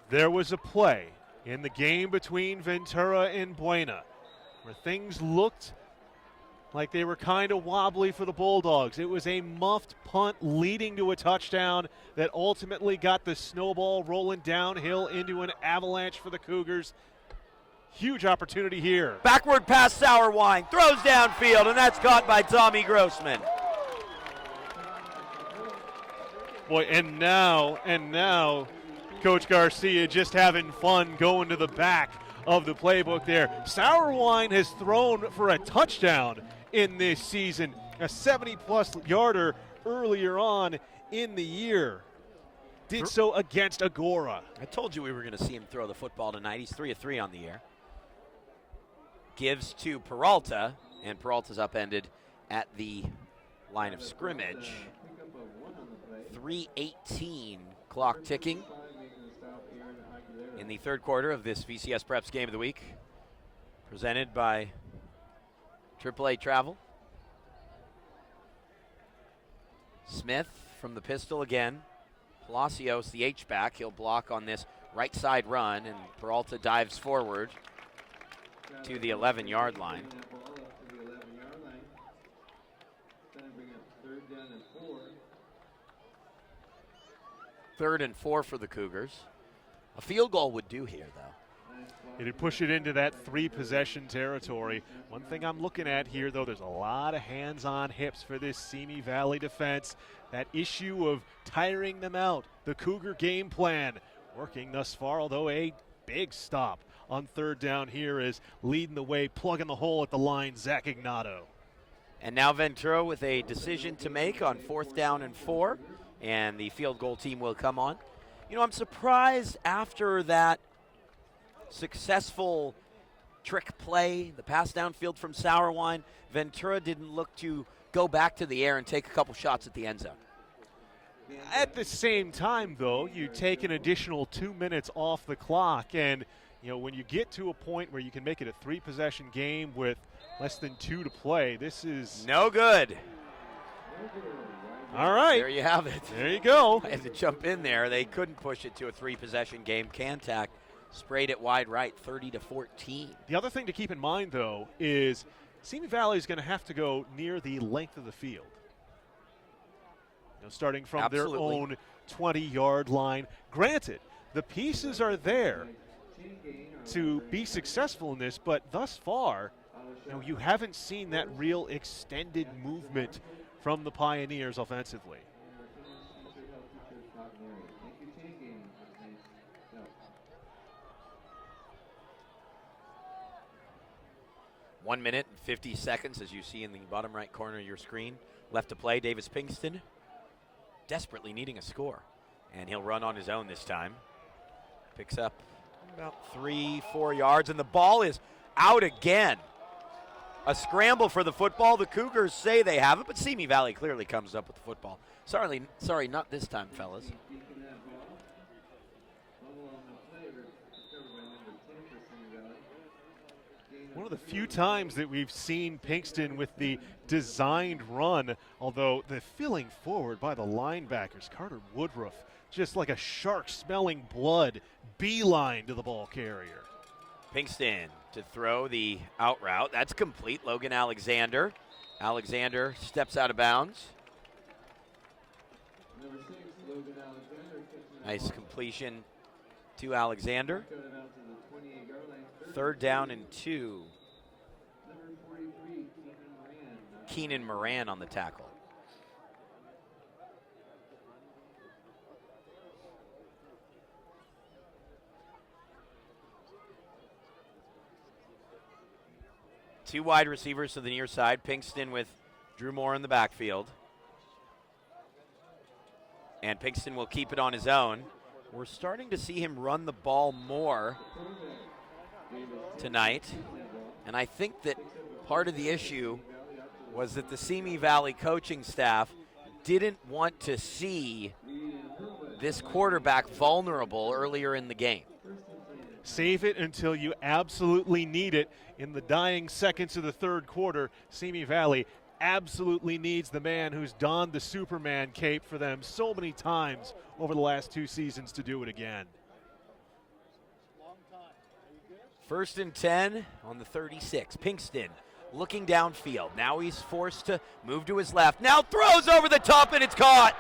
Speaker 2: There was a play in the game between Ventura and Buena where things looked like they were kind of wobbly for the Bulldogs. It was a muffed punt leading to a touchdown that ultimately got the snowball rolling downhill into an avalanche for the Cougars. Huge opportunity here.
Speaker 1: Backward pass, Sour Wine, throws downfield, and that's caught by Tommy Grossman.
Speaker 2: Boy, and now, Coach Garcia just having fun going to the back of the playbook there. Sour Wine has thrown for a touchdown in this season, a 70-plus yarder earlier on in the year. Did so against Agora.
Speaker 1: I told you we were going to see him throw the football tonight. He's 3 of 3 on the year. Gives to Peralta, and Peralta's upended at the line of scrimmage. 3:18 clock ticking in the third quarter of this VCSPreps Game of the Week, presented by AAA Travel. Smith from the pistol again. Palacios, the H-back, he'll block on this right side run, and Peralta dives forward to the 11-yard line. Third and 4 for the Cougars. A field goal would do here, though.
Speaker 2: It'd push it into that 3-possession territory. One thing I'm looking at here, though, there's a lot of hands on hips for this Simi Valley defense. That issue of tiring them out, the Cougar game plan, working thus far, although a big stop on third down here is leading the way, plugging the hole at the line, Zach Ignato.
Speaker 1: And now Ventura with a decision to make on 4th down and 4, and the field goal team will come on. You know, I'm surprised after that successful trick play, the pass downfield from Sour Wine, Ventura didn't look to go back to the air and take a couple shots at the end zone.
Speaker 2: At the same time, though, you take an additional 2 minutes off the clock, and you know, when you get to a point where you can make it a 3-possession game with less than 2 to play, this is
Speaker 1: no good.
Speaker 2: All right.
Speaker 1: There you have it.
Speaker 2: There you go.
Speaker 1: I had to jump in there. They couldn't push it to a 3-possession game. Cantac sprayed it wide right, 30-14.
Speaker 2: The other thing to keep in mind, though, is Simi Valley is going to have to go near the length of the field. You know, starting from
Speaker 1: Absolutely.
Speaker 2: their own 20-yard line. Granted, the pieces are there to be successful in this, but thus far, you know, you haven't seen that real extended movement from the Pioneers offensively.
Speaker 1: 1 minute and 50 seconds, as you see in the bottom right corner of your screen. Left to play, Davis Pinkston desperately needing a score. And he'll run on his own this time. Picks up about 3-4 yards, and the ball is out again. A scramble for the football. The Cougars say they have it, but Simi Valley clearly comes up with the football. Sorry, not this time, fellas.
Speaker 2: One of the few times that we've seen Pinkston with the designed run, although the filling forward by the linebackers, Carter Woodruff, just like a shark smelling blood, beeline to the ball carrier.
Speaker 1: Pinkston to throw the out route. That's complete. Logan Alexander. Alexander steps out of bounds. Nice completion to Alexander. 3rd down and 2. Keenan Moran on the tackle. Two wide receivers to the near side. Pinkston with Drew Moore in the backfield. And Pinkston will keep it on his own. We're starting to see him run the ball more tonight. And I think that part of the issue was that the Simi Valley coaching staff didn't want to see this quarterback vulnerable earlier in the game.
Speaker 2: Save it until you absolutely need it. In the dying seconds of the third quarter, Simi Valley absolutely needs the man who's donned the Superman cape for them so many times over the last 2 seasons to do it again.
Speaker 1: 1st and 10 on the 36. Pinkston looking downfield. Now he's forced to move to his left. Now throws over the top, and it's caught.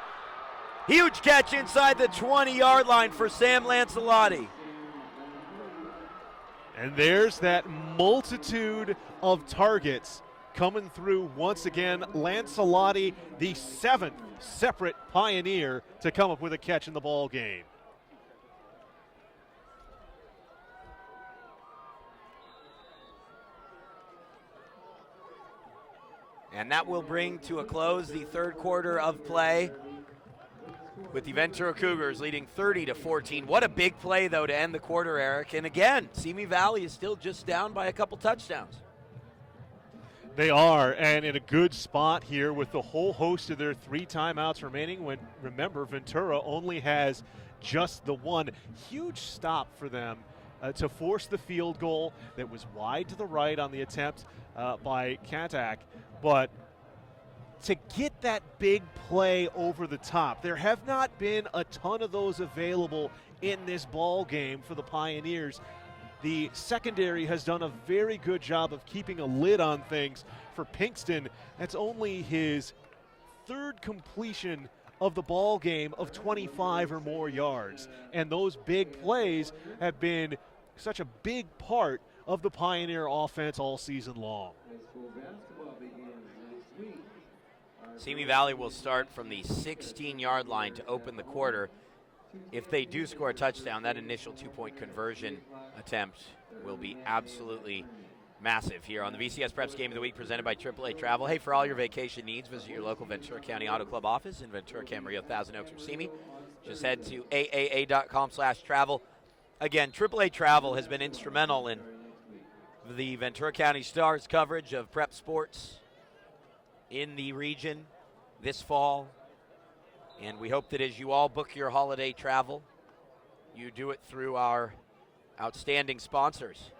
Speaker 1: Huge catch inside the 20-yard line for Sam Lancelotti.
Speaker 2: And there's that multitude of targets coming through once again. Lancelotti, the 7th separate Pioneer to come up with a catch in the ball game.
Speaker 1: And that will bring to a close the third quarter of play, with the Ventura Cougars leading 30-14. What a big play, though, to end the quarter, Eric. And again, Simi Valley is still just down by a couple touchdowns.
Speaker 2: They are, and in a good spot here with the whole host of their 3 timeouts remaining. When, remember, Ventura only has just the one. Huge stop for them to force the field goal that was wide to the right on the attempt by Katak. But to get that big play over the top, there have not been a ton of those available in this ball game for the Pioneers. The secondary has done a very good job of keeping a lid on things. For Pinkston, that's only his 3rd completion of the ball game of 25 or more yards. And those big plays have been such a big part of the Pioneer offense all season long.
Speaker 1: Simi Valley will start from the 16-yard line to open the quarter. If they do score a touchdown, that initial 2-point conversion attempt will be absolutely massive here on the VCSPreps Game of the Week presented by AAA Travel. Hey, for all your vacation needs, visit your local Ventura County Auto Club office in Ventura, Camarillo, Thousand Oaks, or Simi. Just head to aaa.com/travel. Again, AAA Travel has been instrumental in the Ventura County Stars coverage of prep sports in the region this fall. And we hope that as you all book your holiday travel, you do it through our outstanding sponsors.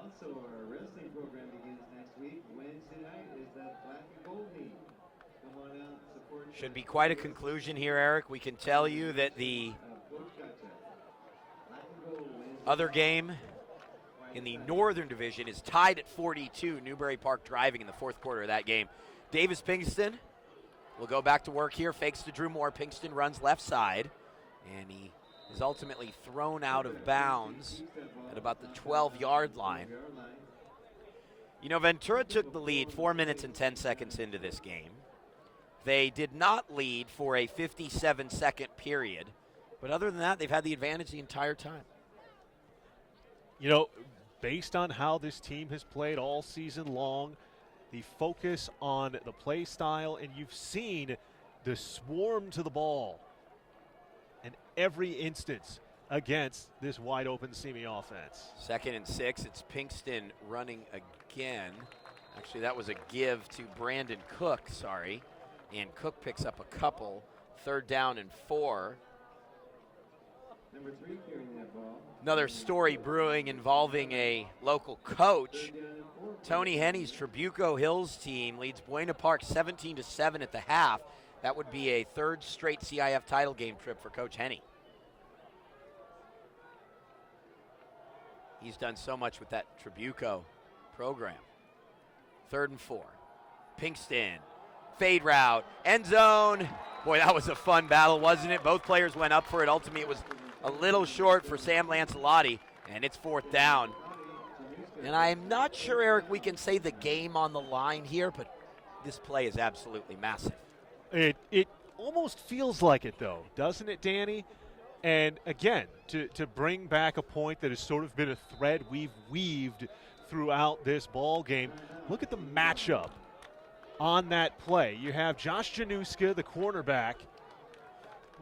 Speaker 3: Also, our wrestling program begins next week. Wednesday night is that Black and Gold League. Come on out, support.
Speaker 1: Should be quite a conclusion here, Eric. We can tell you that the other game in the Northern Division is tied at 42. Newbury Park driving in the 4th quarter of that game. Davis Pinkston will go back to work here. Fakes to Drew Moore. Pinkston runs left side, and he is ultimately thrown out of bounds at about the 12-yard line. You know, Ventura took the lead 4 minutes and 10 seconds into this game. They did not lead for a 57-second period, but other than that, they've had the advantage the entire time.
Speaker 2: You know, based on how this team has played all season long, the focus on the play style, and you've seen the swarm to the ball in every instance against this wide-open Simi offense.
Speaker 1: 2nd and 6, it's Pinkston running again. Actually, that was a give to Brandon Cook, sorry. And Cook picks up a couple. 3rd down and 4.
Speaker 3: Number 3 carrying that ball.
Speaker 1: Another story brewing involving a local coach. Tony Henney's Trabuco Hills team leads Buena Park 17-7 at the half. That would be a 3rd straight CIF title game trip for Coach Henney. He's done so much with that Trabuco program. 3rd and 4. Pinkston, fade route, end zone. Boy, that was a fun battle, wasn't it? Both players went up for it. Ultimately, it was a little short for Sam Lancelotti, and it's 4th down. And I'm not sure, Eric, we can say the game on the line here, but this play is absolutely massive.
Speaker 2: It almost feels like it, though, doesn't it, Danny? And again, to bring back a point that has sort of been a thread we've weaved throughout this ball game, look at the matchup on that play. You have Josh Januska, the cornerback.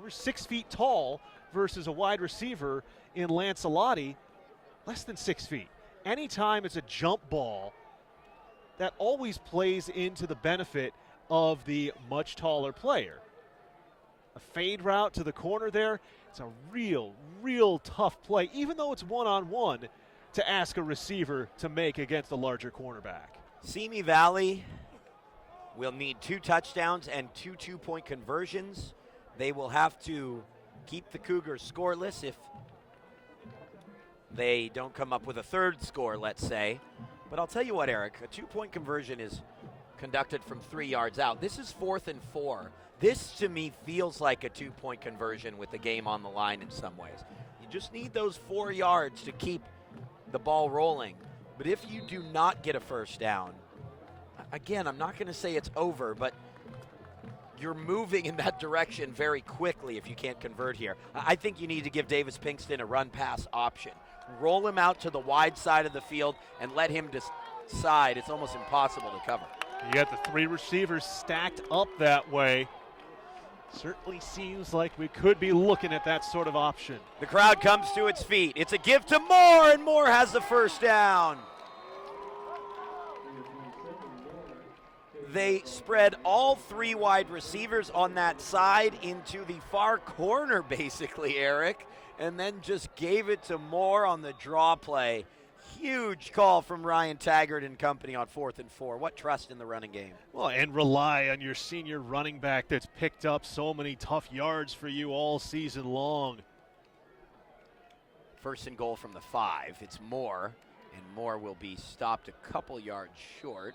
Speaker 2: We're 6 feet tall versus a wide receiver in Lancelotti, less than 6 feet. Anytime it's a jump ball, that always plays into the benefit of the much taller player. A fade route to the corner there, it's a real tough play, even though it's one-on-one, to ask a receiver to make against a larger cornerback.
Speaker 1: Simi Valley will need 2 touchdowns and 2 two-point conversions. They will have to keep the Cougars scoreless if they don't come up with a third score, let's say. But I'll tell you what, Eric, a 2-point conversion is conducted from 3 yards out. This is 4th and 4. This, to me, feels like a 2-point conversion with the game on the line in some ways. You just need those 4 yards to keep the ball rolling. But if you do not get a first down, again, I'm not going to say it's over, but you're moving in that direction very quickly if you can't convert here. I think you need to give Davis Pinkston a run-pass option. Roll him out to the wide side of the field and let him decide. It's almost impossible to cover.
Speaker 2: You got the 3 receivers stacked up that way. Certainly seems like we could be looking at that sort of option.
Speaker 1: The crowd comes to its feet. It's a give to Moore, and Moore has the first down. They spread all 3 wide receivers on that side into the far corner, basically, Eric, and then just gave it to Moore on the draw play. Huge call from Ryan Taggart and company on 4th and 4. What trust in the running game.
Speaker 2: Well, and rely on your senior running back that's picked up so many tough yards for you all season long.
Speaker 1: 1st and goal from the 5. It's Moore, and Moore will be stopped a couple yards short.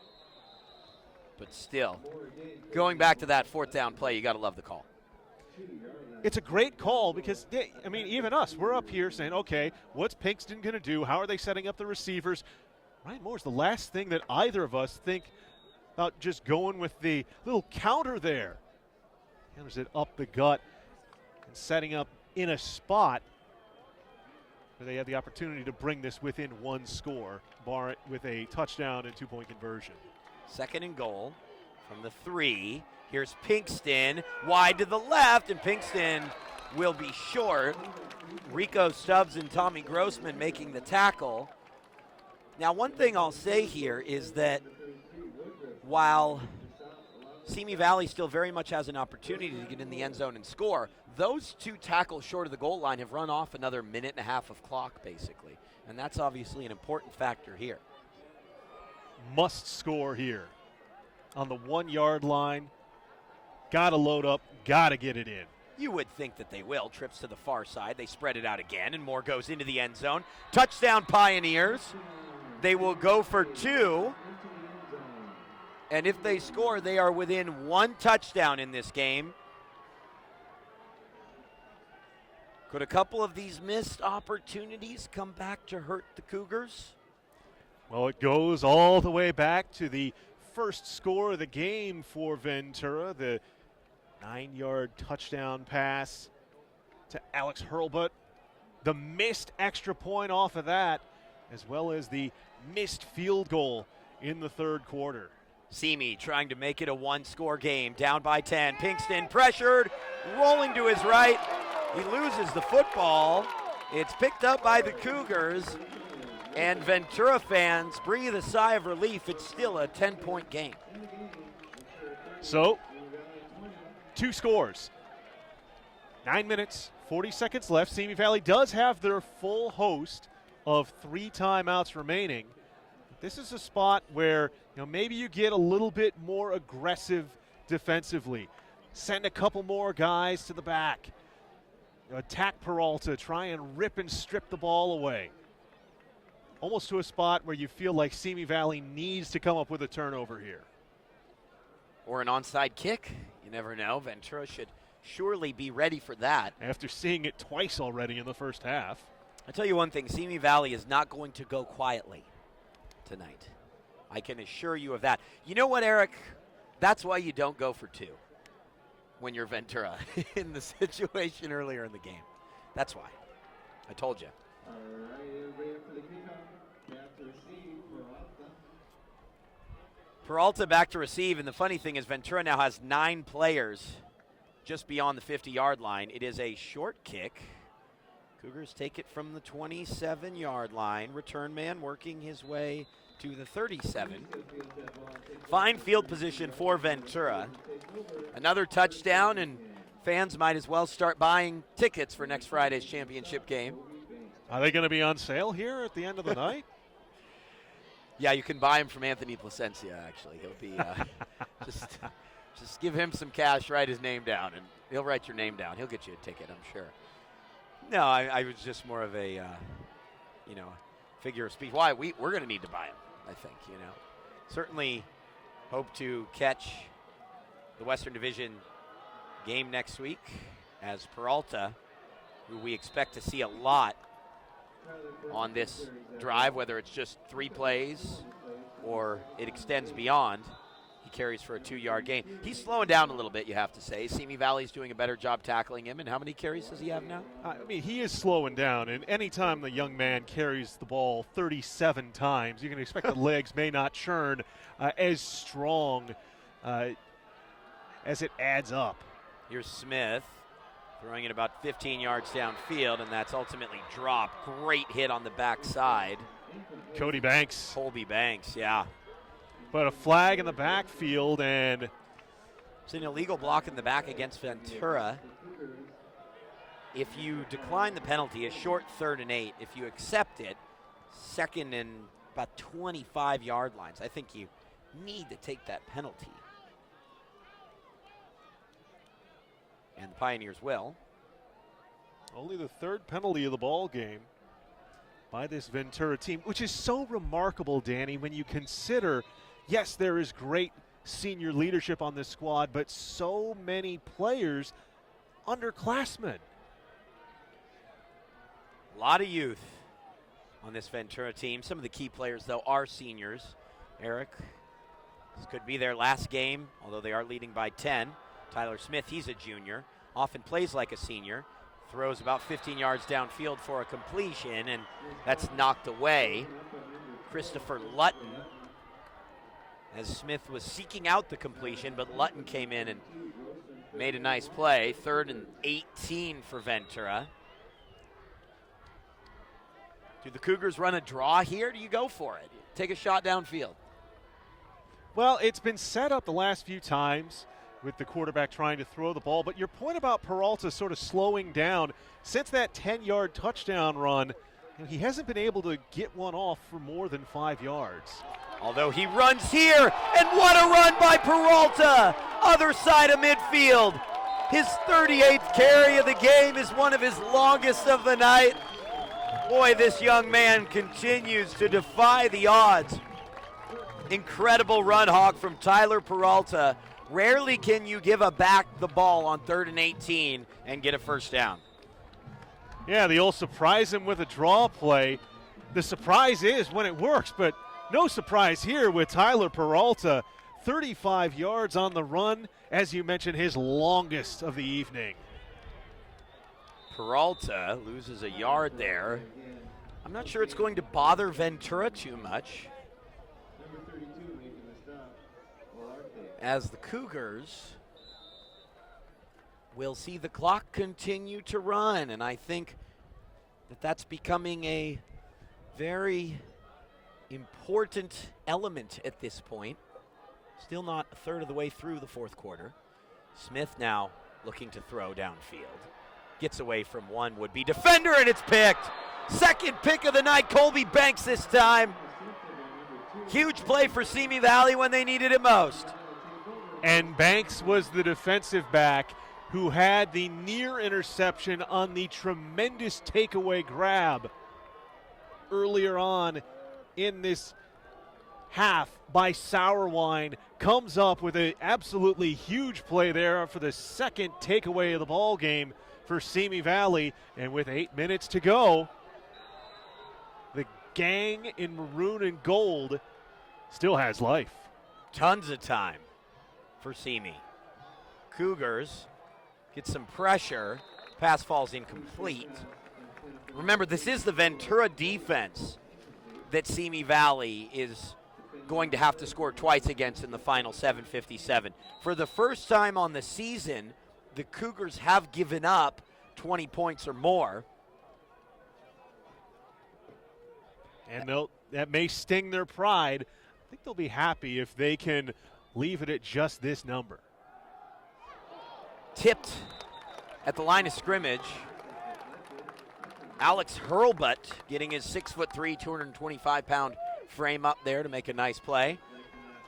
Speaker 1: But still, going back to that 4th down play, you got to love the call.
Speaker 2: It's a great call because, I mean, even us, we're up here saying, okay, what's Pinkston going to do? How are they setting up the receivers? Ryan Moore's the last thing that either of us think about just going with the little counter there. Counters it up the gut and setting up in a spot where they have the opportunity to bring this within 1 score, bar it with a touchdown and 2-point conversion.
Speaker 1: 2nd and goal from the 3. Here's Pinkston, wide to the left, and Pinkston will be short. Rico Stubbs and Tommy Grossman making the tackle. Now, one thing I'll say here is that while Simi Valley still very much has an opportunity to get in the end zone and score, those 2 tackles short of the goal line have run off another minute and a half of clock, basically. And that's obviously an important factor here.
Speaker 2: Must score here. On the 1-yard line, got to load up, got to get it in.
Speaker 1: You would think that they will. Trips to the far side. They spread it out again, and Moore goes into the end zone. Touchdown, Pioneers. They will go for 2. And if they score, they are within 1 touchdown in this game. Could a couple of these missed opportunities come back to hurt the Cougars?
Speaker 2: Well, it goes all the way back to the first score of the game for Ventura, the 9-yard touchdown pass to Alex Hurlbut. The missed extra point off of that, as well as the missed field goal in the 3rd quarter.
Speaker 1: Simi trying to make it a 1-score game, down by 10. Pinkston pressured, rolling to his right. He loses the football. It's picked up by the Cougars. And Ventura fans breathe a sigh of relief. It's still a 10-point game.
Speaker 2: So, 2 scores. 9 minutes, 40 seconds left. Simi Valley does have their full host of 3 timeouts remaining. This is a spot where maybe you get a little bit more aggressive defensively. Send a couple more guys to the back. Attack Peralta, try and rip and strip the ball away. Almost to a spot where you feel like Simi Valley needs to come up with a turnover here.
Speaker 1: Or an onside kick. You never know. Ventura should surely be ready for that.
Speaker 2: After seeing it twice already in the first half.
Speaker 1: I'll tell you one thing. Simi Valley is not going to go quietly tonight. I can assure you of that. You know what, Eric? That's why you don't go for 2 when you're Ventura in the situation earlier in the game. That's why. I told you.
Speaker 3: All right, everybody up for the kickoff. Back to receive, Peralta.
Speaker 1: Peralta back to receive, and the funny thing is Ventura now has 9 players just beyond the 50-yard line. It is a short kick, Cougars take it from the 27-yard line. Return man working his way to the 37. Fine field position for Ventura. Another touchdown, and fans might as well start buying tickets for next Friday's championship game.
Speaker 2: Are they going to be on sale here at the end of the night?
Speaker 1: Yeah, you can buy him from Anthony Placencia, actually. He'll be just give him some cash, write his name down, and he'll write your name down. He'll get you a ticket, I'm sure. No, I was just more of a, figure of speech. Why? We're going to need to buy him, I think, Certainly hope to catch the Western Division game next week as Peralta, who we expect to see a lot on this drive, whether it's just 3 plays or it extends beyond. He carries for a 2-yard gain. He's slowing down a little bit, you have to say. Simi Valley's doing a better job tackling him. And how many carries does he have now?
Speaker 2: I mean, he is slowing down. And anytime the young man carries the ball 37 times, you can expect the legs may not churn as strong as it adds up.
Speaker 1: Here's Smith throwing it about 15 yards downfield, and that's ultimately dropped. Great hit on the backside.
Speaker 2: Cody Banks.
Speaker 1: Colby Banks, yeah.
Speaker 2: But a flag in the backfield, and
Speaker 1: it's an illegal block in the back against Ventura. If you decline the penalty, a short 3rd and 8. If you accept it, 2nd and about 25-yard lines. I think you need to take that penalty. And the Pioneers will.
Speaker 2: Only the 3rd penalty of the ball game by this Ventura team, which is so remarkable, Danny, when you consider, yes, there is great senior leadership on this squad, but so many players underclassmen.
Speaker 1: A lot of youth on this Ventura team. Some of the key players, though, are seniors. Eric, this could be their last game, although they are leading by 10. Tyler Smith, he's a junior, often plays like a senior, throws about 15 yards downfield for a completion, and that's knocked away. Christopher Lutton, as Smith was seeking out the completion, but Lutton came in and made a nice play. 3rd and 18 for Ventura. Do the Cougars run a draw here? Do you go for it? Take a shot downfield?
Speaker 2: Well, it's been set up the last few times with the quarterback trying to throw the ball. But your point about Peralta sort of slowing down, since that 10-yard touchdown run, he hasn't been able to get one off for more than 5 yards.
Speaker 1: Although he runs here, and what a run by Peralta! Other side of midfield. His 38th carry of the game is one of his longest of the night. Boy, this young man continues to defy the odds. Incredible run, Hawk, from Tyler Peralta. Rarely can you give a back the ball on 3rd and 18 and get a first down.
Speaker 2: Yeah, the old surprise him with a draw play. The surprise is when it works, but no surprise here with Tyler Peralta. 35 yards on the run, as you mentioned, his longest of the evening.
Speaker 1: Peralta loses a yard there. I'm not sure it's going to bother Ventura too much, as the Cougars will see the clock continue to run, and I think that that's becoming a very important element at this point. Still not a third of the way through the 4th quarter. Smith now looking to throw downfield. Gets away from one would-be defender, and it's picked. 2nd pick of the night, Colby Banks this time. Huge play for Simi Valley when they needed it most.
Speaker 2: And Banks was the defensive back who had the near interception on the tremendous takeaway grab earlier on in this half by Sourwine. Comes up with an absolutely huge play there for the 2nd takeaway of the ball game for Simi Valley. And with 8 minutes to go, the gang in maroon and gold still has life.
Speaker 1: Tons of time for Simi. Cougars get some pressure. Pass falls incomplete. Remember, this is the Ventura defense that Simi Valley is going to have to score twice against in the final 7:57. For the first time on the season, the Cougars have given up 20 points or more.
Speaker 2: And that may sting their pride. I think they'll be happy if they can leave it at just this number.
Speaker 1: Tipped at the line of scrimmage. Alex Hurlbut getting his 6'3", 225-pound frame up there to make a nice play.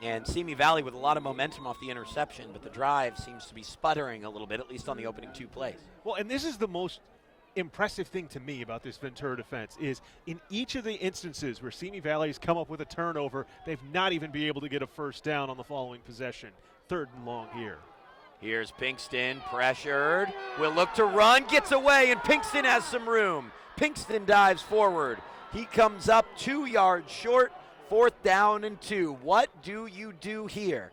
Speaker 1: And Simi Valley with a lot of momentum off the interception, but the drive seems to be sputtering a little bit, at least on the opening 2 plays.
Speaker 2: Well, and this is the most impressive thing to me about this Ventura defense is in each of the instances where Simi Valley's come up with a turnover, they've not even been able to get a first down on the following possession. 3rd and long here.
Speaker 1: Here's Pinkston, pressured, will look to run, gets away, and Pinkston has some room. Pinkston dives forward. He comes up 2 yards short, 4th down and 2. What do you do here?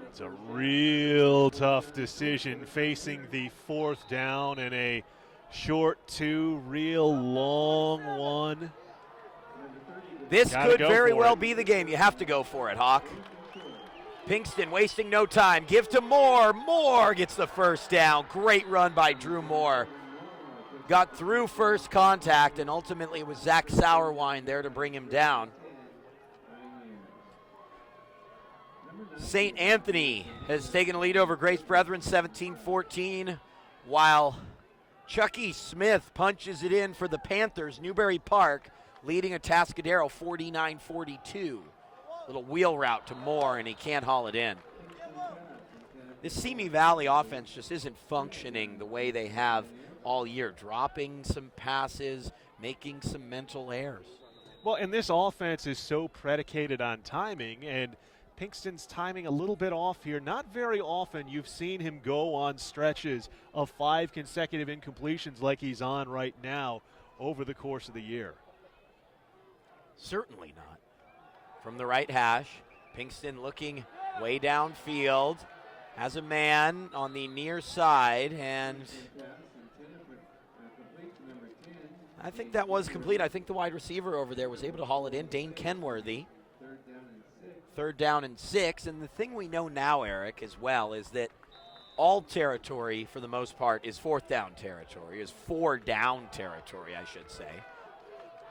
Speaker 2: It's a real tough decision facing the 4th down and a short 2, real long 1.
Speaker 1: This could very well
Speaker 2: it.
Speaker 1: be the game. You have to go for it, Hawk. Pinkston wasting no time. Give to Moore. Moore gets the first down. Great run by Drew Moore. Got through first contact, and ultimately it was Zach Sauerwein there to bring him down. St. Anthony has taken a lead over Grace Brethren 17-14, while Chucky Smith punches it in for the Panthers. Newberry Park leading Atascadero 49-42. Little wheel route to Moore, and he can't haul it in. This Simi Valley offense just isn't functioning the way they have all year, dropping some passes, making some mental errors.
Speaker 2: Well, and this offense is so predicated on timing, and Pinkston's timing a little bit off here. Not very often you've seen him go on stretches of 5 consecutive incompletions like he's on right now over the course of the year.
Speaker 1: Certainly not. From the right hash, Pinkston looking way downfield, has a man on the near side, and I think that was complete. I think the wide receiver over there was able to haul it in, Dane Kenworthy. 3rd down and 6, and the thing we know now, Eric, as well, is that all territory, for the most part, is 4th down territory, is 4 down territory, I should say.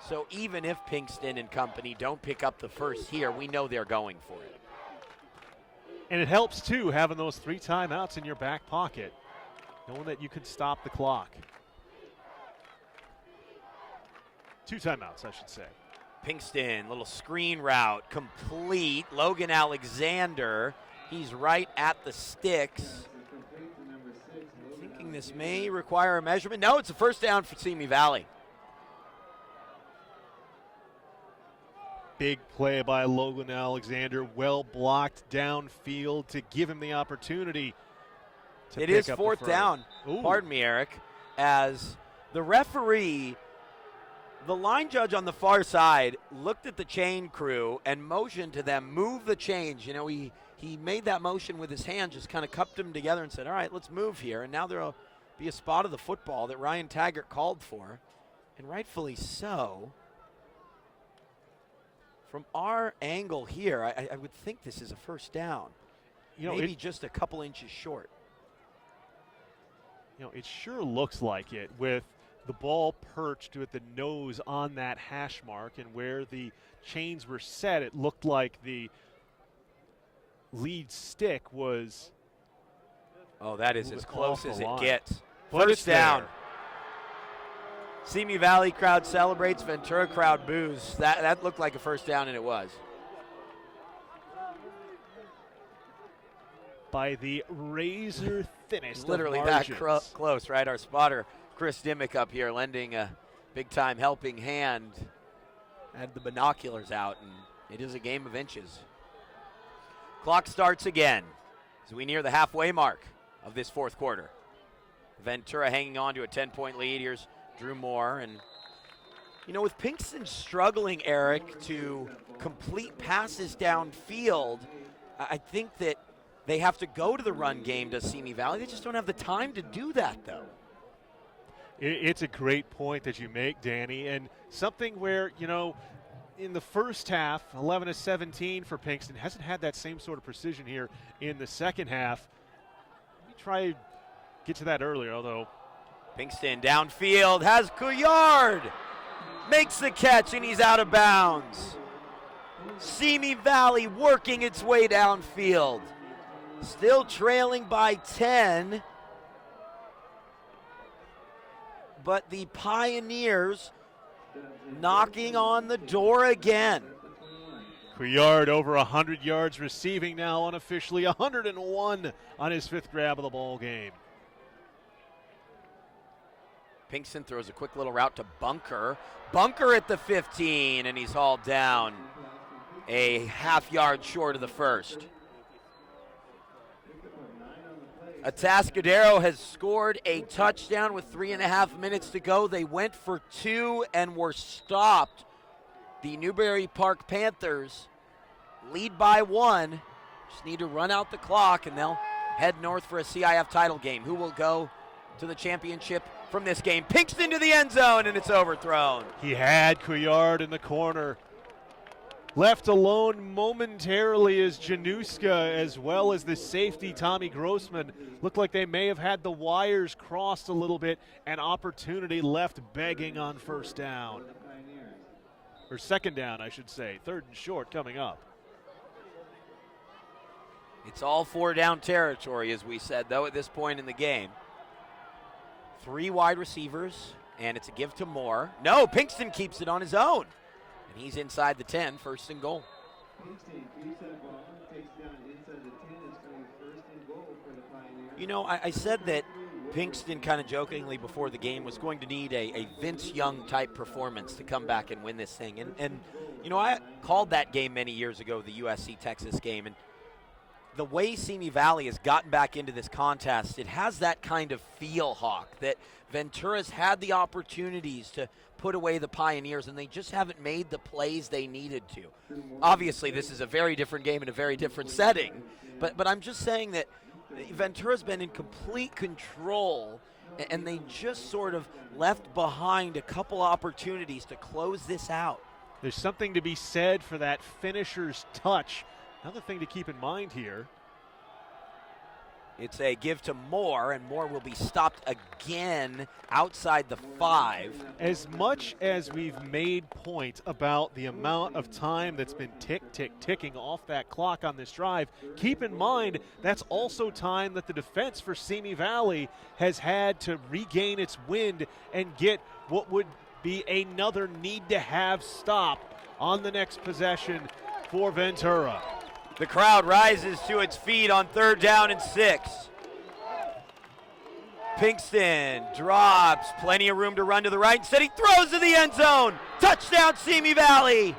Speaker 1: So even if Pinkston and company don't pick up the first here, we know they're going for it.
Speaker 2: And it helps, too, having those 3 timeouts in your back pocket, knowing that you can stop the clock. 2 timeouts, I should say.
Speaker 1: Pinkston, little screen route, complete. Logan Alexander, he's right at the sticks. Thinking this may require a measurement. No, it's a first down for Simi Valley.
Speaker 2: Big play by Logan Alexander, well blocked downfield to give him the opportunity to
Speaker 1: It
Speaker 2: pick
Speaker 1: is
Speaker 2: up
Speaker 1: 4th
Speaker 2: the
Speaker 1: down,
Speaker 2: Ooh.
Speaker 1: pardon me, Eric, as the referee, the line judge on the far side, looked at the chain crew and motioned to them, move the chains. You know, he made that motion with his hand, just kind of cupped them together and said, all right, let's move here. And now there'll be a spot of the football that Ryan Taggart called for, and rightfully so. From our angle here, I would think this is a first down.
Speaker 2: You know,
Speaker 1: maybe just a couple inches short.
Speaker 2: You know, it sure looks like it with the ball perched with the nose on that hash mark, and where the chains were set, it looked like the lead stick was.
Speaker 1: Oh, that is as close as it gets.
Speaker 2: But
Speaker 1: First down.
Speaker 2: there.
Speaker 1: Simi Valley crowd celebrates, Ventura crowd boos. That looked like a first down, and it was.
Speaker 2: By the razor thinnest
Speaker 1: Literally
Speaker 2: of
Speaker 1: that
Speaker 2: margins.
Speaker 1: close, right? Our spotter, Chris Dimmick, up here lending a big-time helping hand. Had the binoculars out, and it is a game of inches. Clock starts again as we near the halfway mark of this 4th quarter. Ventura hanging on to a 10-point lead. Here's Drew Moore. And, you know, with Pinkston struggling, Eric, to complete passes downfield, I think that they have to go to the run game to Simi Valley. They just don't have the time to do that, though.
Speaker 2: It's a great point that you make, Danny, and something where, you know, in the first half, 11-17 for Pinkston, hasn't had that same sort of precision here in the second half. Let me try to get to that earlier, although.
Speaker 1: Pinkston downfield has Couillard. makes the catch, and he's out of bounds. Simi Valley working its way downfield. Still trailing by 10. But the Pioneers knocking on the door again.
Speaker 2: Couillard over 100 yards receiving now, unofficially 101 on his 5th grab of the ball game.
Speaker 1: Pinkston throws a quick little route to Bunker. Bunker at the 15, and he's hauled down a half-yard short of the first. Atascadero has scored a touchdown with 3.5 minutes to go. They went for 2 and were stopped. The Newbury Park Panthers lead by 1. Just need to run out the clock, and they'll head north for a CIF title game. Who will go to the championship from this game? Pinkston to the end zone, and it's overthrown.
Speaker 2: He had Couillard in the corner. Left alone momentarily is Januska, as well as the safety Tommy Grossman. Looked like they may have had the wires crossed a little bit, and opportunity left begging on first down. Or second down, I should say. 3rd and short coming up.
Speaker 1: It's all 4-down territory, as we said, though, at this point in the game. 3 wide receivers, and it's a give to Moore. No, Pinkston keeps it on his own. And he's inside the 10, 1st and goal. You know, I said that Pinkston kind of jokingly before the game was going to need a Vince Young type performance to come back and win this thing. And you know, I called that game many years ago, the USC-Texas game, and the way Simi Valley has gotten back into this contest, it has that kind of feel, Hawk, that Ventura's had the opportunities to put away the Pioneers, and they just haven't made the plays they needed to. Obviously, this is a very different game in a very different setting, but I'm just saying that Ventura's been in complete control, and they just sort of left behind a couple opportunities to close this out.
Speaker 2: There's something to be said for that finisher's touch. Another thing to keep in mind here.
Speaker 1: It's a give to Moore, and Moore will be stopped again outside the 5.
Speaker 2: As much as we've made point about the amount of time that's been ticking off that clock on this drive, keep in mind that's also time that the defense for Simi Valley has had to regain its wind and get what would be another need-to-have stop on the next possession for Ventura.
Speaker 1: The crowd rises to its feet on 3rd down and 6. Pinkston drops, plenty of room to run to the right. Instead, he throws to the end zone. Touchdown, Simi Valley.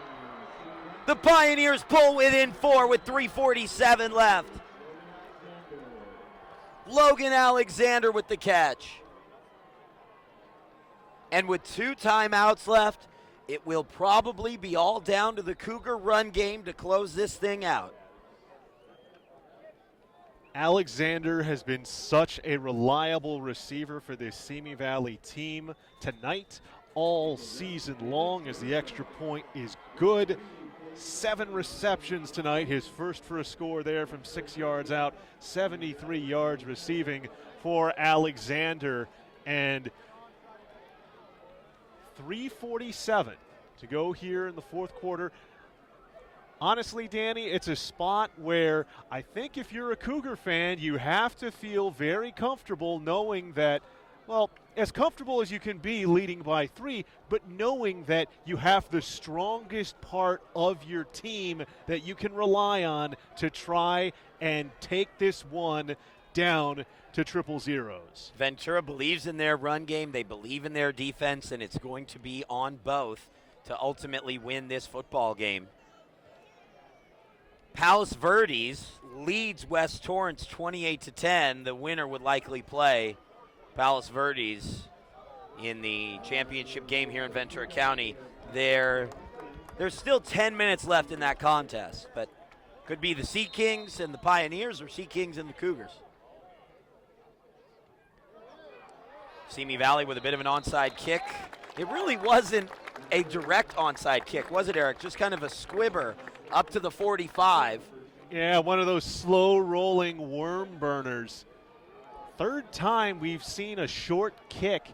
Speaker 1: The Pioneers pull within 4 with 3:47 left. Logan Alexander with the catch. And with 2 timeouts left, it will probably be all down to the Cougar run game to close this thing out.
Speaker 2: Alexander has been such a reliable receiver for this Simi Valley team tonight, all season long, as the extra point is good. 7 receptions tonight, his first for a score there from 6 yards out, 73 yards receiving for Alexander, and 3:47 to go here in the 4th quarter. Honestly, Danny, it's a spot where I think if you're a Cougar fan, you have to feel very comfortable knowing that, well, as comfortable as you can be leading by 3, but knowing that you have the strongest part of your team that you can rely on to try and take this one down to 000s.
Speaker 1: Ventura believes in their run game. They believe in their defense, and it's going to be on both to ultimately win this football game. Palos Verdes leads West Torrance 28-10. The winner would likely play Palos Verdes in the championship game here in Ventura County. There's still 10 minutes left in that contest, but could be the Sea Kings and the Pioneers or Sea Kings and the Cougars. Simi Valley with a bit of an onside kick. It really wasn't a direct onside kick, was it, Eric? Just kind of a squibber up to the 45.
Speaker 2: Yeah, one of those slow-rolling worm burners. 3rd time we've seen a short kick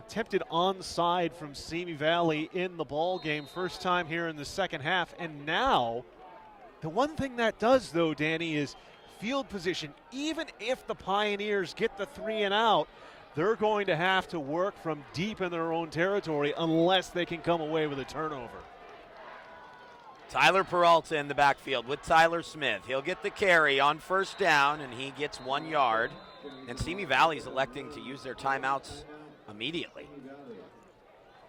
Speaker 2: attempted onside from Simi Valley in the ball game, first time here in the second half. And now, the one thing that does, though, Danny, is field position. Even if the Pioneers get the 3 and out, they're going to have to work from deep in their own territory unless they can come away with a turnover.
Speaker 1: Tyler Peralta in the backfield with Tyler Smith. He'll get the carry on first down, and he gets 1 yard. And Simi Valley's electing to use their timeouts immediately.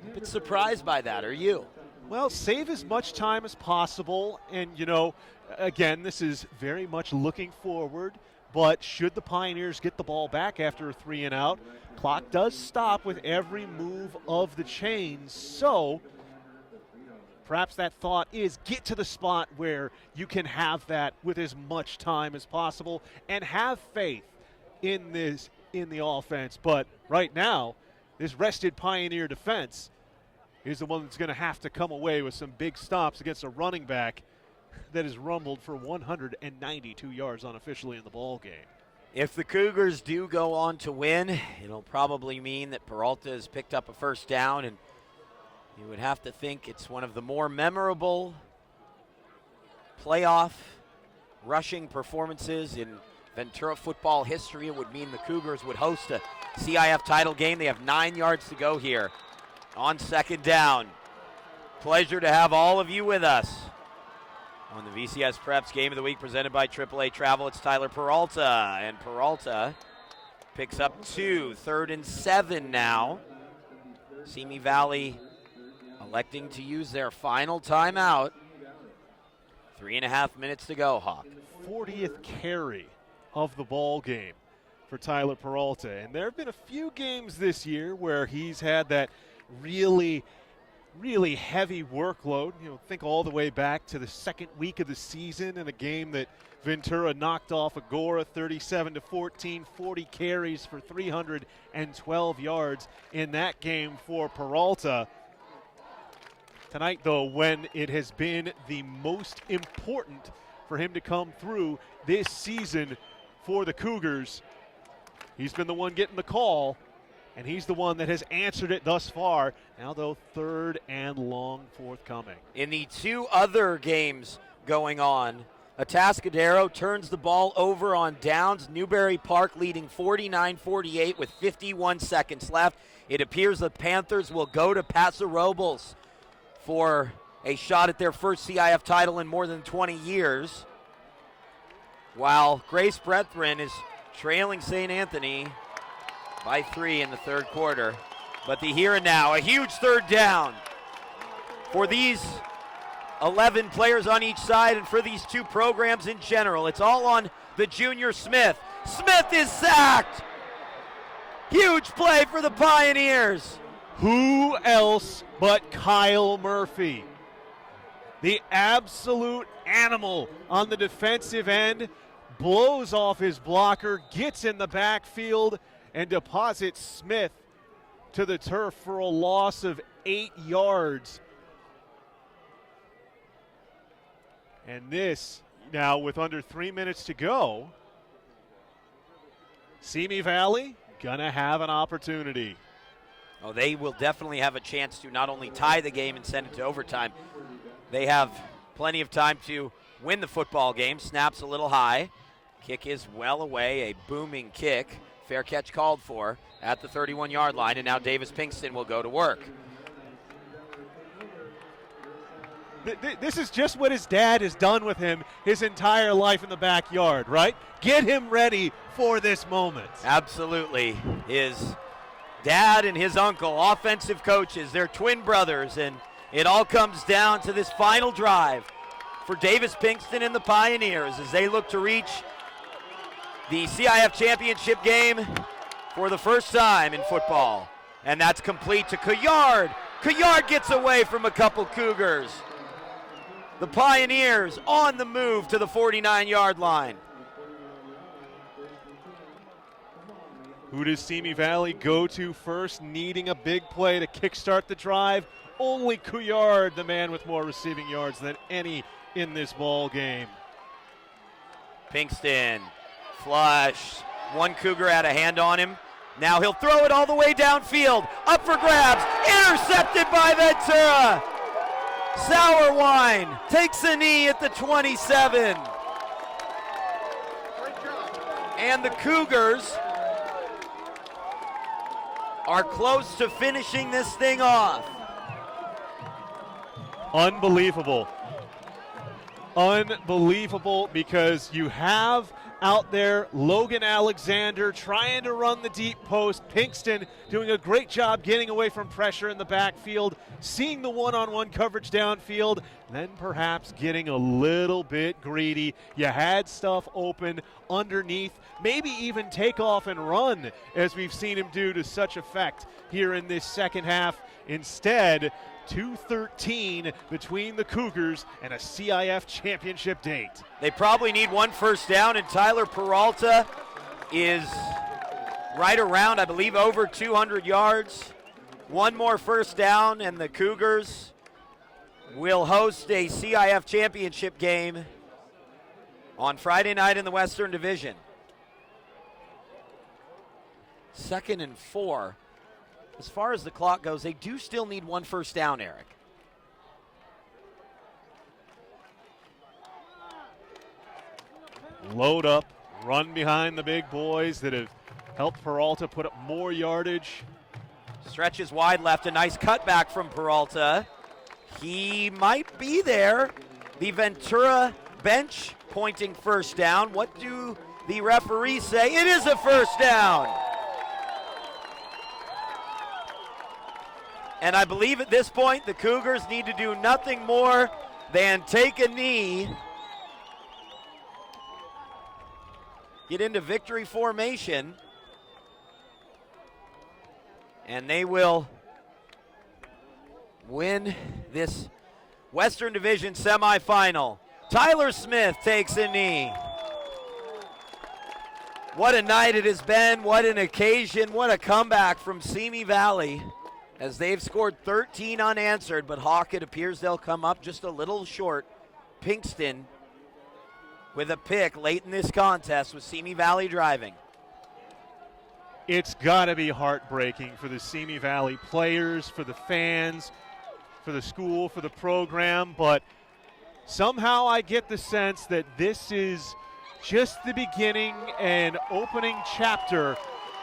Speaker 1: A bit surprised by that, are you?
Speaker 2: Well, save as much time as possible. And, you know, again, this is very much looking forward. But should the Pioneers get the ball back after a 3 and out, clock does stop with every move of the chains. So perhaps that thought is get to the spot where you can have that with as much time as possible and have faith in the offense. But right now, this rested Pioneer defense is the one that's going to have to come away with some big stops against a running back that has rumbled for 192 yards unofficially in the ball game.
Speaker 1: If the Cougars do go on to win, it'll probably mean that Peralta has picked up a first down, and you would have to think it's one of the more memorable playoff rushing performances in Ventura football history. It would mean the Cougars would host a CIF title game. They have 9 yards to go here on second down. Pleasure to have all of you with us on the VCSPreps Game of the Week presented by AAA Travel. It's Tyler Peralta, and Peralta picks up 2, 3rd and 7 now. Simi Valley electing to use their final timeout. 3.5 minutes to go, Hawk.
Speaker 2: 40th carry of the ball game for Tyler Peralta. And there have been a few games this year where he's had that really heavy workload. You know, think all the way back to the second week of the season in a game that Ventura knocked off Agora 37-14, 40 carries for 312 yards in that game for Peralta. Tonight, though, when it has been the most important for him to come through this season for the Cougars, he's been the one getting the call, and he's the one that has answered it thus far. Now, though, 3rd and long forthcoming.
Speaker 1: In the 2 other games going on, Atascadero turns the ball over on downs. Newberry Park leading 49-48 with 51 seconds left. It appears the Panthers will go to Paso Robles for a shot at their first CIF title in more than 20 years, while Grace Brethren is trailing St. Anthony by 3 in the 3rd quarter. But the here and now, a huge 3rd down for these 11 players on each side and for these 2 programs in general. It's all on the junior Smith. Smith is sacked. Huge play for the Pioneers.
Speaker 2: Who else but Kyle Murphy? The absolute animal on the defensive end blows off his blocker, gets in the backfield, and deposits Smith to the turf for a loss of 8 yards. And this, now with under 3 minutes to go, Simi Valley gonna have an opportunity.
Speaker 1: Oh, they will definitely have a chance to not only tie the game and send it to overtime, they have plenty of time to win the football game. Snaps a little high. Kick is well away, a booming kick. Fair catch called for at the 31-yard line, and now Davis Pinkston will go to work.
Speaker 2: This is just what his dad has done with him his entire life in the backyard, right? Get him ready for this moment.
Speaker 1: Absolutely. His dad and his uncle, offensive coaches, they're twin brothers, and it all comes down to this final drive for Davis Pinkston and the Pioneers as they look to reach the CIF championship game for the first time in football. And that's complete to Couillard. Couillard gets away from a couple Cougars. The Pioneers on the move to the 49-yard line.
Speaker 2: Who does Simi Valley go to first, needing a big play to kickstart the drive? Only Couillard, the man with more receiving yards than any in this ball game.
Speaker 1: Pinkston, flush. One Cougar had a hand on him. Now he'll throw it all the way downfield. Up for grabs. Intercepted by Ventura. Sauerwein takes a knee at the 27. And the Cougars are close to finishing this thing off.
Speaker 2: Unbelievable. Unbelievable, because you have out there Logan Alexander trying to run the deep post. Pinkston doing a great job getting away from pressure in the backfield, seeing the one-on-one coverage downfield, then perhaps getting a little bit greedy. You had stuff open underneath, maybe even take off and run, as we've seen him do to such effect here in this second half. Instead, 2:13 between the Cougars and a CIF championship date.
Speaker 1: They probably need one first down, and Tyler Peralta is right around, I believe, over 200 yards. One more first down, and the Cougars will host a CIF championship game on Friday night in the Western Division. 2nd and 4. As far as the clock goes, they do still need one first down, Eric.
Speaker 2: Load up, run behind the big boys that have helped Peralta put up more yardage.
Speaker 1: Stretches wide left, a nice cutback from Peralta. He might be there. The Ventura bench pointing first down. What do the referees say? It is a first down. And I believe at this point the Cougars need to do nothing more than take a knee, get into victory formation, and they will win this Western Division semifinal. Tyler Smith takes a knee. What a night it has been, what an occasion, what a comeback from Simi Valley, as they've scored 13 unanswered, but Hawk, it appears they'll come up just a little short. Pinkston with a pick late in this contest with Simi Valley driving.
Speaker 2: It's got to be heartbreaking for the Simi Valley players, for the fans, for the school, for the program, but somehow I get the sense that this is just the beginning and opening chapter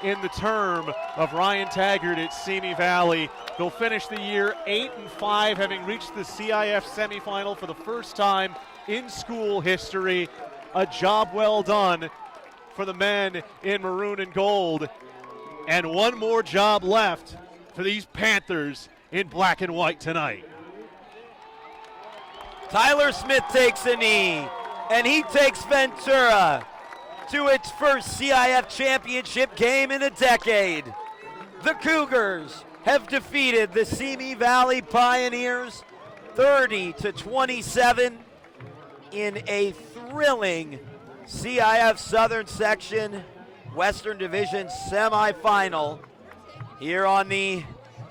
Speaker 2: in the term of Ryan Taggart at Simi Valley. They'll finish the year 8-5, having reached the CIF semifinal for the first time in school history. A job well done for the men in maroon and gold. And one more job left for these Panthers in black and white tonight.
Speaker 1: Tyler Smith takes a knee, and he takes Ventura to its first CIF championship game in a decade. The Cougars have defeated the Simi Valley Pioneers 30-27 in a thrilling CIF Southern Section Western Division semifinal here on the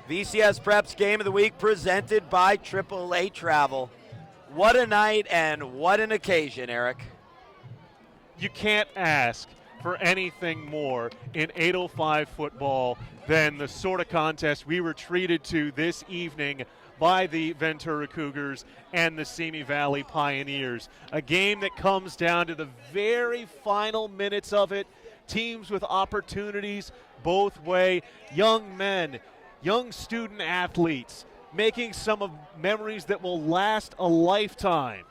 Speaker 1: VCSPreps Game of the Week presented by AAA Travel. What a night and what an occasion, Eric.
Speaker 2: You can't ask for anything more in 805 football than the sort of contest we were treated to this evening by the Ventura Cougars and the Simi Valley Pioneers. A game that comes down to the very final minutes of it. Teams with opportunities both way. Young men, young student athletes making some of memories that will last a lifetime.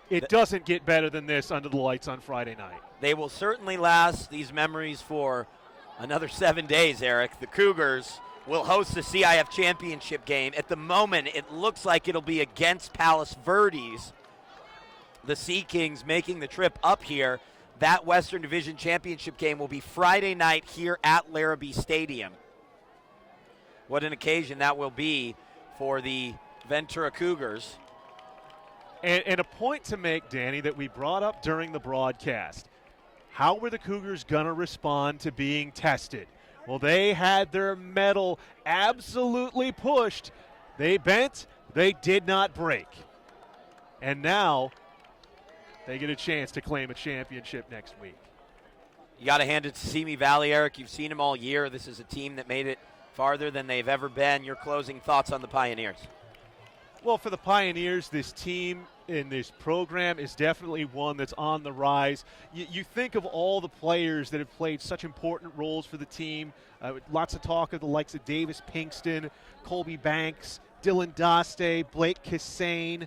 Speaker 2: It doesn't get better than this under the lights on Friday night.
Speaker 1: They will certainly last, these memories, for another 7 days, Eric. The Cougars will host the CIF championship game. At the moment, it looks like it'll be against Palos Verdes. The Sea Kings making the trip up here. That Western Division championship game will be Friday night here at Larrabee Stadium. What an occasion that will be for the Ventura Cougars.
Speaker 2: And a point to make, Danny, that we brought up during the broadcast. How were the Cougars going to respond to being tested? Well, they had their mettle absolutely pushed. They bent, they did not break. And now they get a chance to claim a championship next week.
Speaker 1: You got to hand it to Simi Valley, Eric. You've seen them all year. This is a team that made it farther than they've ever been. Your closing thoughts on the Pioneers?
Speaker 2: Well, for the Pioneers, this team in this program is definitely one that's on the rise. You think of all the players that have played such important roles for the team. Lots of talk of the likes of Davis Pinkston, Colby Banks, Dylan Daste, Blake Kissane.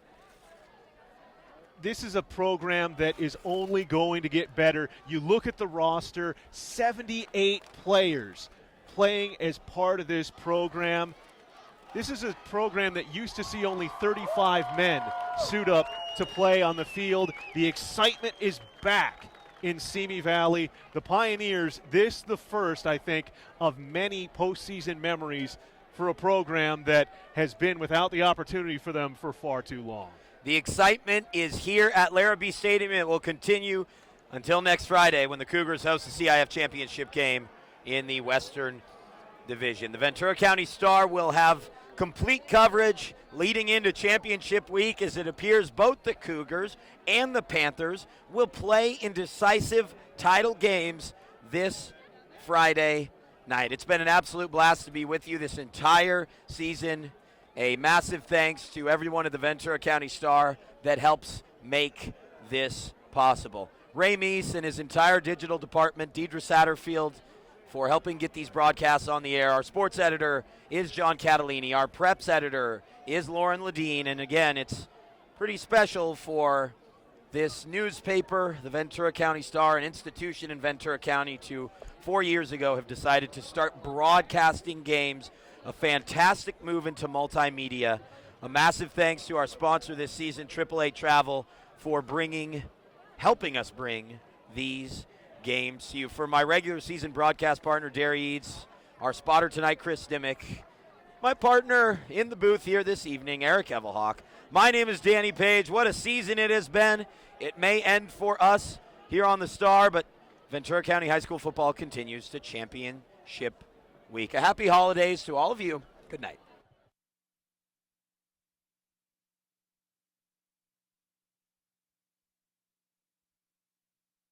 Speaker 2: This is a program that is only going to get better. You look at the roster, 78 players playing as part of this program. This is a program that used to see only 35 men suit up to play on the field. The excitement is back in Simi Valley. The Pioneers, this the first, I think, of many postseason memories for a program that has been without the opportunity for them for far too long.
Speaker 1: The excitement is here at Larrabee Stadium. It will continue until next Friday when the Cougars host the CIF championship game in the Western Division. The Ventura County Star will have complete coverage leading into championship week, as it appears both the Cougars and the Panthers will play in decisive title games this Friday night. It's been an absolute blast to be with you this entire season. A massive thanks to everyone at the Ventura County Star that helps make this possible. Ray Meese and his entire digital department, Deidre Satterfield, for helping get these broadcasts on the air. Our sports editor is John Catalini. Our preps editor is Lauren Ledeen. And again, it's pretty special for this newspaper, the Ventura County Star, an institution in Ventura County, to 4 years ago have decided to start broadcasting games. A fantastic move into multimedia. A massive thanks to our sponsor this season, AAA Travel, for helping us bring these games to you. For my regular season broadcast partner, Derry Eads, our spotter tonight, Chris Dimmick, my partner in the booth here this evening, Eric Evelhoch. My name is Danny Page. What a season it has been. It may end for us here on the Star, but Ventura County High School football continues to championship week. A happy holidays to all of you. Good night.